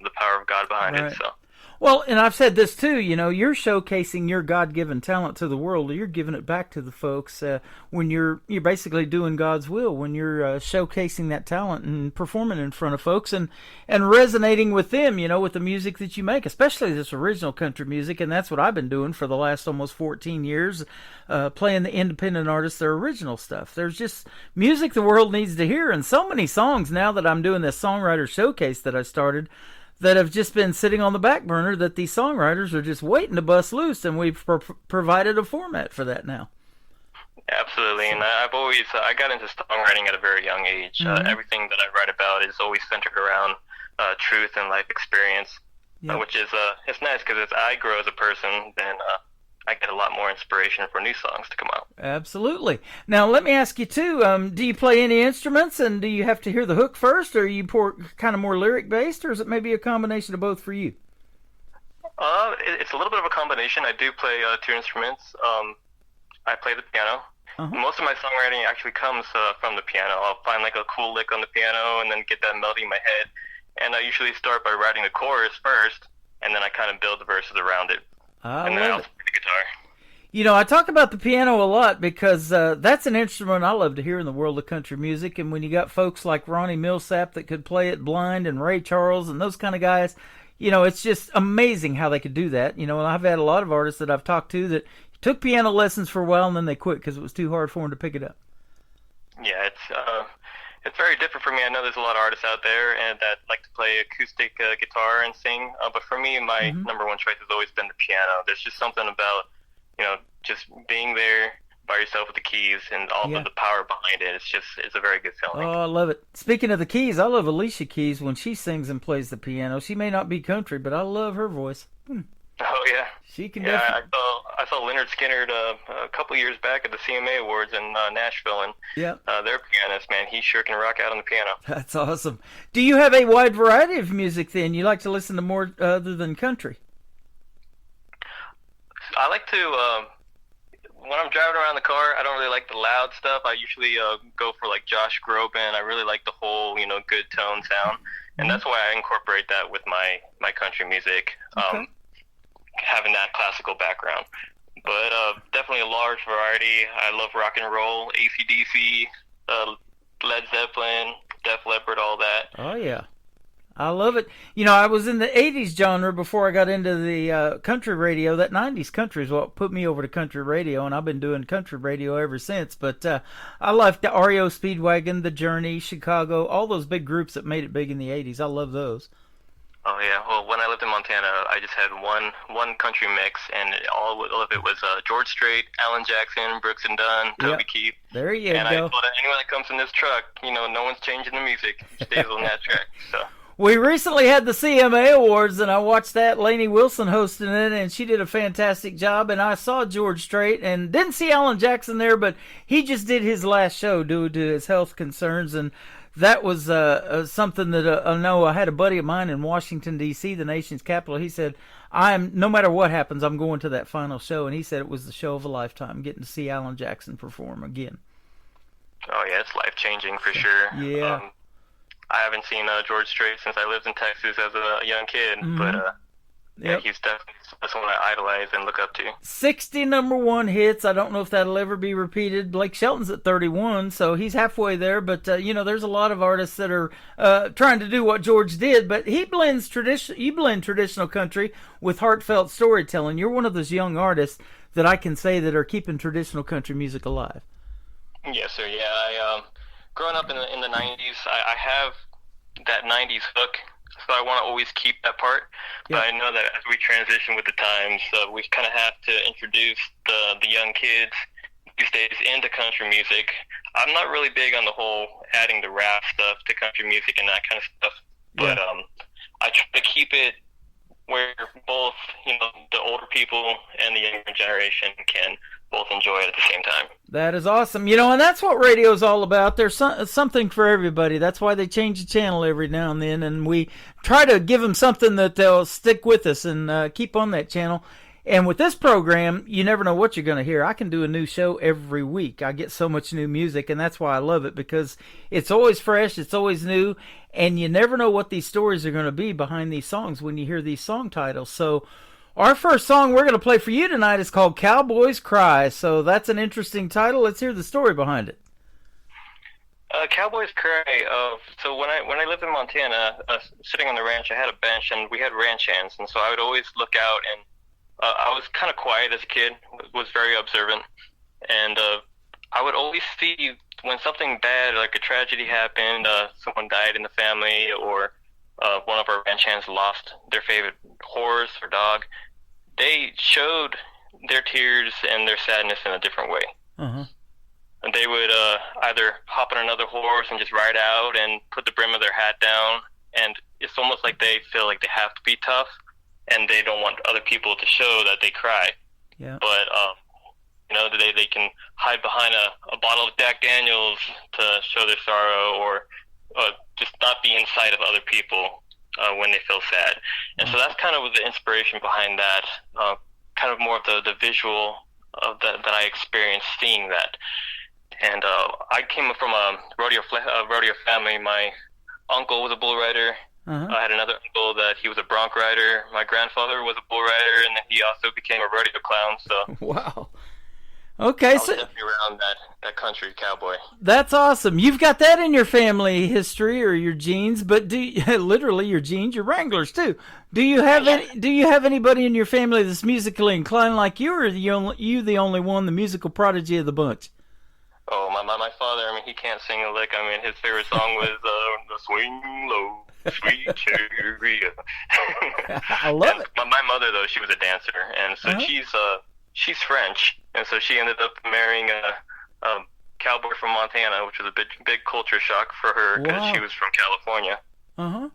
the power of God behind it. So, Well, and I've said this too, you're showcasing your God-given talent to the world. You're giving it back to the folks when you're basically doing God's will, when you're showcasing that talent and performing in front of folks and resonating with them, with the music that you make, especially this original country music. And that's what I've been doing for the last almost 14 years, playing the independent artists, their original stuff. There's just music the world needs to hear, and so many songs now that I'm doing this songwriter showcase that I started that have just been sitting on the back burner that these songwriters are just waiting to bust loose, and we've provided a format for that now. Absolutely, and I got into songwriting at a very young age. Everything that I write about is always centered around truth and life experience, which is it's nice because as I grow as a person, then I get a lot more inspiration for new songs to come out. Absolutely. Now, let me ask you, too, do you play any instruments, and do you have to hear the hook first, or are you kind of more lyric-based, or is it maybe a combination of both for you? It's a little bit of a combination. I do play 2 instruments. I play the piano. Most of my songwriting actually comes from the piano. I'll find like a cool lick on the piano and then get that melody in my head. And I usually start by writing the chorus first, and then I kind of build the verses around it. And then I'll play the guitar. I talk about the piano a lot because that's an instrument I love to hear in the world of country music. And when you got folks like Ronnie Millsap that could play it blind, and Ray Charles and those kind of guys, it's just amazing how they could do that. And I've had a lot of artists that I've talked to that took piano lessons for a while and then they quit because it was too hard for them to pick it up. Yeah, it's very different for me. I know there's a lot of artists out there and that like to play acoustic guitar and sing, but for me, my number one choice has always been the piano. There's just something about, just being there by yourself with the keys and all of the power behind it. It's a very good feeling. Oh, I love it. Speaking of the keys, I love Alicia Keys when she sings and plays the piano. She may not be country, but I love her voice. Oh, yeah. She can definitely. I saw Leonard Skinner a couple years back at the CMA Awards in Nashville, and their pianist, man, he sure can rock out on the piano. That's awesome. Do you have a wide variety of music then? You like to listen to more other than country? I like to, when I'm driving around the car, I don't really like the loud stuff. I usually go for like Josh Groban. I really like the whole, good tone sound, and that's why I incorporate that with my country music. Having that classical background, but definitely a large variety. I love rock and roll, AC/DC, Led Zeppelin, Def Leppard, all that. Oh yeah, I love it. I was in the 80s genre before I got into the country radio. That 90s country is what put me over to country radio, and I've been doing country radio ever since. But I liked the REO Speedwagon, The Journey, Chicago, all those big groups that made it big in the 80s. I love those. Oh yeah, well when I lived in Montana, I just had one country mix, and all of it was George Strait, Alan Jackson, Brooks and Dunn, Toby Keith. There you go. And I told anyone that comes in this truck, no one's changing the music. It stays on that track. So. We recently had the CMA Awards, and I watched that. Lainey Wilson hosting it, and she did a fantastic job. And I saw George Strait, and didn't see Alan Jackson there, but he just did his last show due to his health concerns, and that was something that I know. I had a buddy of mine in Washington, D.C., the nation's capital. He said, no matter what happens, I'm going to that final show. And he said it was the show of a lifetime, getting to see Alan Jackson perform again. Oh, yeah, it's life-changing for sure. Yeah. I haven't seen George Strait since I lived in Texas as a young kid, but he's definitely someone I idolize and look up to. 60 number one hits. I don't know if that'll ever be repeated. Blake Shelton's at 31, so he's halfway there. But there's a lot of artists that are trying to do what George did. But he blends you blend traditional country with heartfelt storytelling. You're one of those young artists that I can say that are keeping traditional country music alive. Yes, sir. Yeah, I growing up in the 90s, I have that 90s hook. So I want to always keep that part, but I know that as we transition with the times, we kind of have to introduce the young kids these days into country music. I'm not really big on the whole adding the rap stuff to country music and that kind of stuff, but I try to keep it where both the older people and the younger generation can both enjoy it at the same time. That is awesome. And that's what radio is all about. There's something for everybody. That's why they change the channel every now and then, and we try to give them something that they'll stick with us and keep on that channel. And with this program, you never know what you're going to hear. I can do a new show every week. I get so much new music, and that's why I love it, because it's always fresh, it's always new, and you never know what these stories are going to be behind these songs when you hear these song titles. So our first song we're going to play for you tonight is called Cowboys Cry. So that's an interesting title. Let's hear the story behind it. Cowboys Cry. So when I lived in Montana, sitting on the ranch, I had a bench, and we had ranch hands, and so I would always look out, and I was kind of quiet as a kid, was very observant, and I would always see when something bad, like a tragedy happened, someone died in the family, or one of our ranch hands lost their favorite horse or dog, they showed their tears and their sadness in a different way. Uh-huh. And they would either hop on another horse and just ride out and put the brim of their hat down, and it's almost like they feel like they have to be tough, and they don't want other people to show that they cry. Yeah. But they can hide behind a bottle of Jack Daniels to show their sorrow, or just not be in sight of other people when they feel sad. And so that's kind of the inspiration behind that, kind of more of the visual of that I experienced seeing that. And I came from a rodeo family. My uncle was a bull rider. Uh-huh. I had another uncle that he was a bronc rider. My grandfather was a bull rider, and then he also became a rodeo clown. So wow. Okay, I was definitely around that country cowboy. That's awesome. You've got that in your family history or your genes, but literally your genes, your Wranglers too. Do you have anybody in your family that's musically inclined like you, or are you the only one, the musical prodigy of the bunch? Oh, my father, I mean, he can't sing a lick. I mean, his favorite song was the Swing Low, Sweet Cherry. I love it. My mother, though, she was a dancer, and so she's French, and so she ended up marrying a cowboy from Montana, which was a big culture shock for her, because she was from California. Uh-huh.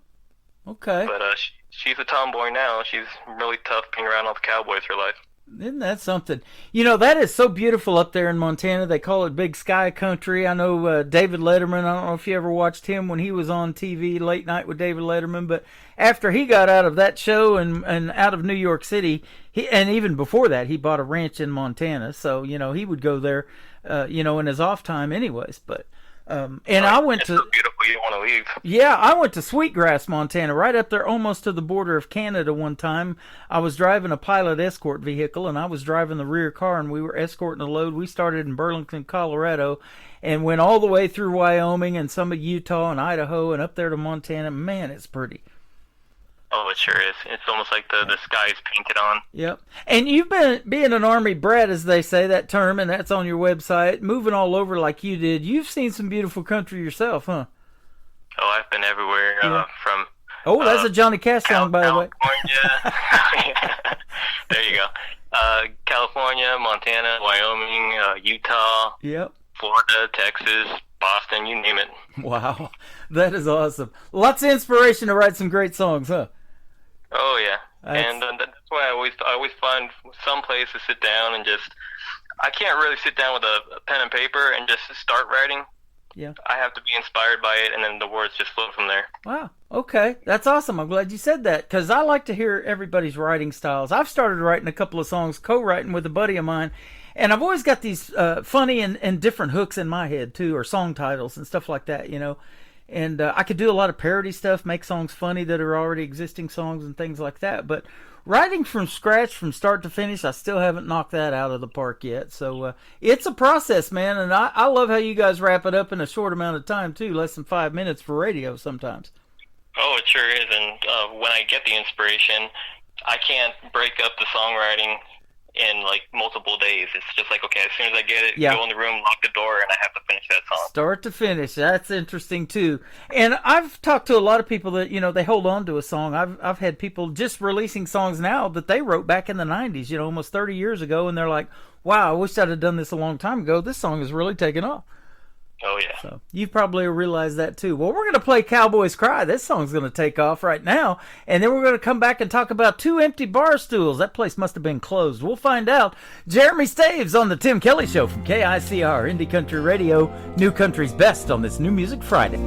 Okay. But she's a tomboy now. She's really tough being around all the cowboys her life. Isn't that something? You know, that is so beautiful up there in Montana. They call it Big Sky Country. I know David Letterman, I don't know if you ever watched him when he was on TV, Late Night with David Letterman, but after he got out of that show and out of New York City, and even before that, he bought a ranch in Montana. So, you know, he would go there, in his off time anyways. But I went to... It's so beautiful, you don't want to leave. Yeah, I went to Sweetgrass, Montana, right up there almost to the border of Canada one time. I was driving a pilot escort vehicle, and I was driving the rear car, and we were escorting a load. We started in Burlington, Colorado, and went all the way through Wyoming and some of Utah and Idaho and up there to Montana. Man, it's pretty. Oh, it sure is. It's almost like the sky is painted on. Yep. And you've been, being an Army brat, as they say, that term, and that's on your website, moving all over like you did. You've seen some beautiful country yourself, huh? Oh, I've been everywhere. From that's a Johnny Cash song, by the way. California. There you go. California, Montana, Wyoming, Utah. Yep. Florida, Texas, Boston, you name it. Wow. That is awesome. Lots of inspiration to write some great songs, huh? Oh yeah, and that's why I always find some place to sit down and just. I can't really sit down with a pen and paper and just start writing. Yeah. I have to be inspired by it, and then the words just flow from there. Wow. Okay, that's awesome. I'm glad you said that, because I like to hear everybody's writing styles. I've started writing a couple of songs, co-writing with a buddy of mine, and I've always got these funny and different hooks in my head too, or song titles and stuff like that, you know. And I could do a lot of parody stuff, make songs funny that are already existing songs and things like that. But writing from scratch, from start to finish, I still haven't knocked that out of the park yet. So it's a process, man. And I love how you guys wrap it up in a short amount of time, too. Less than 5 minutes for radio sometimes. Oh, it sure is. And when I get the inspiration, I can't break up the songwriting in like multiple days. It's just like, okay, as soon as I get it, go in the room, lock the door, and I have to finish that song. Start to finish. That's interesting too. And I've talked to a lot of people that, you know, they hold on to a song. I've had people just releasing songs now that they wrote back in the 90s, you know, almost 30 years ago, and they're like, wow, I wish I'd have done this a long time ago. This song has really taken off. Oh, yeah. So you probably realize that too. Well, we're going to play Cowboys Cry. This song's going to take off right now. And then we're going to come back and talk about 2 empty bar stools. That place must have been closed. We'll find out. Jeremy Staves on the Tim Kelly Show from KICR, Indie Country Radio, New Country's Best on this New Music Friday.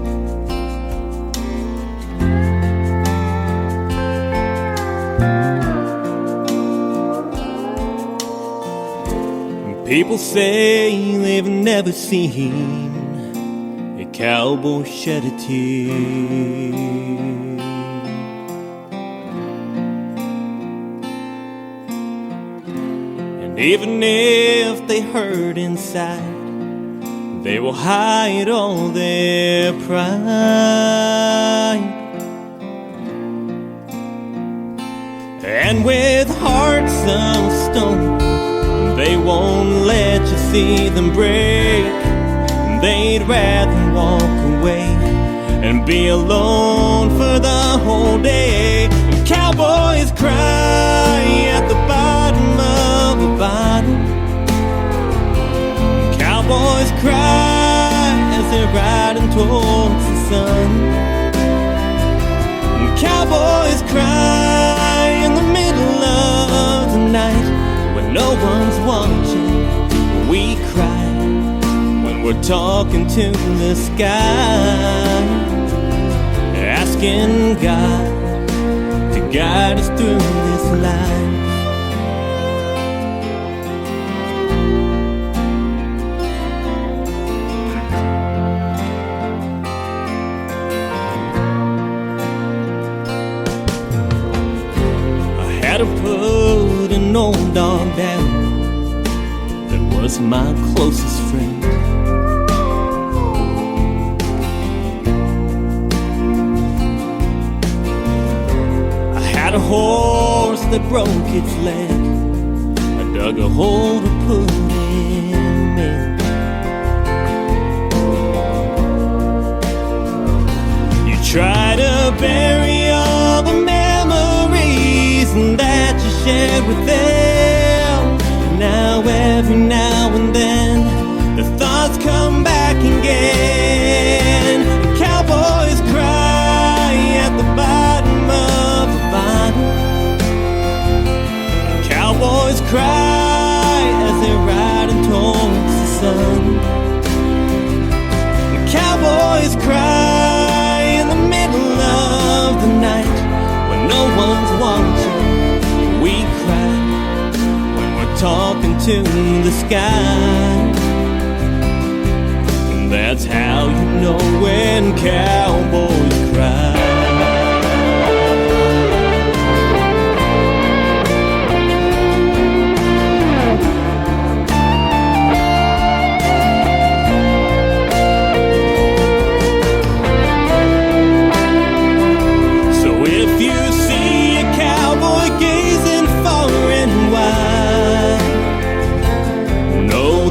People say they've never seen a cowboy shed a tear. And even if they hurt inside, they will hide all their pride. And with hearts of stone, they won't let you see them break. They'd rather walk away and be alone for the whole day. And cowboys cry at the bottom of a bottle. Cowboys cry as they're riding towards the sun. And cowboys cry in the middle of the night when no one's watching. We cry when we're talking to the sky, asking God to guide us through this life. To put an old dog down that was my closest friend. I had a horse that broke its leg. I dug a hole to put him in. You try to bury all the memories that you shared with them. Now every now and then the thoughts come back again. Cowboys cry at the bottom of the bottle. Cowboys cry as they're riding towards the sun. Cowboys cry in the middle of the night when no one's watching. We cry when we're talking to the sky. And that's how you know when cowboys cry.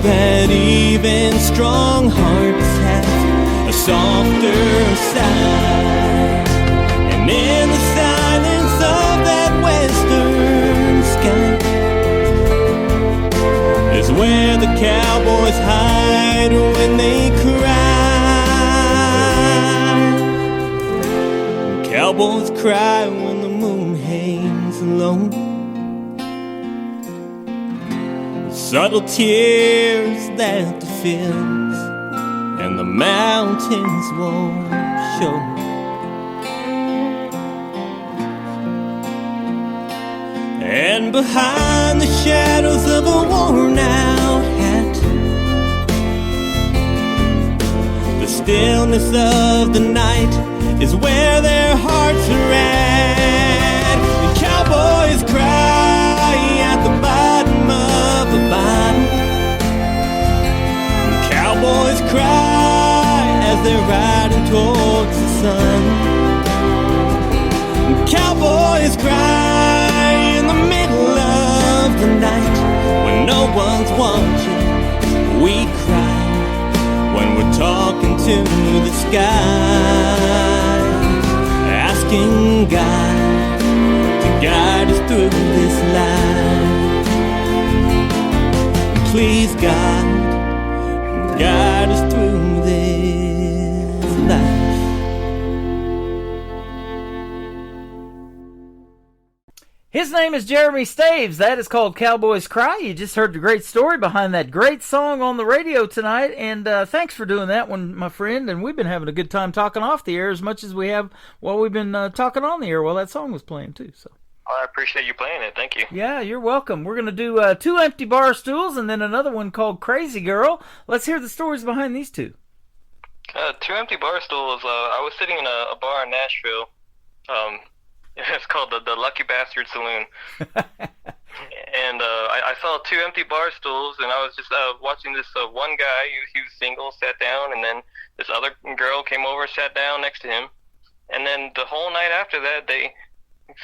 That even strong hearts have a softer side. And in the silence of that western sky is where the cowboys hide when they cry. Cowboys cry when the moon hangs alone. Subtle tears that the fields and the mountains won't show. And behind the shadows of a worn-out hat, the stillness of the night is where their hearts are at. The cowboys cry at the bottom of the bottle. Cowboys cry as they're riding towards the sun. Cowboys cry in the middle of the night when no one's watching. We cry when we're talking to the sky, asking God to guide us through this life. Please, God, guide us through this life. His name is Jeremy Staves. That is called Cowboys Cry. You just heard the great story behind that great song on the radio tonight, and thanks for doing that one, my friend. And we've been having a good time talking off the air as much as we have while we've been talking on the air while that song was playing too. So I appreciate you playing it. Thank you. Yeah, you're welcome. We're going to do 2 Empty Bar Stools and then another one called Crazy Girl. Let's hear the stories behind these two. 2 Empty Bar Stools. I was sitting in a bar in Nashville. It's called the Lucky Bastard Saloon. And I saw 2 empty bar stools, and I was just watching this one guy. He was single, sat down, and then this other girl came over, sat down next to him. And then the whole night after that, they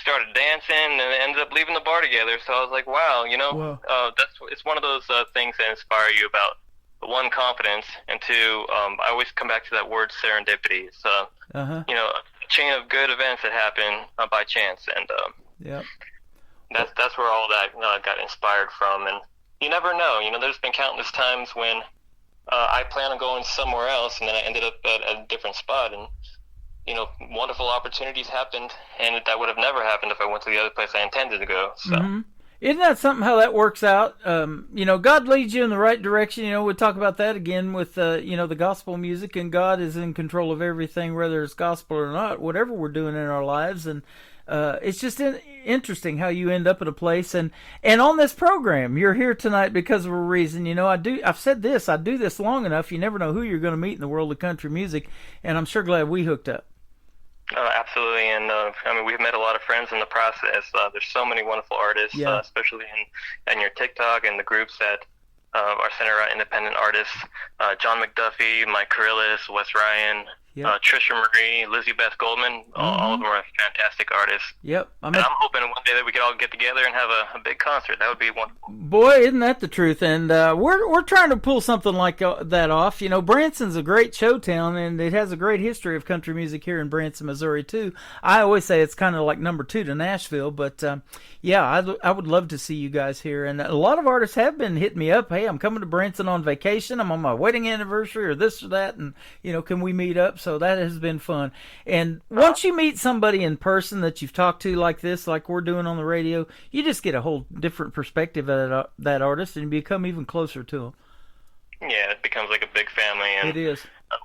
started dancing and ended up leaving the bar together. So I was like, wow, it's one of those things that inspire you about, one, confidence, and 2, I always come back to that word serendipity. It's a chain of good events that happen by chance, and that's where all that got inspired from. And you never know. There's been countless times when I plan on going somewhere else, and then I ended up at a different spot, and wonderful opportunities happened, and that would have never happened if I went to the other place I intended to go. So. Isn't that something how that works out? God leads you in the right direction. We'll talk about that again with, the gospel music, and God is in control of everything, whether it's gospel or not, whatever we're doing in our lives. And it's just interesting how you end up at a place. And on this program, you're here tonight because of a reason. I've said this, I do this long enough. You never know who you're going to meet in the world of country music. And I'm sure glad we hooked up. Absolutely, and we've met a lot of friends in the process. There's so many wonderful artists, especially in your TikTok and the groups that are centered around independent artists. John McDuffie, Mike Carrillis, Wes Ryan, Trisha Marie, Lizzie Beth Goldman. All of them are fantastic artists. Yep. I'm hoping one day that we could all get together and have a big concert. That would be wonderful. Boy, isn't that the truth? And we're trying to pull something like that off. Branson's a great show town, and it has a great history of country music here in Branson, Missouri, too. I always say it's kind of like number 2 to Nashville, but I would love to see you guys here. And a lot of artists have been hitting me up. Hey, I'm coming to Branson on vacation. I'm on my wedding anniversary or this or that, and, can we meet up? So that has been fun. And once you meet somebody in person that you've talked to like this, like we're doing on the radio, you just get a whole different perspective of that artist, and you become even closer to them. Yeah, it becomes like a big family. And it is.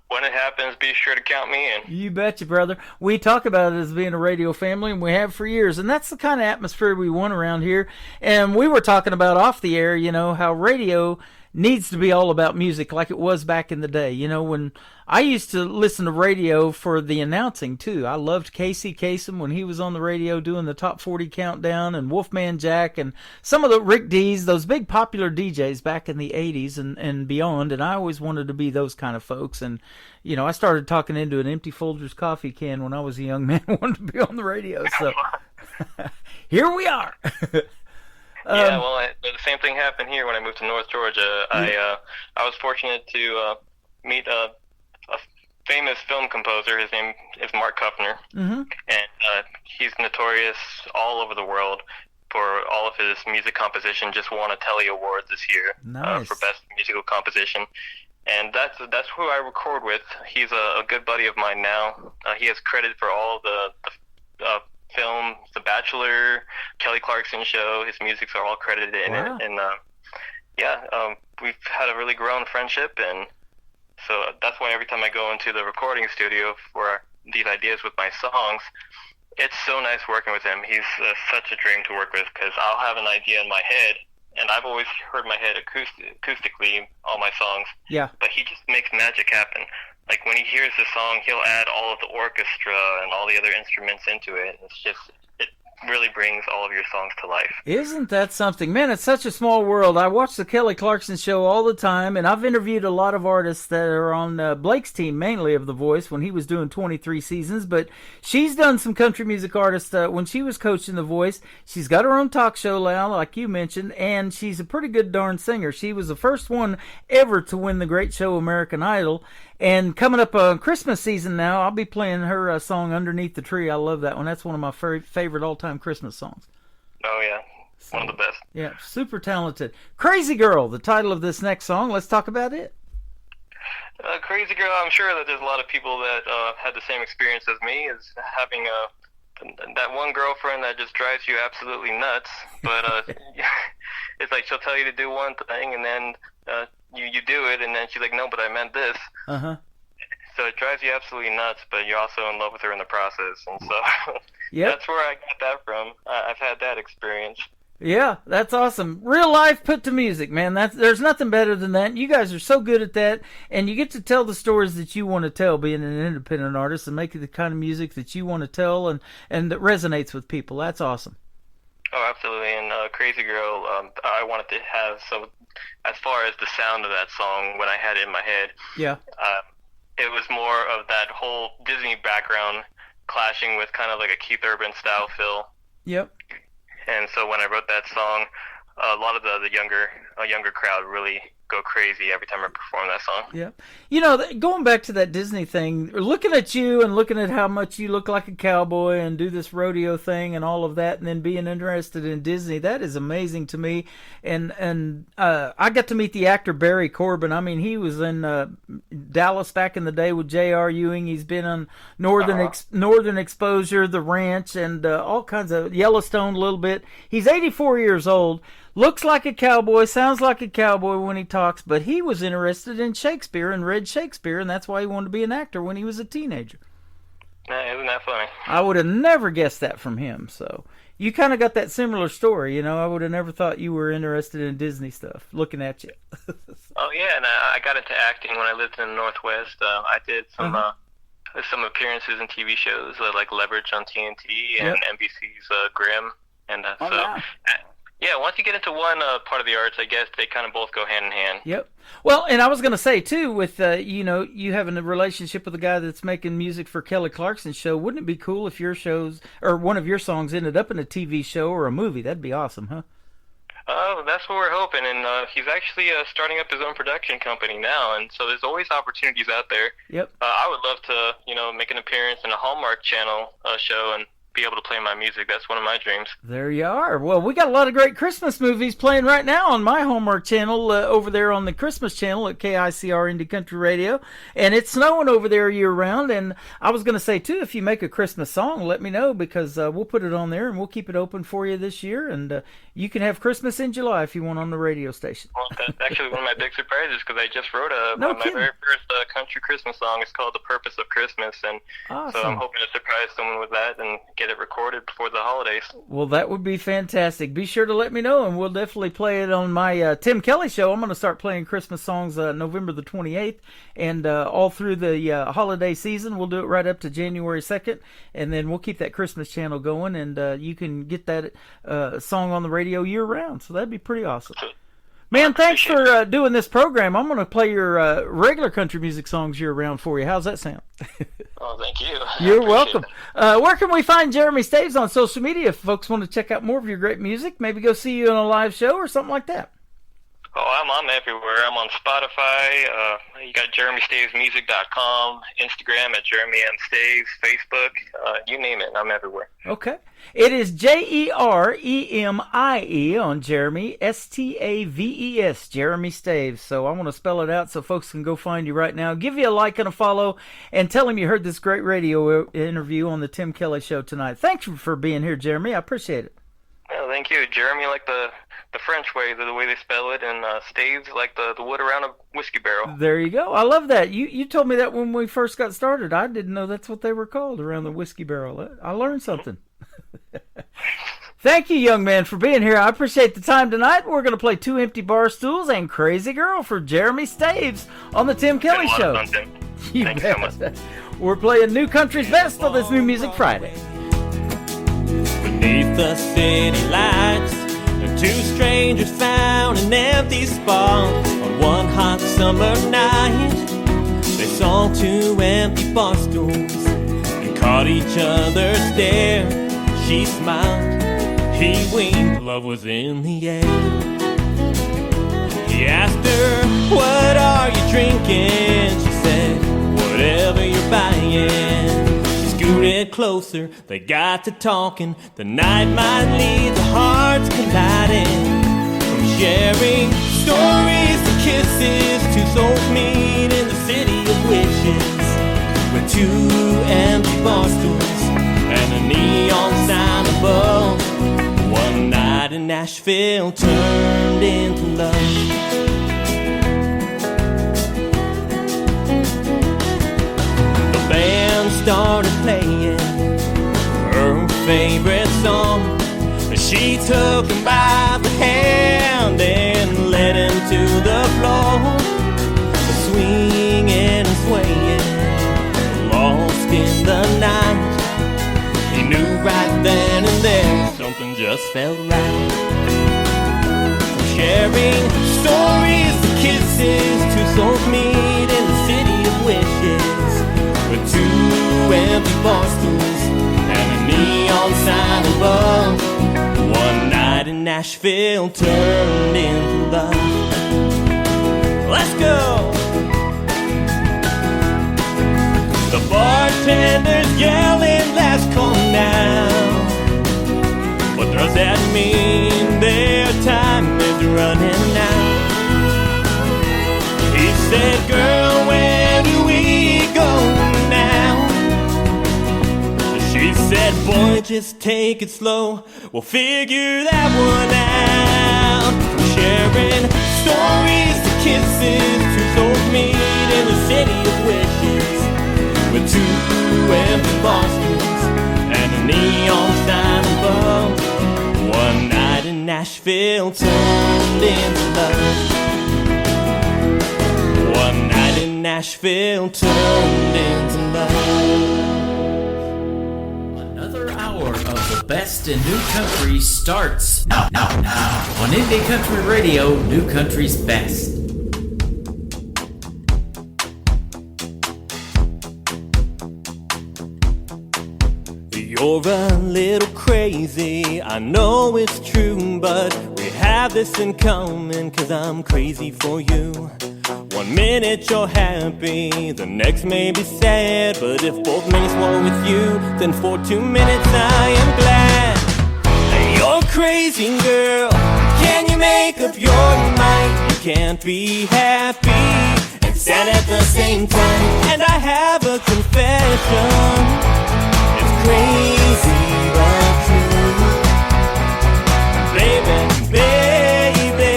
When it happens, be sure to count me in. You betcha, brother. We talk about it as being a radio family, and we have for years. And that's the kind of atmosphere we want around here. And we were talking about off the air, how radio needs to be all about music like it was back in the day. When I used to listen to radio for the announcing too. I loved Casey Kasem when he was on the radio doing the top 40 countdown, and Wolfman Jack, and some of the Rick D's, those big popular DJs back in the 80s and beyond. And I always wanted to be those kind of folks. And, I started talking into an empty Folgers coffee can when I was a young man, wanted to be on the radio. So here we are. The same thing happened here when I moved to North Georgia. I was fortunate to meet a famous film composer. His name is Mark Kuffner, and he's notorious all over the world for all of his music composition. Just won a Telly Award this year for Best Musical Composition. And that's who I record with. He's a good buddy of mine now. He has credit for all the film, The Bachelor, Kelly Clarkson Show. His musics are all credited in it. And we've had a really grown friendship, and so that's why every time I go into the recording studio for these ideas with my songs, it's so nice working with him. He's such a dream to work with, because I'll have an idea in my head, and I've always heard my head acoustically, all my songs. Yeah. But he just makes magic happen. Like, when he hears the song, he'll add all of the orchestra and all the other instruments into it. It's just, it really brings all of your songs to life. Isn't that something? Man, it's such a small world. I watch the Kelly Clarkson Show all the time, and I've interviewed a lot of artists that are on Blake's team, mainly of The Voice, when he was doing 23 seasons. But she's done some country music artists when she was coaching The Voice. She's got her own talk show now, like you mentioned, and she's a pretty good darn singer. She was the first one ever to win the great show American Idol. And coming up on Christmas season now, I'll be playing her song Underneath the Tree. I love that one. That's one of my favorite all-time Christmas songs. Oh, yeah. One of the best. Yeah, super talented. Crazy Girl, the title of this next song. Let's talk about it. Crazy Girl, I'm sure that there's a lot of people that had the same experience as me, is having that one girlfriend that just drives you absolutely nuts. But it's like she'll tell you to do one thing, and then you do it, and then she's like, no, but I meant this. Uh-huh. So it drives you absolutely nuts, but you're also in love with her in the process. And so Yep. That's where I got that from. I've had that experience. Yeah, that's awesome. Real life put to music, man. There's nothing better than that. You guys are so good at that, and you get to tell the stories that you want to tell, being an independent artist, and make the kind of music that you want to tell and that resonates with people. That's awesome. Oh, absolutely. And Crazy Girl, I wanted to have, so as far as the sound of that song, when I had it in my head, yeah, it was more of that whole Disney background clashing with kind of like a Keith Urban style feel. Yep. And so when I wrote that song, a lot of the younger crowd really go crazy every time I perform that song. Yeah. You know, going back to that Disney thing, looking at you and looking at how much you look like a cowboy and do this rodeo thing and all of that, and then being interested in Disney, that is amazing to me. And I got to meet the actor Barry Corbin. I mean, he was in Dallas back in the day with J.R. Ewing. He's been on Northern Exposure, The Ranch, and all kinds of Yellowstone a little bit. He's 84 years old. Looks like a cowboy, sounds like a cowboy when he talks, but he was interested in Shakespeare and read Shakespeare, and that's why he wanted to be an actor when he was a teenager. Isn't that funny? I would have never guessed that from him, so you kind of got that similar story, you know. I would have never thought you were interested in Disney stuff, looking at you. Oh, yeah, and I got into acting when I lived in the Northwest. I did some appearances in TV shows like Leverage on TNT and NBC's Grimm, and yeah, once you get into one part of the arts, I guess they kind of both go hand in hand. Yep. Well, and I was going to say, too, with, you having a relationship with a guy that's making music for Kelly Clarkson's show, wouldn't it be cool if your shows, or one of your songs ended up in a TV show or a movie? That'd be awesome, huh? Oh, that's what we're hoping, and he's actually starting up his own production company now, and so there's always opportunities out there. Yep. I would love to, make an appearance in a Hallmark Channel show and be able to play my music. That's one of my dreams. There you are. Well, we got a lot of great Christmas movies playing right now on my Hallmark channel over there on the Christmas channel at KICR Indie Country Radio, and it's snowing over there year round. And I was going to say too, if you make a Christmas song, let me know, because we'll put it on there and we'll keep it open for you this year, and you can have Christmas in July if you want on the radio station. Well, that's actually one of my big surprises, because I just wrote my very first country Christmas song. It's called The Purpose of Christmas, and awesome. So I'm hoping to surprise someone with that and get it recorded before the holidays. Well, that would be fantastic. Be sure to let me know, and we'll definitely play it on my Tim Kelly show. I'm going to start playing Christmas songs November the 28th, and all through the holiday season. We'll do it right up to January 2nd, and then we'll keep that Christmas channel going, and you can get that song on the radio year-round, so that'd be pretty awesome. Man, thanks for doing this program. I'm going to play your regular country music songs year-round for you. How's that sound? Oh, thank you. You're welcome. Where can we find Jeremy Staves on social media if folks want to check out more of your great music? Maybe go see you on a live show or something like that. Oh, I'm on everywhere. I'm on Spotify. You got JeremyStavesMusic.com, Instagram at Jeremy M. Staves, Facebook. You name it, I'm everywhere. Okay. It is Jeremie on Jeremy, Staves, Jeremy Staves. So I want to spell it out so folks can go find you right now. Give you a like and a follow, and tell him you heard this great radio interview on the Tim Kelly Show tonight. Thanks for being here, Jeremy. I appreciate it. Oh, thank you. Jeremy, like the French way, the way they spell it, and Staves like the wood around a whiskey barrel. There you go. I love that. You told me that when we first got started. I didn't know that's what they were called, around the whiskey barrel. I learned something. Thank you, young man, for being here. I appreciate the time tonight. We're going to play Two Empty Bar Stools and Crazy Girl for Jeremy Staves on the Tim Kelly Show. Fun, Tim. Thanks so much. We're playing New Country's Best on this New Music Friday. Beneath the city lights, two strangers found an empty spot on one hot summer night. They saw two empty bar stools and caught each other's stare. She smiled, he winked, love was in the air. He asked her, what are you drinking? She said, whatever you're buying. Scooted closer, they got to talking. The night might lead to hearts colliding. From sharing stories to kisses, two souls meet in the city of wishes, with two empty bar stools and a neon sign above. One night in Nashville turned into love. Band started playing, her She took him by the hand and led him to the floor, swinging and swaying, lost in the night. He knew right then and there something just felt right. From sharing stories to kisses, two souls meet in the city of wishes, with two empty bar stools and a neon sign above. One night in Nashville turned into love. Let's go! The bartender's yelling, last call now. What does that mean? Their time is running out. He said, girl, where do we go now? She said, boy, just take it slow, we'll figure that one out. Sharing stories to kisses, two souls meet in the city of wishes, with two empty bar stools and a neon sign above. One night in Nashville turned into love. One night in Nashville turned into love. Of the best in new country starts now on Indie Country Radio, New Country's Best. You're a little crazy, I know it's true, but we have this in common, 'cause I'm crazy for you. One minute you're happy, the next may be sad, but if both minutes were with you, then for 2 minutes I am glad. You're crazy, girl, can you make up your mind? You can't be happy and sad at the same time. And I have a confession, it's crazy but true. Baby, baby,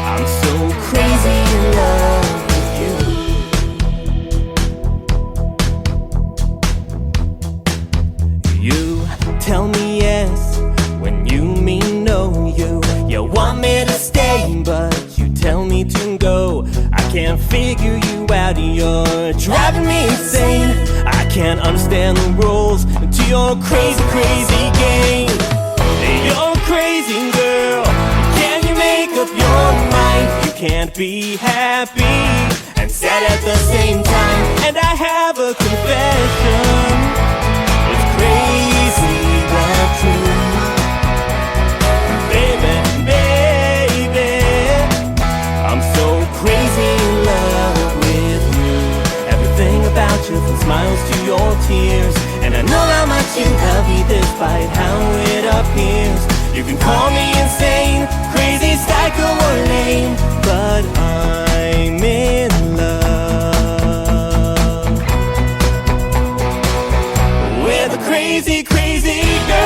I'm so crazy in love with you. You tell me yes when you mean no. You want me to stay, but you tell me to go. I can't figure you out, you're driving me insane. I can't understand the rules to your crazy, crazy game. You're crazy, girl, can you make up your mind? You can't be happy and sad at the same time. And I have a confession, it's crazy but true. Baby, baby, I'm so crazy in love with you. Everything about you, from smiles to your tears, and I know how much you love me despite how it appears. You can call me insane, crazy, psycho, or lame, but I'm in love with a crazy, crazy girl.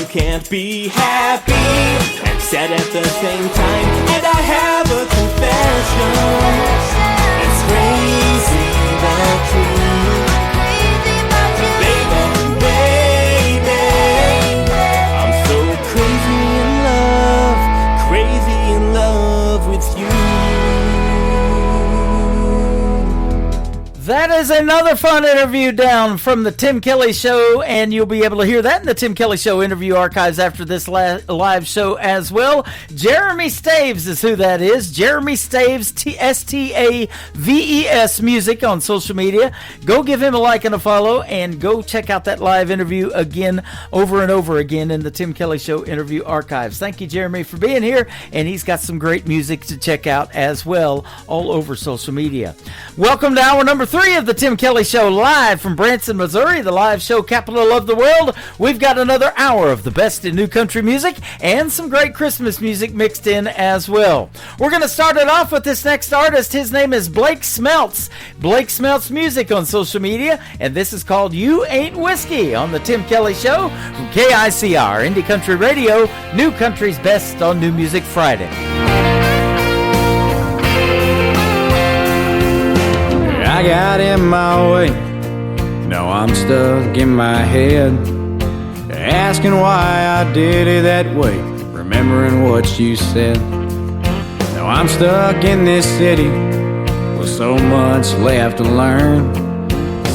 Can't be happy and sad at the same time. And I have a confession, it's crazy but true. Baby, baby, I'm so crazy in love with you. That is another fun interview down from the Tim Kelly Show, and you'll be able to hear that in the Tim Kelly Show interview archives after this live show as well. Jeremy Staves is who that is. Jeremy Staves, Staves Music on social media. Go give him a like and a follow, and go check out that live interview again, over and over again in the Tim Kelly Show interview archives. Thank you, Jeremy, for being here, and he's got some great music to check out as well all over social media. Welcome to hour number 3 of the Tim Kelly Show live from Branson, Missouri, the live show capital of the world. We've got another hour of the best in new country music and some great Christmas music mixed in as well. We're going to start it off with this next artist. His name is Blake Smelts. Blake Smelts Music on social media, and this is called You Ain't Whiskey on the Tim Kelly Show from KICR, Indie Country Radio, New Country's Best on New Music Friday. I got in my way, now I'm stuck in my head, asking why I did it that way, remembering what you said. Now I'm stuck in this city with so much left to learn.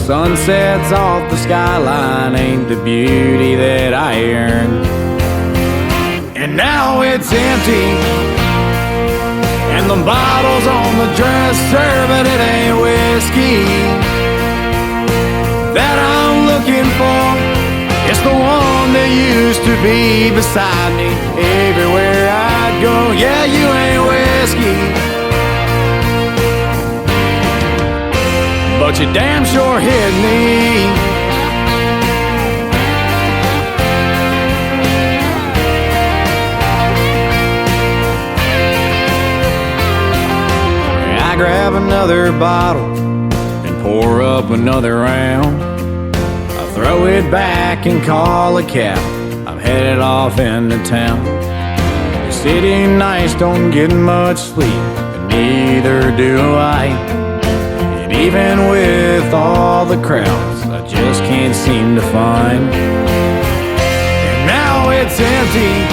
Sunsets off the skyline ain't the beauty that I earned. And now it's empty, and the bottle's on the dresser, but it ain't whiskey that I'm looking for. It's the one that used to be beside me everywhere I'd go. Yeah, you ain't whiskey, but you damn sure hit me. I grab another bottle and pour up another round. I throw it back and call a cab. I'm headed off into town. The city nights don't get much sleep, and neither do I. And even with all the crowds, I just can't seem to find. And now it's empty,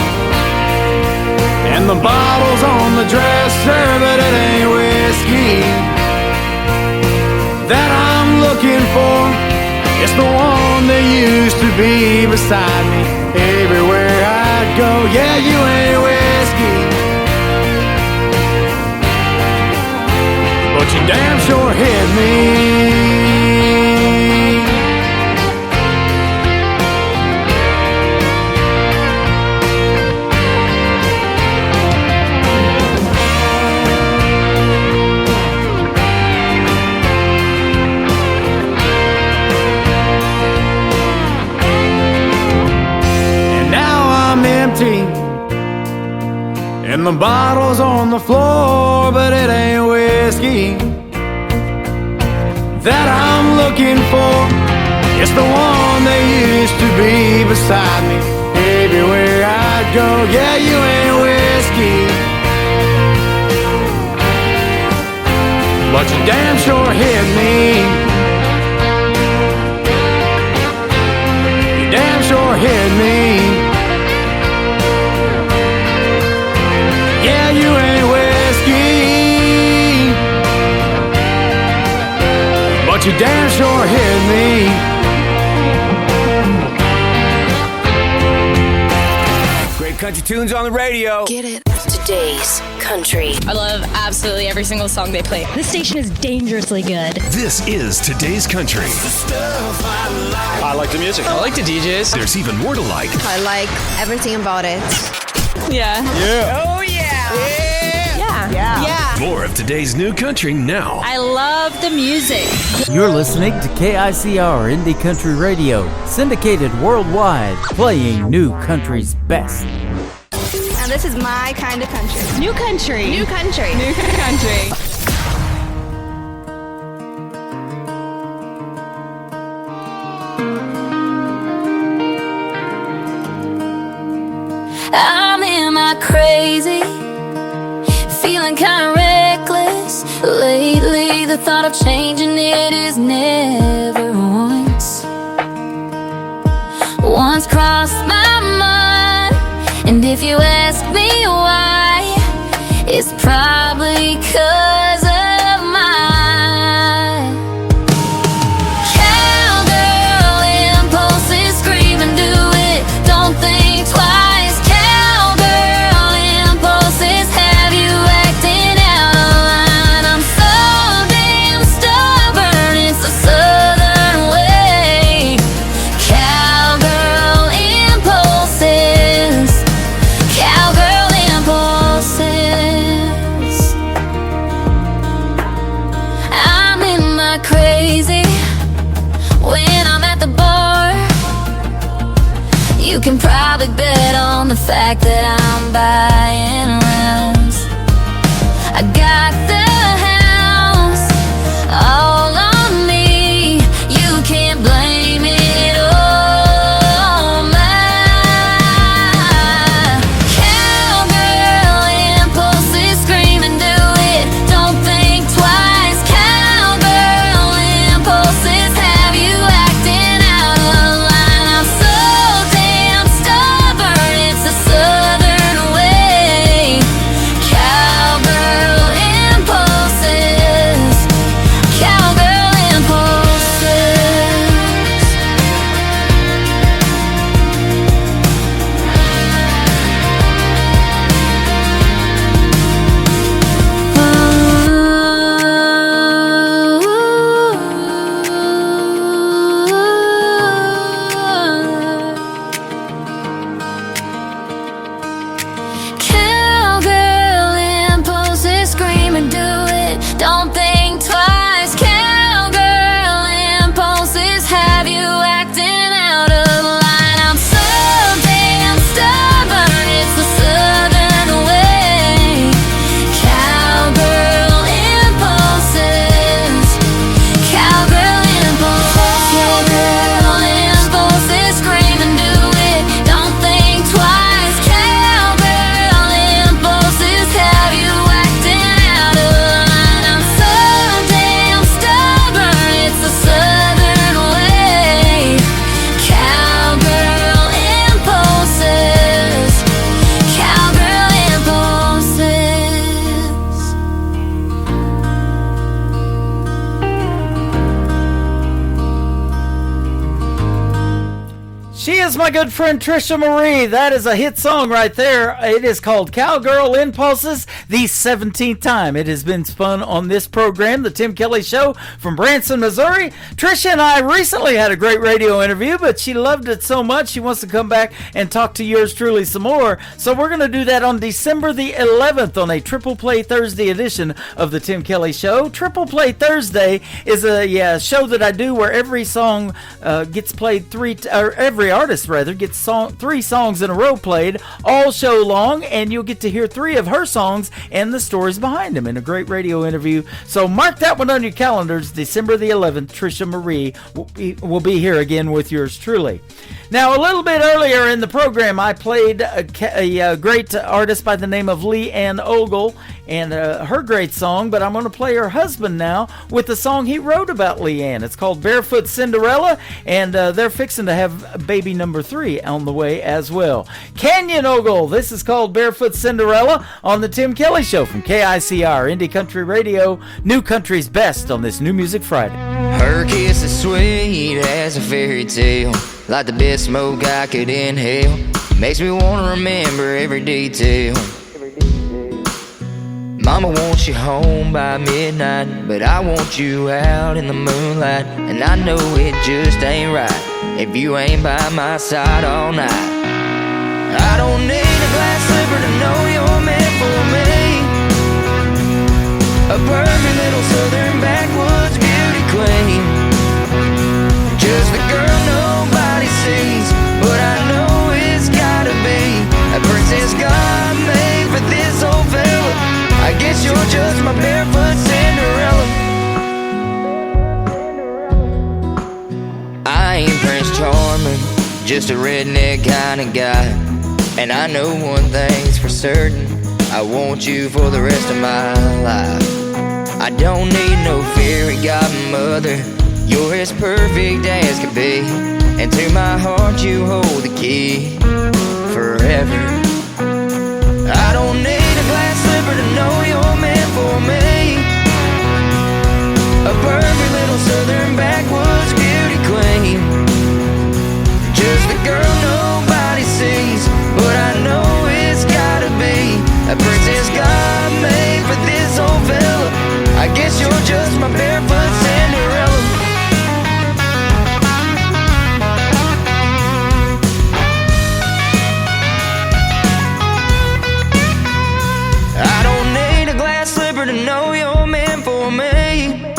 and the bottle's on the dresser, but it ain't whiskey that I'm looking for. It's the one that used to be beside me everywhere I'd go. Yeah, you ain't whiskey, but you damn sure hit me. And the bottle's on the floor, but it ain't whiskey that I'm looking for. It's the one that used to be beside me everywhere I'd go. Yeah, you ain't whiskey, but you damn sure hit me. You damn sure hit me. Yeah, you ain't whiskey, but you damn sure hit me. Great country tunes on the radio. Get it. Today's country. I love absolutely every single song they play. This station is dangerously good. This is Today's Country. I like the music. I like the DJs. There's even more to like. I like everything about it. Yeah. Yeah. Oh, yeah. Yeah. Yeah. More of today's new country now. I love the music. You're listening to KICR Indie Country Radio, syndicated worldwide, playing new country's best. Now this is my kind of country. New country. New country. New country. I'm in my crazy, feeling kinda reckless. Lately the thought of changing it is never once crossed my mind. And if you ask me why, it's probably 'cause of my cowgirl impulses. Scream and do it, don't think twice. Cowgirl impulses have you acting out of line. I'm so damn stubborn, it's a southern way. Cowgirl impulses, cowgirl impulses. big bet on the fact that I'm buying rounds. I got the house all on me. You can't blame it on my cowgirl impulses. Scream and do it, don't think twice. Cowgirl impulses have you acting out of line. I'm so damn stubborn, it's a southern way. Cowgirl impulses, cowgirl impulses. Cowgirl impulses, scream and do it, don't think twice. Cowgirl impulses have you acting out of line. I'm so damn stubborn, it's the southern way. Cowgirl impulses, cowgirl impulses. Cowgirl impulses, scream and do it, don't think twice. Cowgirl impulses have you acting out of line. I'm so damn stubborn, it's the southern way. Cowgirl impulses, cowgirl impulses. She is my good friend Trisha Marie. That is a hit song right there. It is called Cowgirl Impulses, the 17th time it has been spun on this program, The Tim Kelly Show from Branson, Missouri. Trisha and I recently had a great radio interview, but she loved it so much she wants to come back and talk to yours truly some more. So we're going to do that on December the 11th on a Triple Play Thursday edition of The Tim Kelly Show. Triple Play Thursday is a show that I do where every song gets played every artist rather gets three songs in a row played all show long, and you'll get to hear three of her songs and the stories behind them in a great radio interview. So mark that one on your calendars. December the 11th, Trisha Marie will be here again with yours truly. Now, a little bit earlier in the program, I played a great artist by the name of Lee Ann Ogle and her great song, but I'm going to play her husband now with the song he wrote about Lee Ann. It's called Barefoot Cinderella, and they're fixing to have baby number 3 on the way as well. Canyon Ogle, this is called Barefoot Cinderella on the Tim Kelly Show from KICR, Indie Country Radio, New Country's Best on this New Music Friday. Her kiss is sweet as a fairy tale, like the best smoke I could inhale. Makes me want to remember every detail. Mama wants you home by midnight, but I want you out in the moonlight. And I know it just ain't right if you ain't by my side all night. I don't need a glass slipper to know you're meant for me, a perfect little southern backwoods beauty queen. Just the girl nobody sees, but I know it's gotta be a princess God made for this old fella. I guess you're just my barefoot Cinderella. I ain't Prince Charming, just a redneck kind of guy. And I know one thing's for certain, I want you for the rest of my life. I don't need no fairy godmother, you're as perfect as could be. And to my heart you hold the key forever. I don't need a glass slipper to know you're meant for me, a perfect little southern backwoods beauty queen. Just the girl nobody sees, but I know it's gotta be a princess God made for this old fella. I guess you're just my barefoot Cinderella. I don't need a glass slipper to know you're meant for me,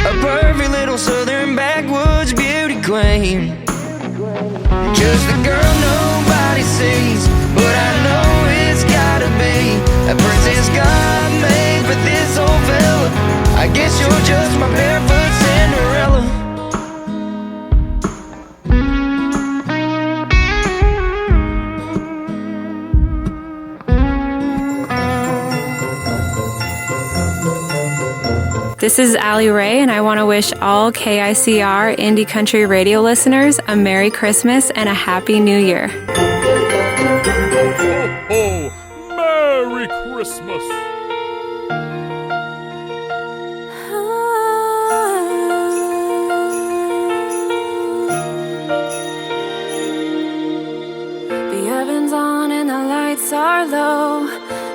a perfect little southern backwoods beauty queen. Just the girl nobody sees, but I know it's gotta be a princess God made for this old fella. I guess you're just my barefoot Cinderella. This is Allie Ray, and I want to wish all KICR Indie Country Radio listeners a Merry Christmas and a Happy New Year. Oh, Merry Christmas! The oven's on and the lights are low.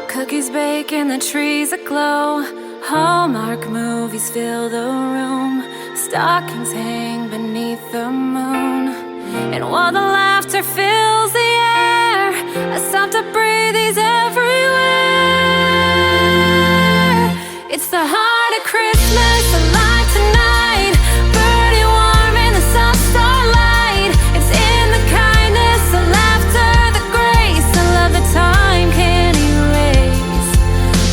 Cookies bake and the trees aglow. Hallmark movies fill the room. Stockings hang beneath the moon. And while the laughter fills the air, I stop to breathe, he's everywhere. It's the heart of Christmas, alive tonight. Birdie warm in the soft starlight. It's in the kindness, the laughter, the grace, the love that time can't erase.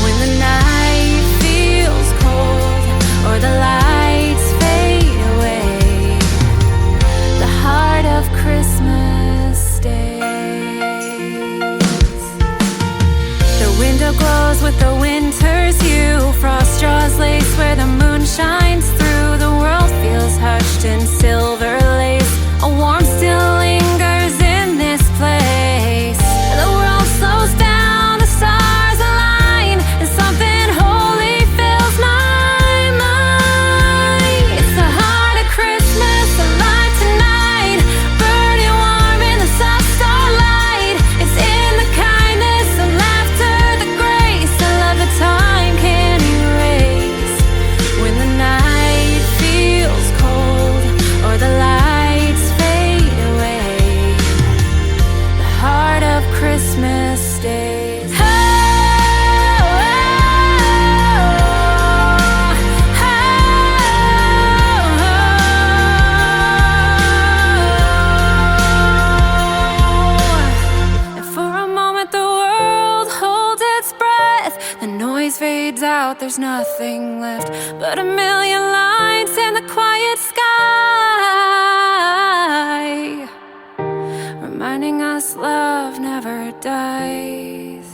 When the night feels cold or the lights fade away, the heart of Christmas stays. The window glows with the winter's hue. Frost draws lace where the moon shines through. The world feels hushed in silver lace. A warmth still lingers in this place. The world slows down, the stars align, and something holy fills my mind. It's the heart of Christmas, alive tonight. Burning warm in the soft starlight. It's in the kindness, the laughter, the grace, the love that time can't erase. When the night feels cold or the lights fade away, the heart of Christmas stays. Oh, and for a moment the world holds its breath. The noise fades out, there's nothing left but a million lights in the quiet sky, reminding us love never dies.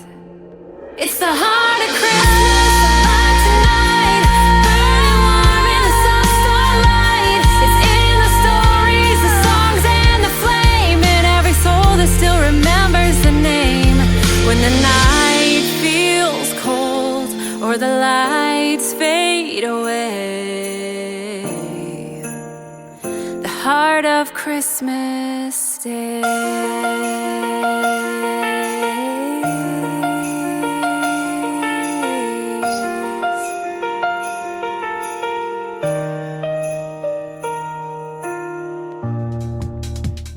It's the heart of Christmas, alive tonight. Burning warm in the soft starlight. It's in the stories, the songs, and the flame, in every soul that still remembers the name. When the night feels cold or the lights fade away, the heart of Christmas stays.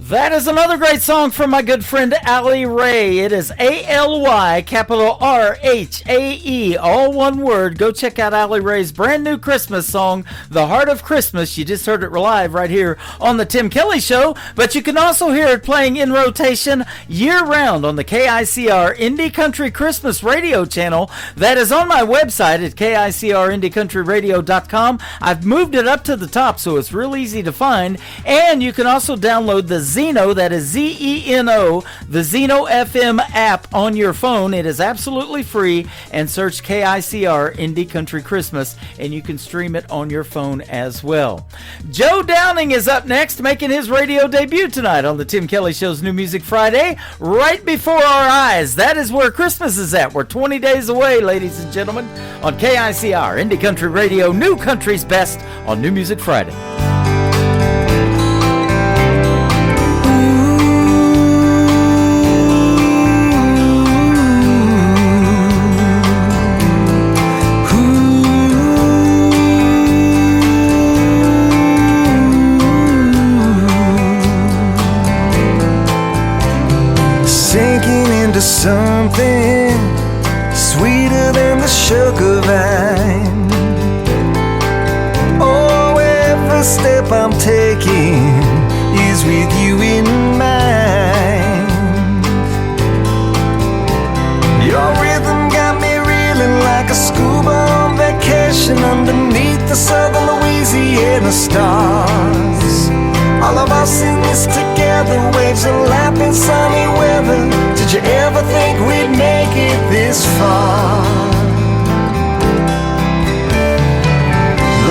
That is another great song from my good friend Allie Ray. It is A-L-Y, capital R-H-A-E, all one word. Go check out Allie Ray's brand new Christmas song, The Heart of Christmas. You just heard it live right here on the Tim Kelly Show, but you can also hear it playing in rotation year-round on the KICR Indie Country Christmas radio channel. That is on my website at KICRIndieCountryRadio.com. I've moved it up to the top so it's real easy to find, and you can also download the Zeno, that is Z-E-N-O, the Zeno FM app on your phone. It is absolutely free, and search KICR Indie Country Christmas, and you can stream it on your phone as well. Joe Downing is up next, making his radio debut tonight on the Tim Kelly Show's New Music Friday, right before our eyes. That is where Christmas is at. We're 20 days away, ladies and gentlemen, on KICR Indie Country Radio, New Country's Best on New Music Friday. Something sweeter than the sugar vine. Oh, every step I'm taking is with you in scuba on vacation underneath the southern Louisiana stars. All of us in this together, waves are lapping sunny weather. Did you ever think we'd make it this far?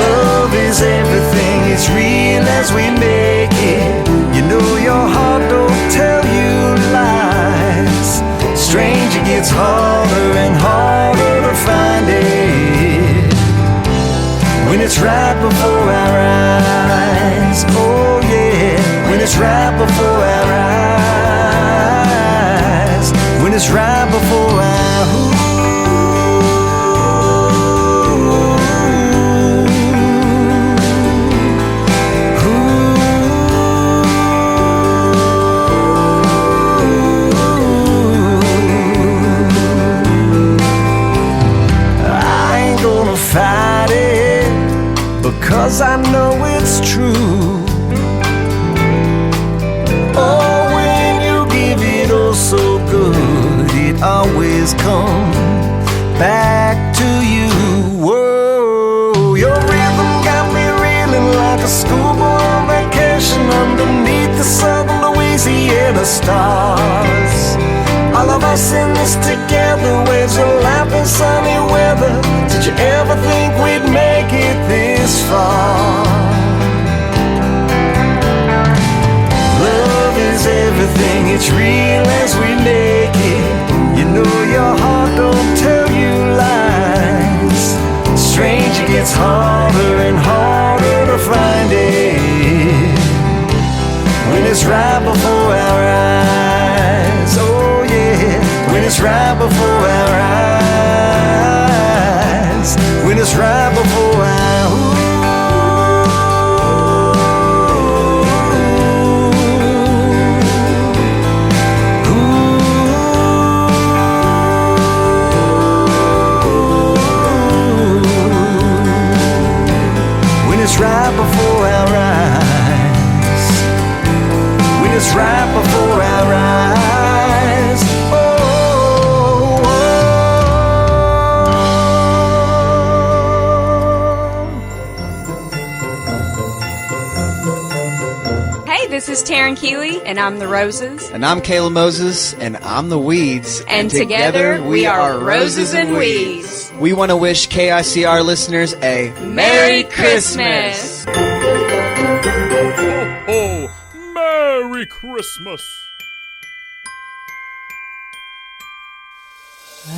Love is everything, it's real as we make it. You know your heart don't tell you lies. Stranger gets harder and harder to find it when it's right before our eyes. Oh yeah, when it's right before our eyes. When it's right before our because I know it's true. Oh, when you give it all so good, it always comes back to you. Whoa, your rhythm got me reeling like a schoolboy on vacation underneath the southern Louisiana stars. All of us in this together, waves are lapping sunny weather. Did you ever think we'd make it this far? Love is everything, it's real as we make it. You know your heart don't tell you lies. Stranger gets harder and harder to find it when it's right before our eyes. Oh yeah, when it's right before our eyes. When it's right before our when it's right before our eyes. When it's right before our eyes. This is Taryn Keeley, and I'm the Roses. And I'm Kayla Moses, and I'm the Weeds. And together we are Roses and Weeds. We want to wish KICR listeners a Merry Christmas! Ho, ho! Merry Christmas! I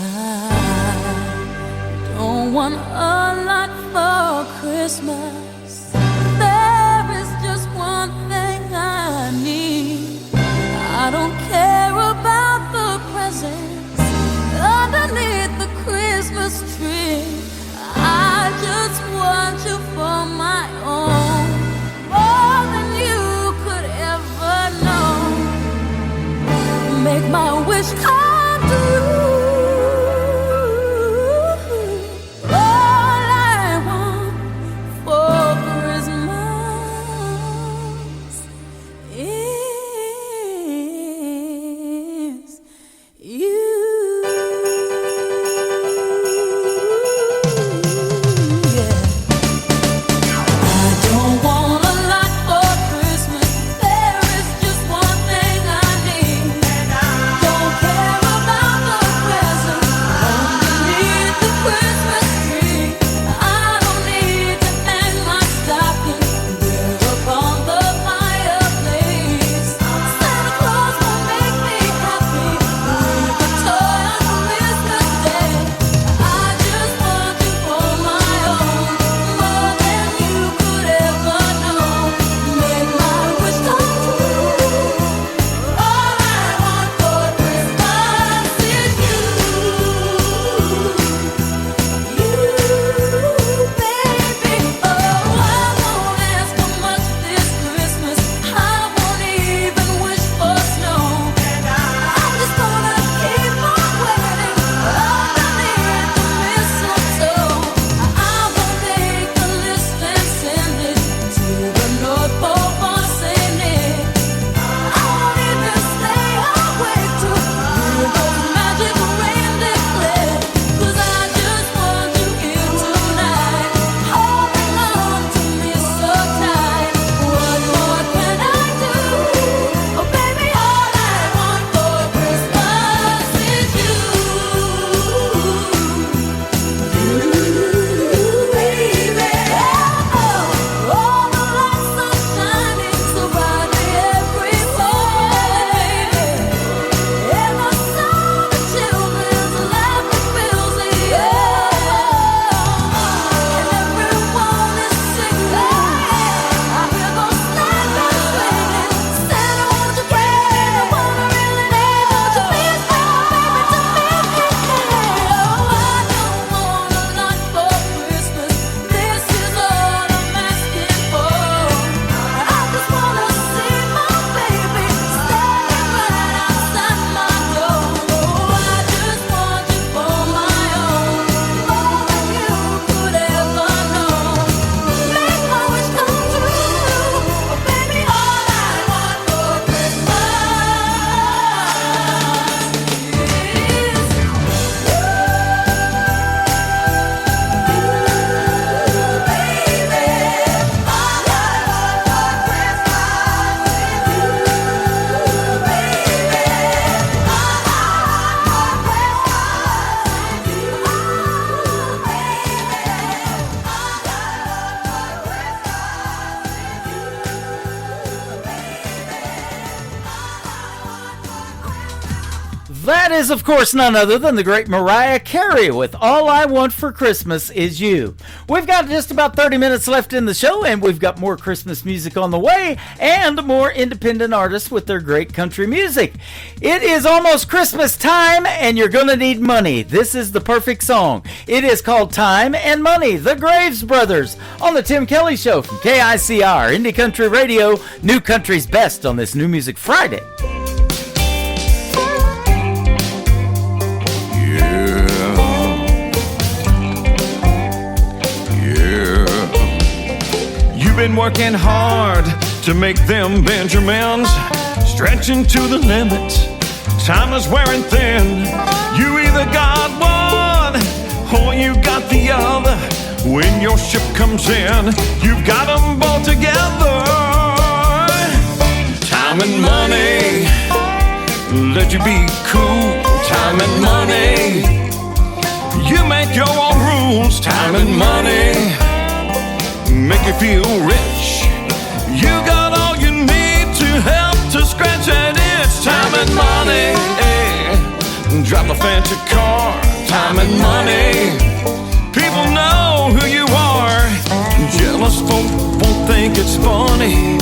don't want a lot for Christmas. There is just one thing I need. I don't care about the presents underneath the Christmas tree. I just want you for my own, more than you could ever know. Make my wish come true. There is just one thing I need. Don't care about the That is, of course, none other than the great Mariah Carey with All I Want for Christmas Is You. We've got just about 30 minutes left in the show, and we've got more Christmas music on the way and more independent artists with their great country music. It is almost Christmas time, and you're going to need money. This is the perfect song. It is called Time and Money, the Graves Brothers, on the Tim Kelly Show from KICR, Indie Country Radio, New Country's Best on this New Music Friday. You've been working hard to make them Benjamins, stretching to the limit. Time is wearing thin. You either got one or you got the other. When your ship comes in, you've got them both together. Time and money, let you be cool. Time and money, you make your own rules. Time and money, make you feel rich. You got all you need to help to scratch that itch. Time and money, drive a fancy car. Time and money, people know who you are. Jealous folk won't think it's funny,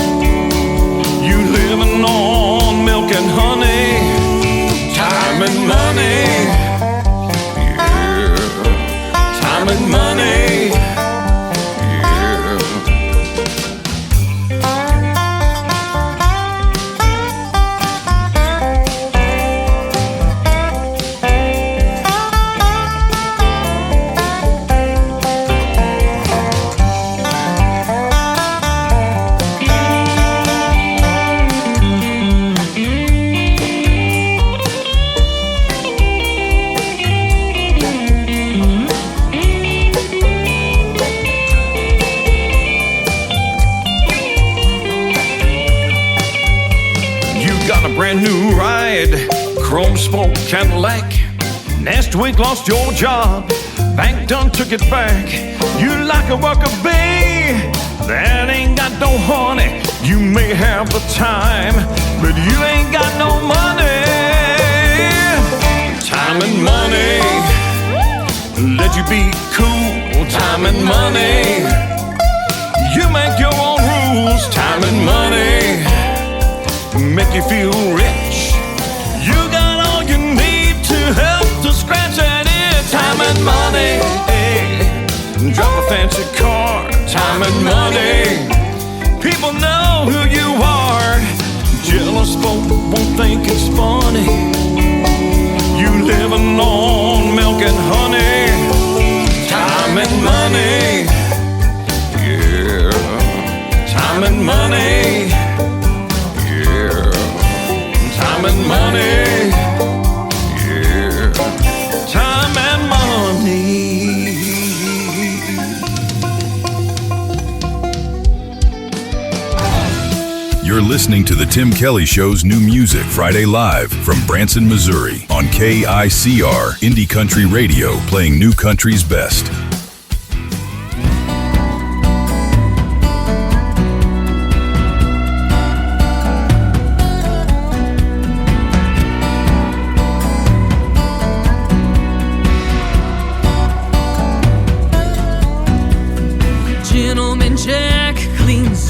you living on milk and honey. Time and money, yeah. Time and money. Brand new ride, chrome spoke Cadillac. Last week lost your job, bank done took it back. You like a worker bee that ain't got no honey. You may have the time, but you ain't got no money. Time and money, let you be cool. Time and money, you make your own rules. Time and money, make you feel rich. You got all you need to help to scratch that itch. Time and money, drive a fancy car. Time and money, people know who you are. Jealous folk won't think it's funny, you living on milk and honey. Time and money, yeah. Time and money, time and money, yeah. Time and money. You're listening to the Tim Kelly Show's New Music Friday Live from Branson, Missouri on KICR, Indie Country Radio, playing New Country's best.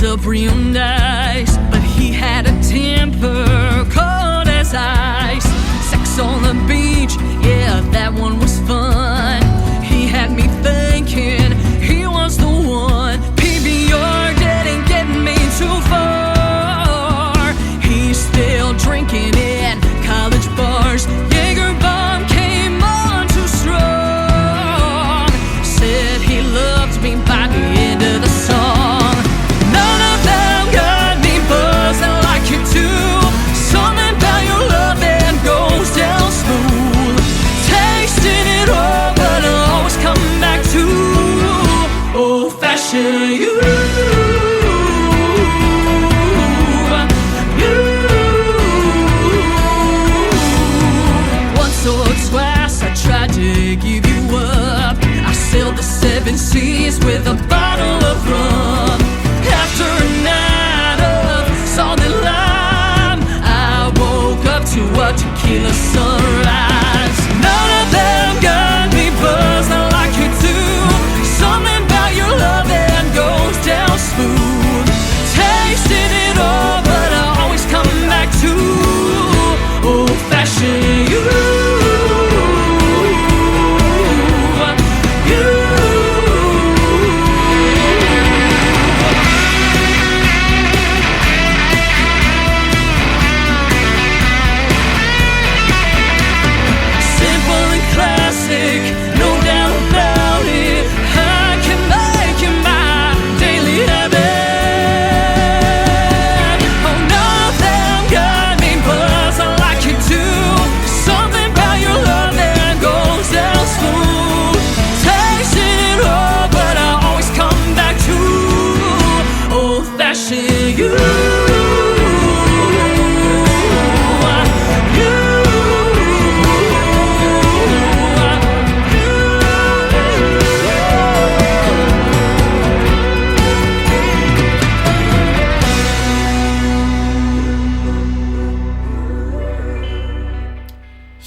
Up real nice, but he had a temper cold as ice. Sex on the beach, yeah, that one was fun. He had me thinking he was the one. PBR didn't get me too far. He's still drinking in college bars. Jaeger bomb came on too strong. Said he loved me by the end of the song. Something about your love that goes down smooth. Tasting it all, but I always come back to old-fashioned you. Once or twice I tried to give you up. I sailed the 7 seas with a bottle of rum. After a night of solid lime, I woke up to a tequila sunrise.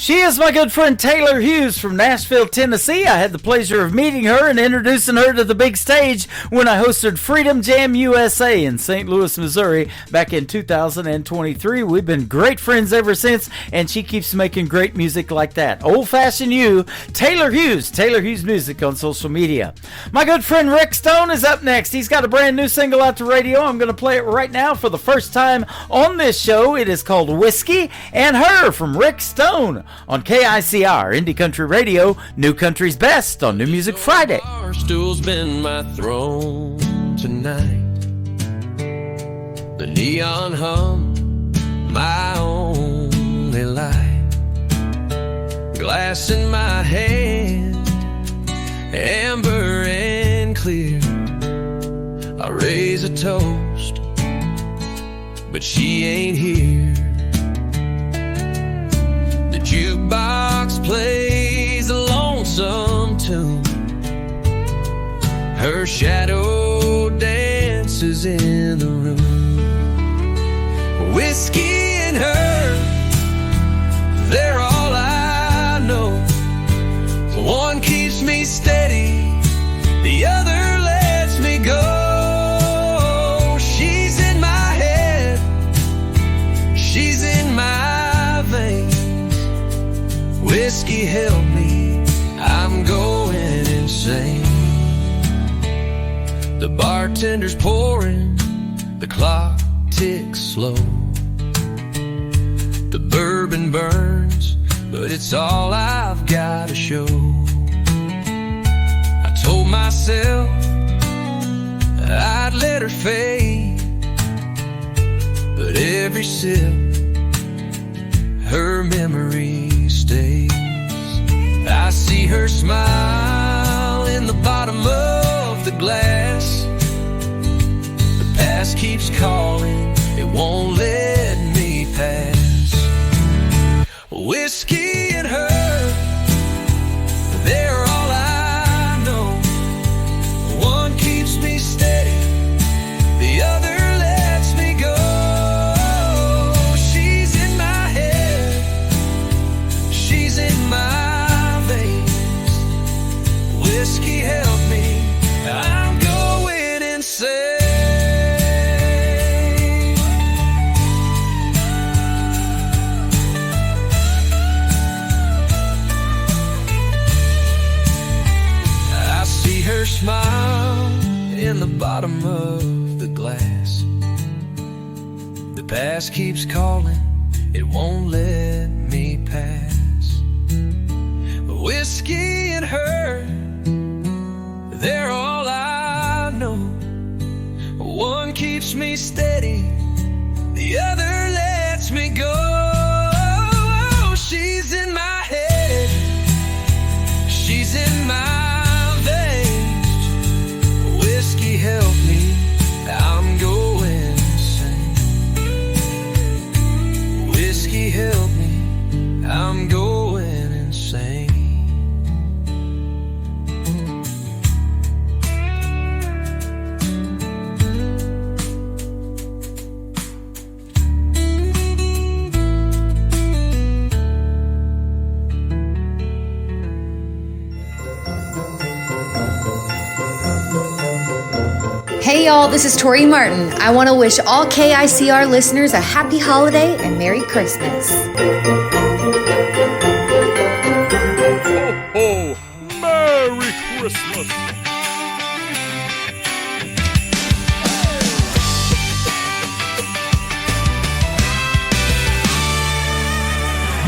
She is my good friend Taylor Hughes from Nashville, Tennessee. I had the pleasure of meeting her and introducing her to the big stage when I hosted Freedom Jam USA in St. Louis, Missouri back in 2023. We've been great friends ever since, and she keeps making great music like that. Old Fashioned You, Taylor Hughes Music on social media. My good friend Rick Stone is up next. He's got a brand new single out to radio. I'm going to play it right now for the first time on this show. It is called Whiskey and Her from Rick Stone on KICR, Indie Country Radio, New Country's Best on New Music Friday. Our stool's been my throne tonight. The neon hum, my only light. Glass in my hand, amber and clear. I raise a toast, but she ain't here. The jukebox plays a lonesome tune. Her shadow dances in the room. Whiskey and her, they're all I know. One keeps me steady, the other lets me go. She's in my head, she's in my veins. Whiskey help me, I'm going insane. The bartender's pouring, the clock ticks slow. The bourbon burns, but it's all I've got to show. I told myself I'd let her fade, but every sip, her memory stays. I see her smile in the bottom of the glass. The past keeps calling, it won't let me pass. Whiskey and her, they're all I know. One keeps me steady, the other lets me go. She's in my head, she's in my veins. Whiskey help me, I'm going insane. Her smile in the bottom of the glass. The past keeps calling, it won't let me pass. Whiskey and her, they're all I know. One keeps me steady, the other lets me go. She's in my head, she's in my whiskey help me, I'm going insane. Whiskey help me, I'm going insane. Hey y'all, this is Tori Martin. I want to wish all KICR listeners a happy holiday and Merry Christmas. Oh, Merry Christmas!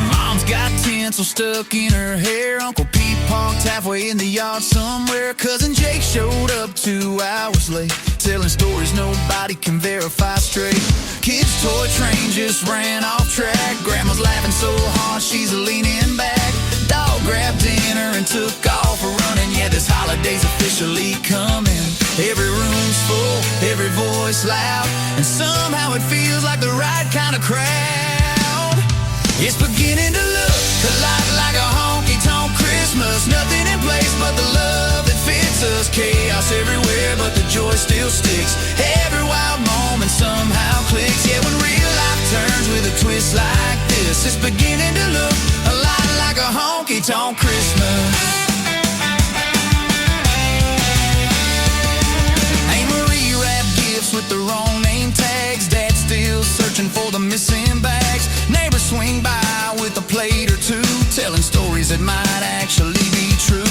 Mom's got tinsel stuck in her hair. Uncle Pete parked halfway in the yard somewhere. Cousin Jake showed up 2 hours late, telling stories nobody can verify straight. Kids' toy train just ran off track. Grandma's laughing so hard she's leaning back. Dog grabbed dinner and took off running. Yeah, this holiday's officially coming. Every room's full, every voice loud, and somehow it feels like the right kind of crowd. It's beginning to look a lot like a honky-tonk Christmas. Nothing in place but the love that fits us. Chaos everywhere, but the joy still sticks. Every wild moment somehow clicks. Yeah, when real life turns with a twist like this, it's beginning to look a lot honky-tonk Christmas. Aunt Marie wrapped gifts with the wrong name tags. Dad's still searching for the missing bags. Neighbors swing by with a plate or two, telling stories that might actually be true.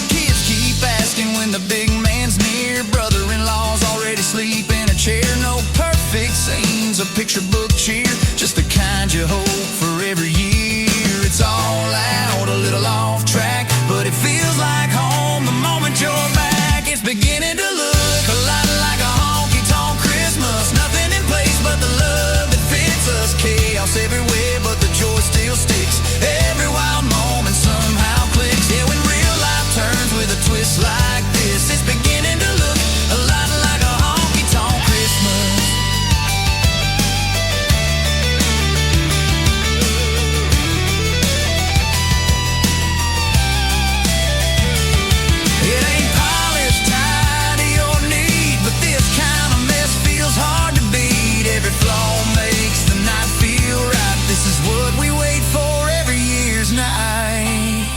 Kids keep asking when the big man's near. Brother-in-law's already asleep in a chair. No perfect scenes, a picture book cheer, just the kind you hope for every year. It's all out, a little off track, but it feels like home the moment you're back. It's beginning to look a lot like a honky-tonk Christmas. Nothing in place but the love that fits us. Chaos everywhere, but the joy still sticks. Every wild moment somehow clicks. Yeah, when real life turns with a twist like this, it's beginning to look a lot like a honky-tonk Christmas. It ain't polished, tidy, or neat, but this kind of mess feels hard to beat. Every flaw makes the night feel right. This is what we wait for every year's night.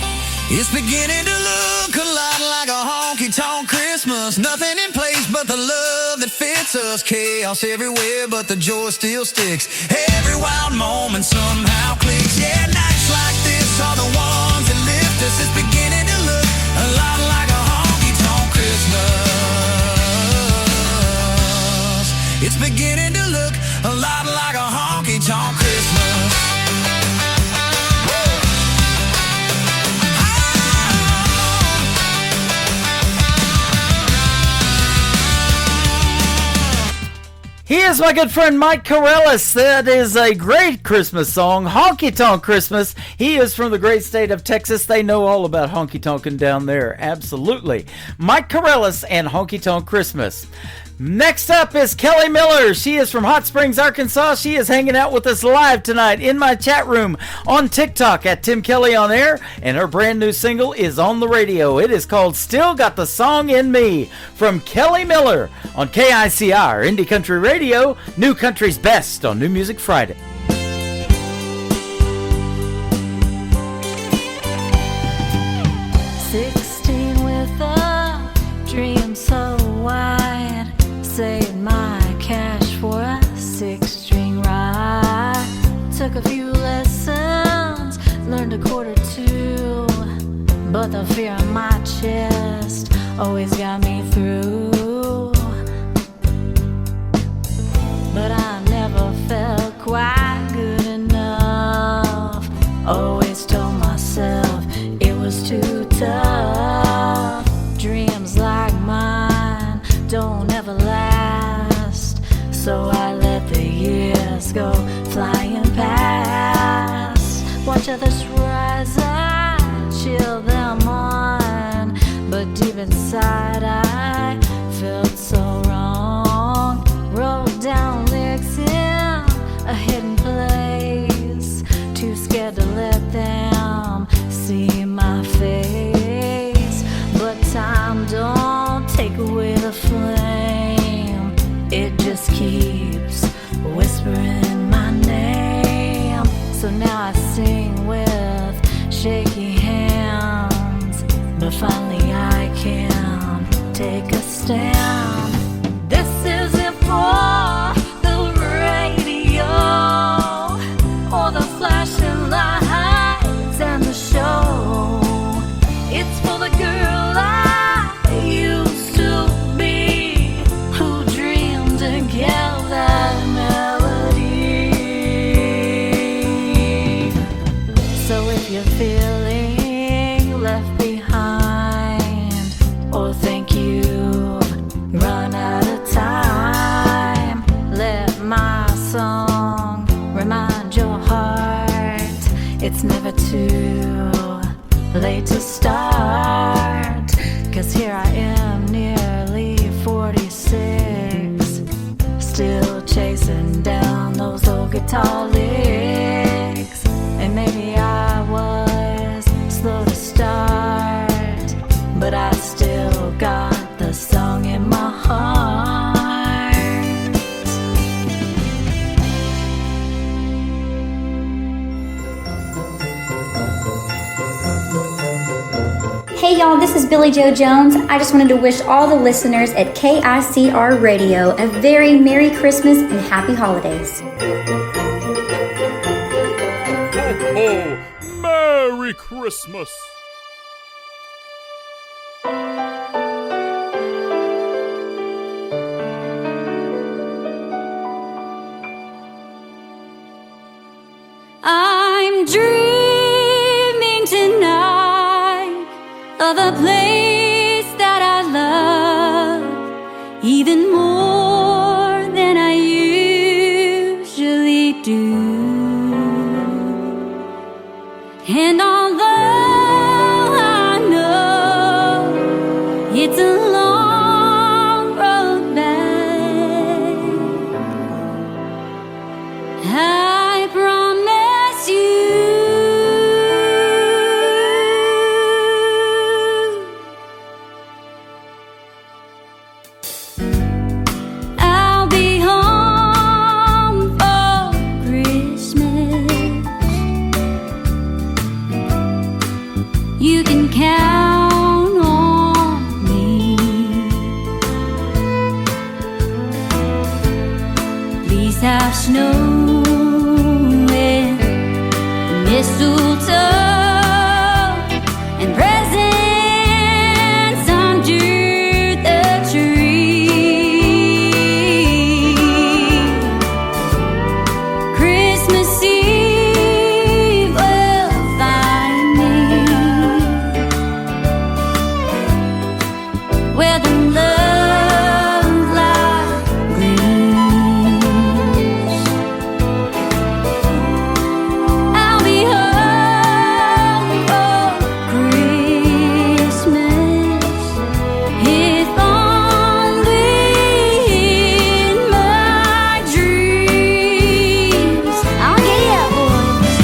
It's beginning to look a lot like a honky-tonk Christmas. Nothing in place but the love that fits us. Chaos everywhere, but the joy still sticks. Every wild moment somehow clicks. Yeah, nights like this are the ones that lift us. It's beginning to look a lot like a honky-tonk Christmas. It's beginning to look a lot like a honky-tonk Christmas. He is my good friend Mike Corellis. That is a great Christmas song, Honky Tonk Christmas. He is from the great state of Texas. They know all about honky tonkin' down there. Absolutely. Mike Corellis and Honky Tonk Christmas. Next up is Kelly Miller. She is from Hot Springs, Arkansas. She is hanging out with us live tonight in my chat room on TikTok at Tim Kelly on Air, and her brand new single is on the radio. It is called Still Got the Song in Me from Kelly Miller on KICR, Indie Country Radio, New Country's Best on New Music Friday. 16 with a dream so wide, saved my cash for a 6-string ride. Took a few lessons, learned a chord or two, but the fear in my chest always got me through. But I never felt quite good enough. Always told myself it was too tough. Dreams like mine don't ever last, so I let the years go flying past. Watch others rise, I chill them on, but deep inside I felt so wrong. Wrote down lyrics in a hidden place, too scared to let them see my face. But time don't take away the flame, it just keeps whispering my name. So now I sing with shaky hands, but finally I can take a stand. This isn't for the radio or the flashing lights and the show. It's for the girl I used to be, who dreamed and kept that melody. So if you're feeling left behind, or think you've run out of time, let my song remind your heart it's never too late to start. 'Cause here I am, nearly 46, still chasing down those old guitar licks. And maybe I was slow to start, but I still got the song in my heart. Hey y'all, this is Billy Joe Jones. I just wanted to wish all the listeners at KICR Radio a very Merry Christmas and Happy Holidays. Oh, Merry Christmas! I'm dreaming tonight of a place that I love even more than I usually do. And although I know it's a long road back, I promise you I'll be home for Christmas. You can count on me. Please have snow and mistletoe and presents under the tree. Christmas Eve will find me where the love light gleams. I'll be home for Christmas, if only in my dreams. I'll get ya, boys.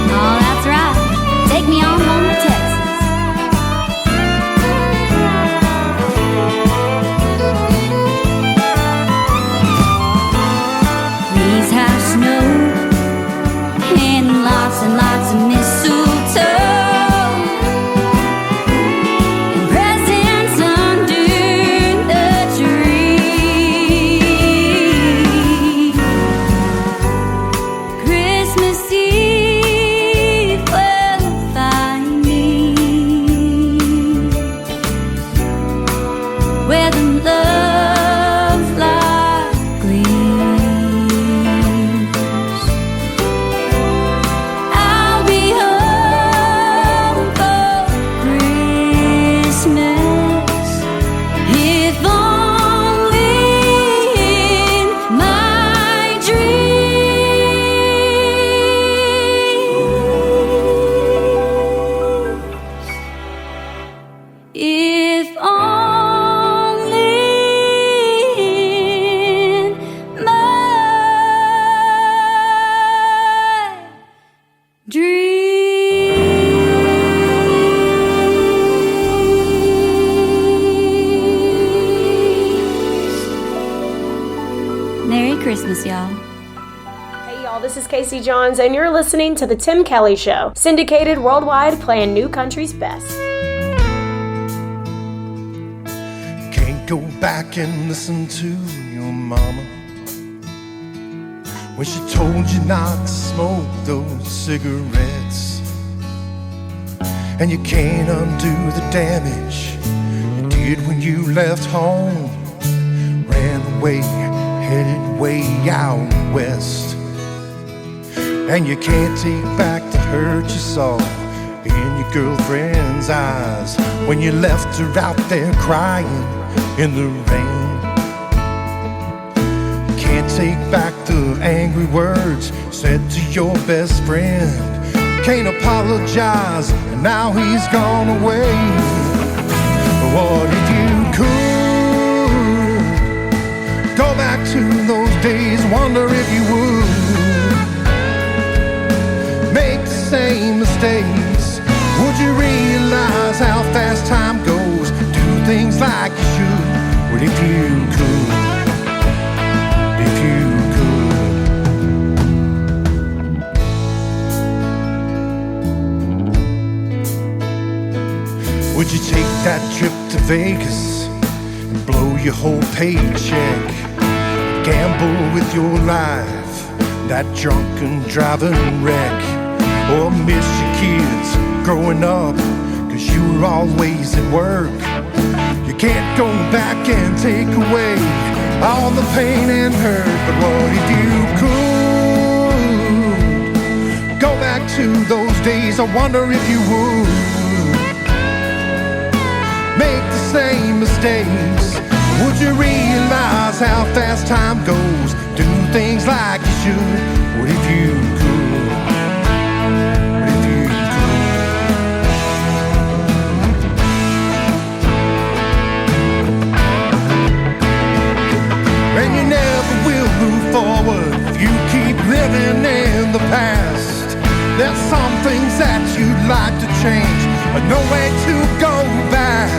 Oh, that's right. Take me on home to Texas. Please have snow and lots of mistletoe and presents under the tree. Christmas Eve will find me where the love light gleams. I'll be home for Christmas, if only in my dreams. If only in my dreams. Merry Christmas, y'all. Hey y'all, this is Casey Johns, and you're listening to The Tim Kelly Show, syndicated worldwide, playing new country's best. Can't go back and listen to your mama when she told you not to smoke those cigarettes. And you can't undo the damage you did when you left home, ran away, headed way out west. And you can't take back the hurt you saw in your girlfriend's eyes when you left her out there crying in the rain. Can't take back the angry words said to your best friend. Can't apologize, and now he's gone away. But what if you could go back to those days? Wonder if you would make the same mistakes. Would you realize how fast time goes? Do things like you should. What if you could? If you could. that trip to Vegas and blow your whole paycheck. Gamble with your life, that drunken driving wreck. Or miss your kids growing up, cause you were always at work. You can't go back and take away all the pain and hurt. But what if you could go back to those days? I wonder if you would make the same mistakes. Would you realize how fast time goes? Do things like you should. What if you could? What if you could? And you never will move forward if you keep living in the past. There's some things that you'd like to change, but no way to go back.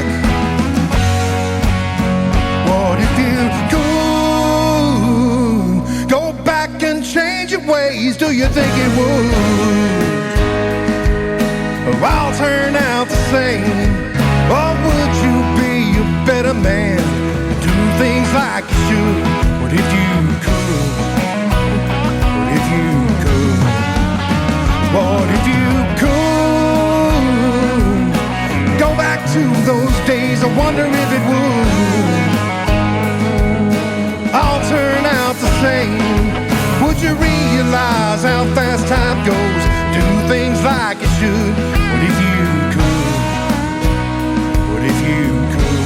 What if you could go back and change your ways? Do you think it would? Or all turn out the same? Or would you be a better man? Do things like you should? What if you could? What if you could? What if you could go back to those days? I wonder if it would all turn out the same. Would you realize how fast time goes? Do things like you should. What if you could? What if you could?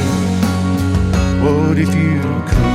What if you could?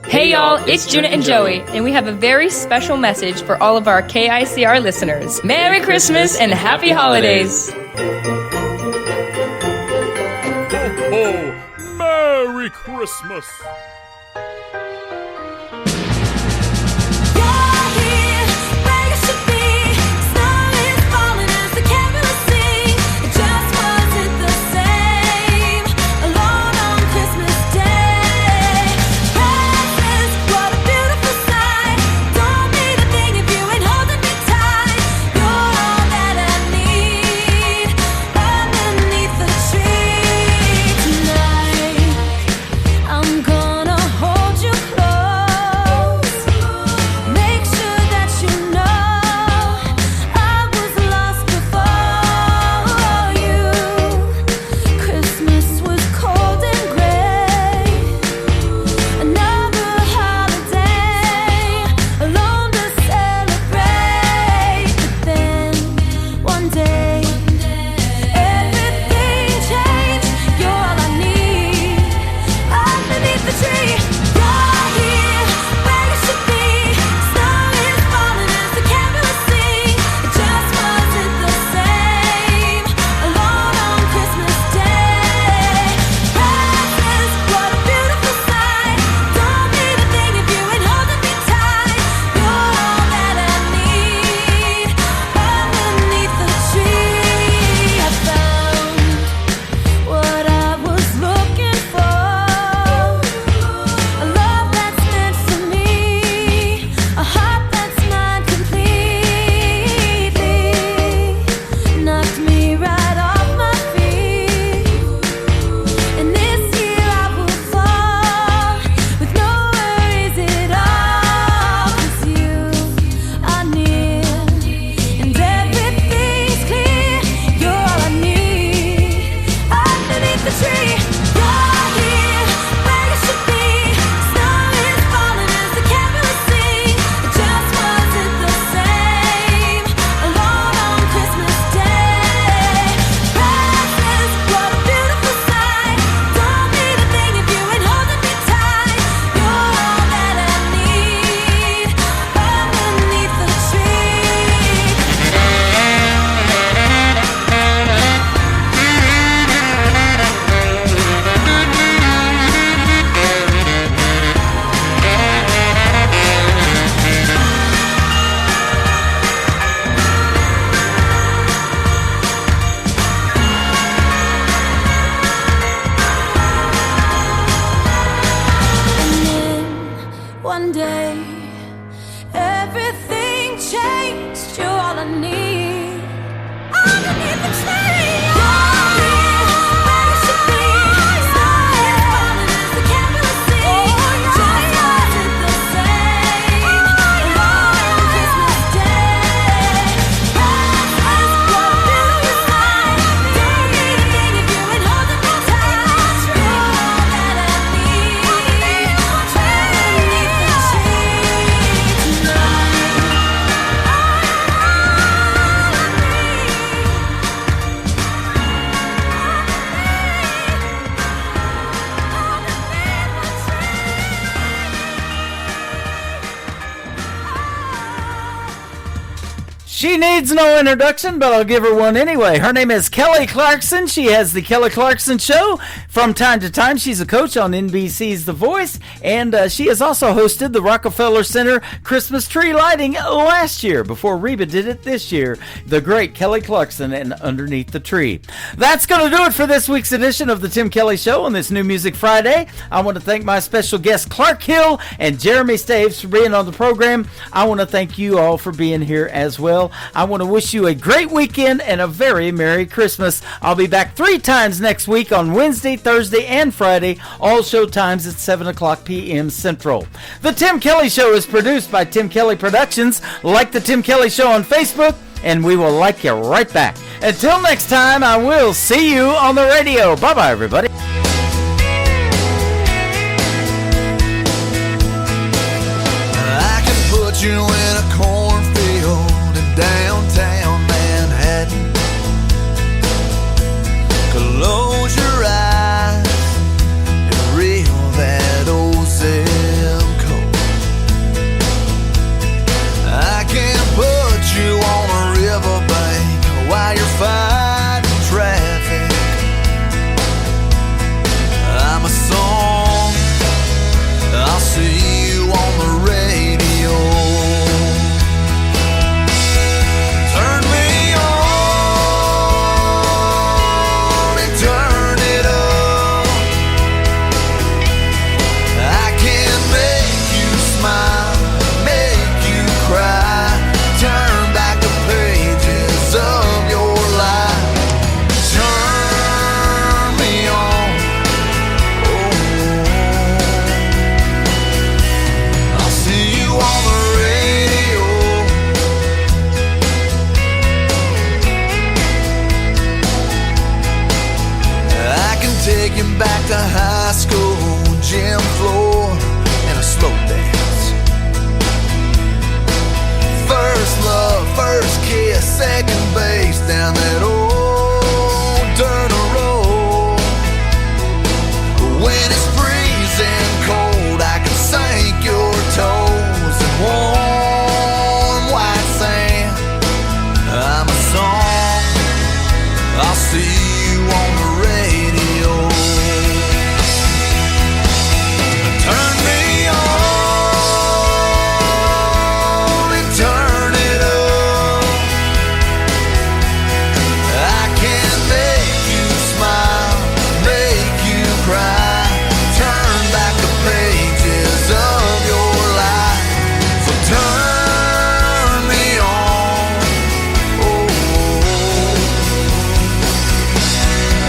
Hey y'all, it's Juna and Joey, and we have a very special message for all of our KICR listeners. Merry Christmas and Happy Holidays! Oh, Merry Christmas! I'm gonna She needs no introduction, but I'll give her one anyway. Her name is Kelly Clarkson. She has the Kelly Clarkson Show. From time to time, she's a coach on NBC's The Voice, and she has also hosted the Rockefeller Center Christmas tree lighting last year before Reba did it this year. The great Kelly Clarkson and Underneath the Tree. That's going to do it for this week's edition of the Tim Kelly Show on this New Music Friday. I want to thank my special guests Clark Hill and Jeremy Staves for being on the program. I want to thank you all for being here as well. I want to wish you a great weekend and a very Merry Christmas. I'll be back 3 times next week on Wednesday, Thursday, and Friday. All show times at 7 o'clock p.m. Central. The Tim Kelly Show is produced by Tim Kelly Productions. Like the Tim Kelly Show on Facebook, and we will like you right back. Until next time, I will see you on the radio. Bye-bye, everybody. I can put you in a cornfield in downtown Manhattan. Close your eyes and reel that old zip code. I can put you on a riverbank while you're fighting traffic. I'm a song, I'll see you on the radio. Turn me on and turn it up. I can make you smile, make you cry, turn back the pages of your life. Turn me on, I'll see you on the radio. I can take you back to high school, gym floor, and a slow dance. First love, first kiss, second base down that old dirt road. When it's freezing cold, I can sink your toes in warm white sand. I'm a song, I'll see you on the radio. Turn me on and turn it up. I can make you smile, make you cry, turn back the pages of your life. So turn me on,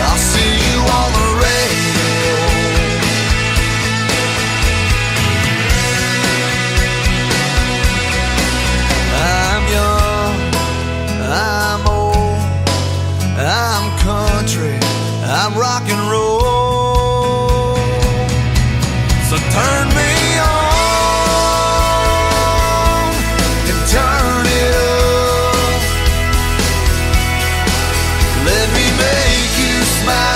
I'll see you on the radio. I'm young, I'm old, I'm country, I'm rock and roll. So turn me on and turn it up. Let me make you smile.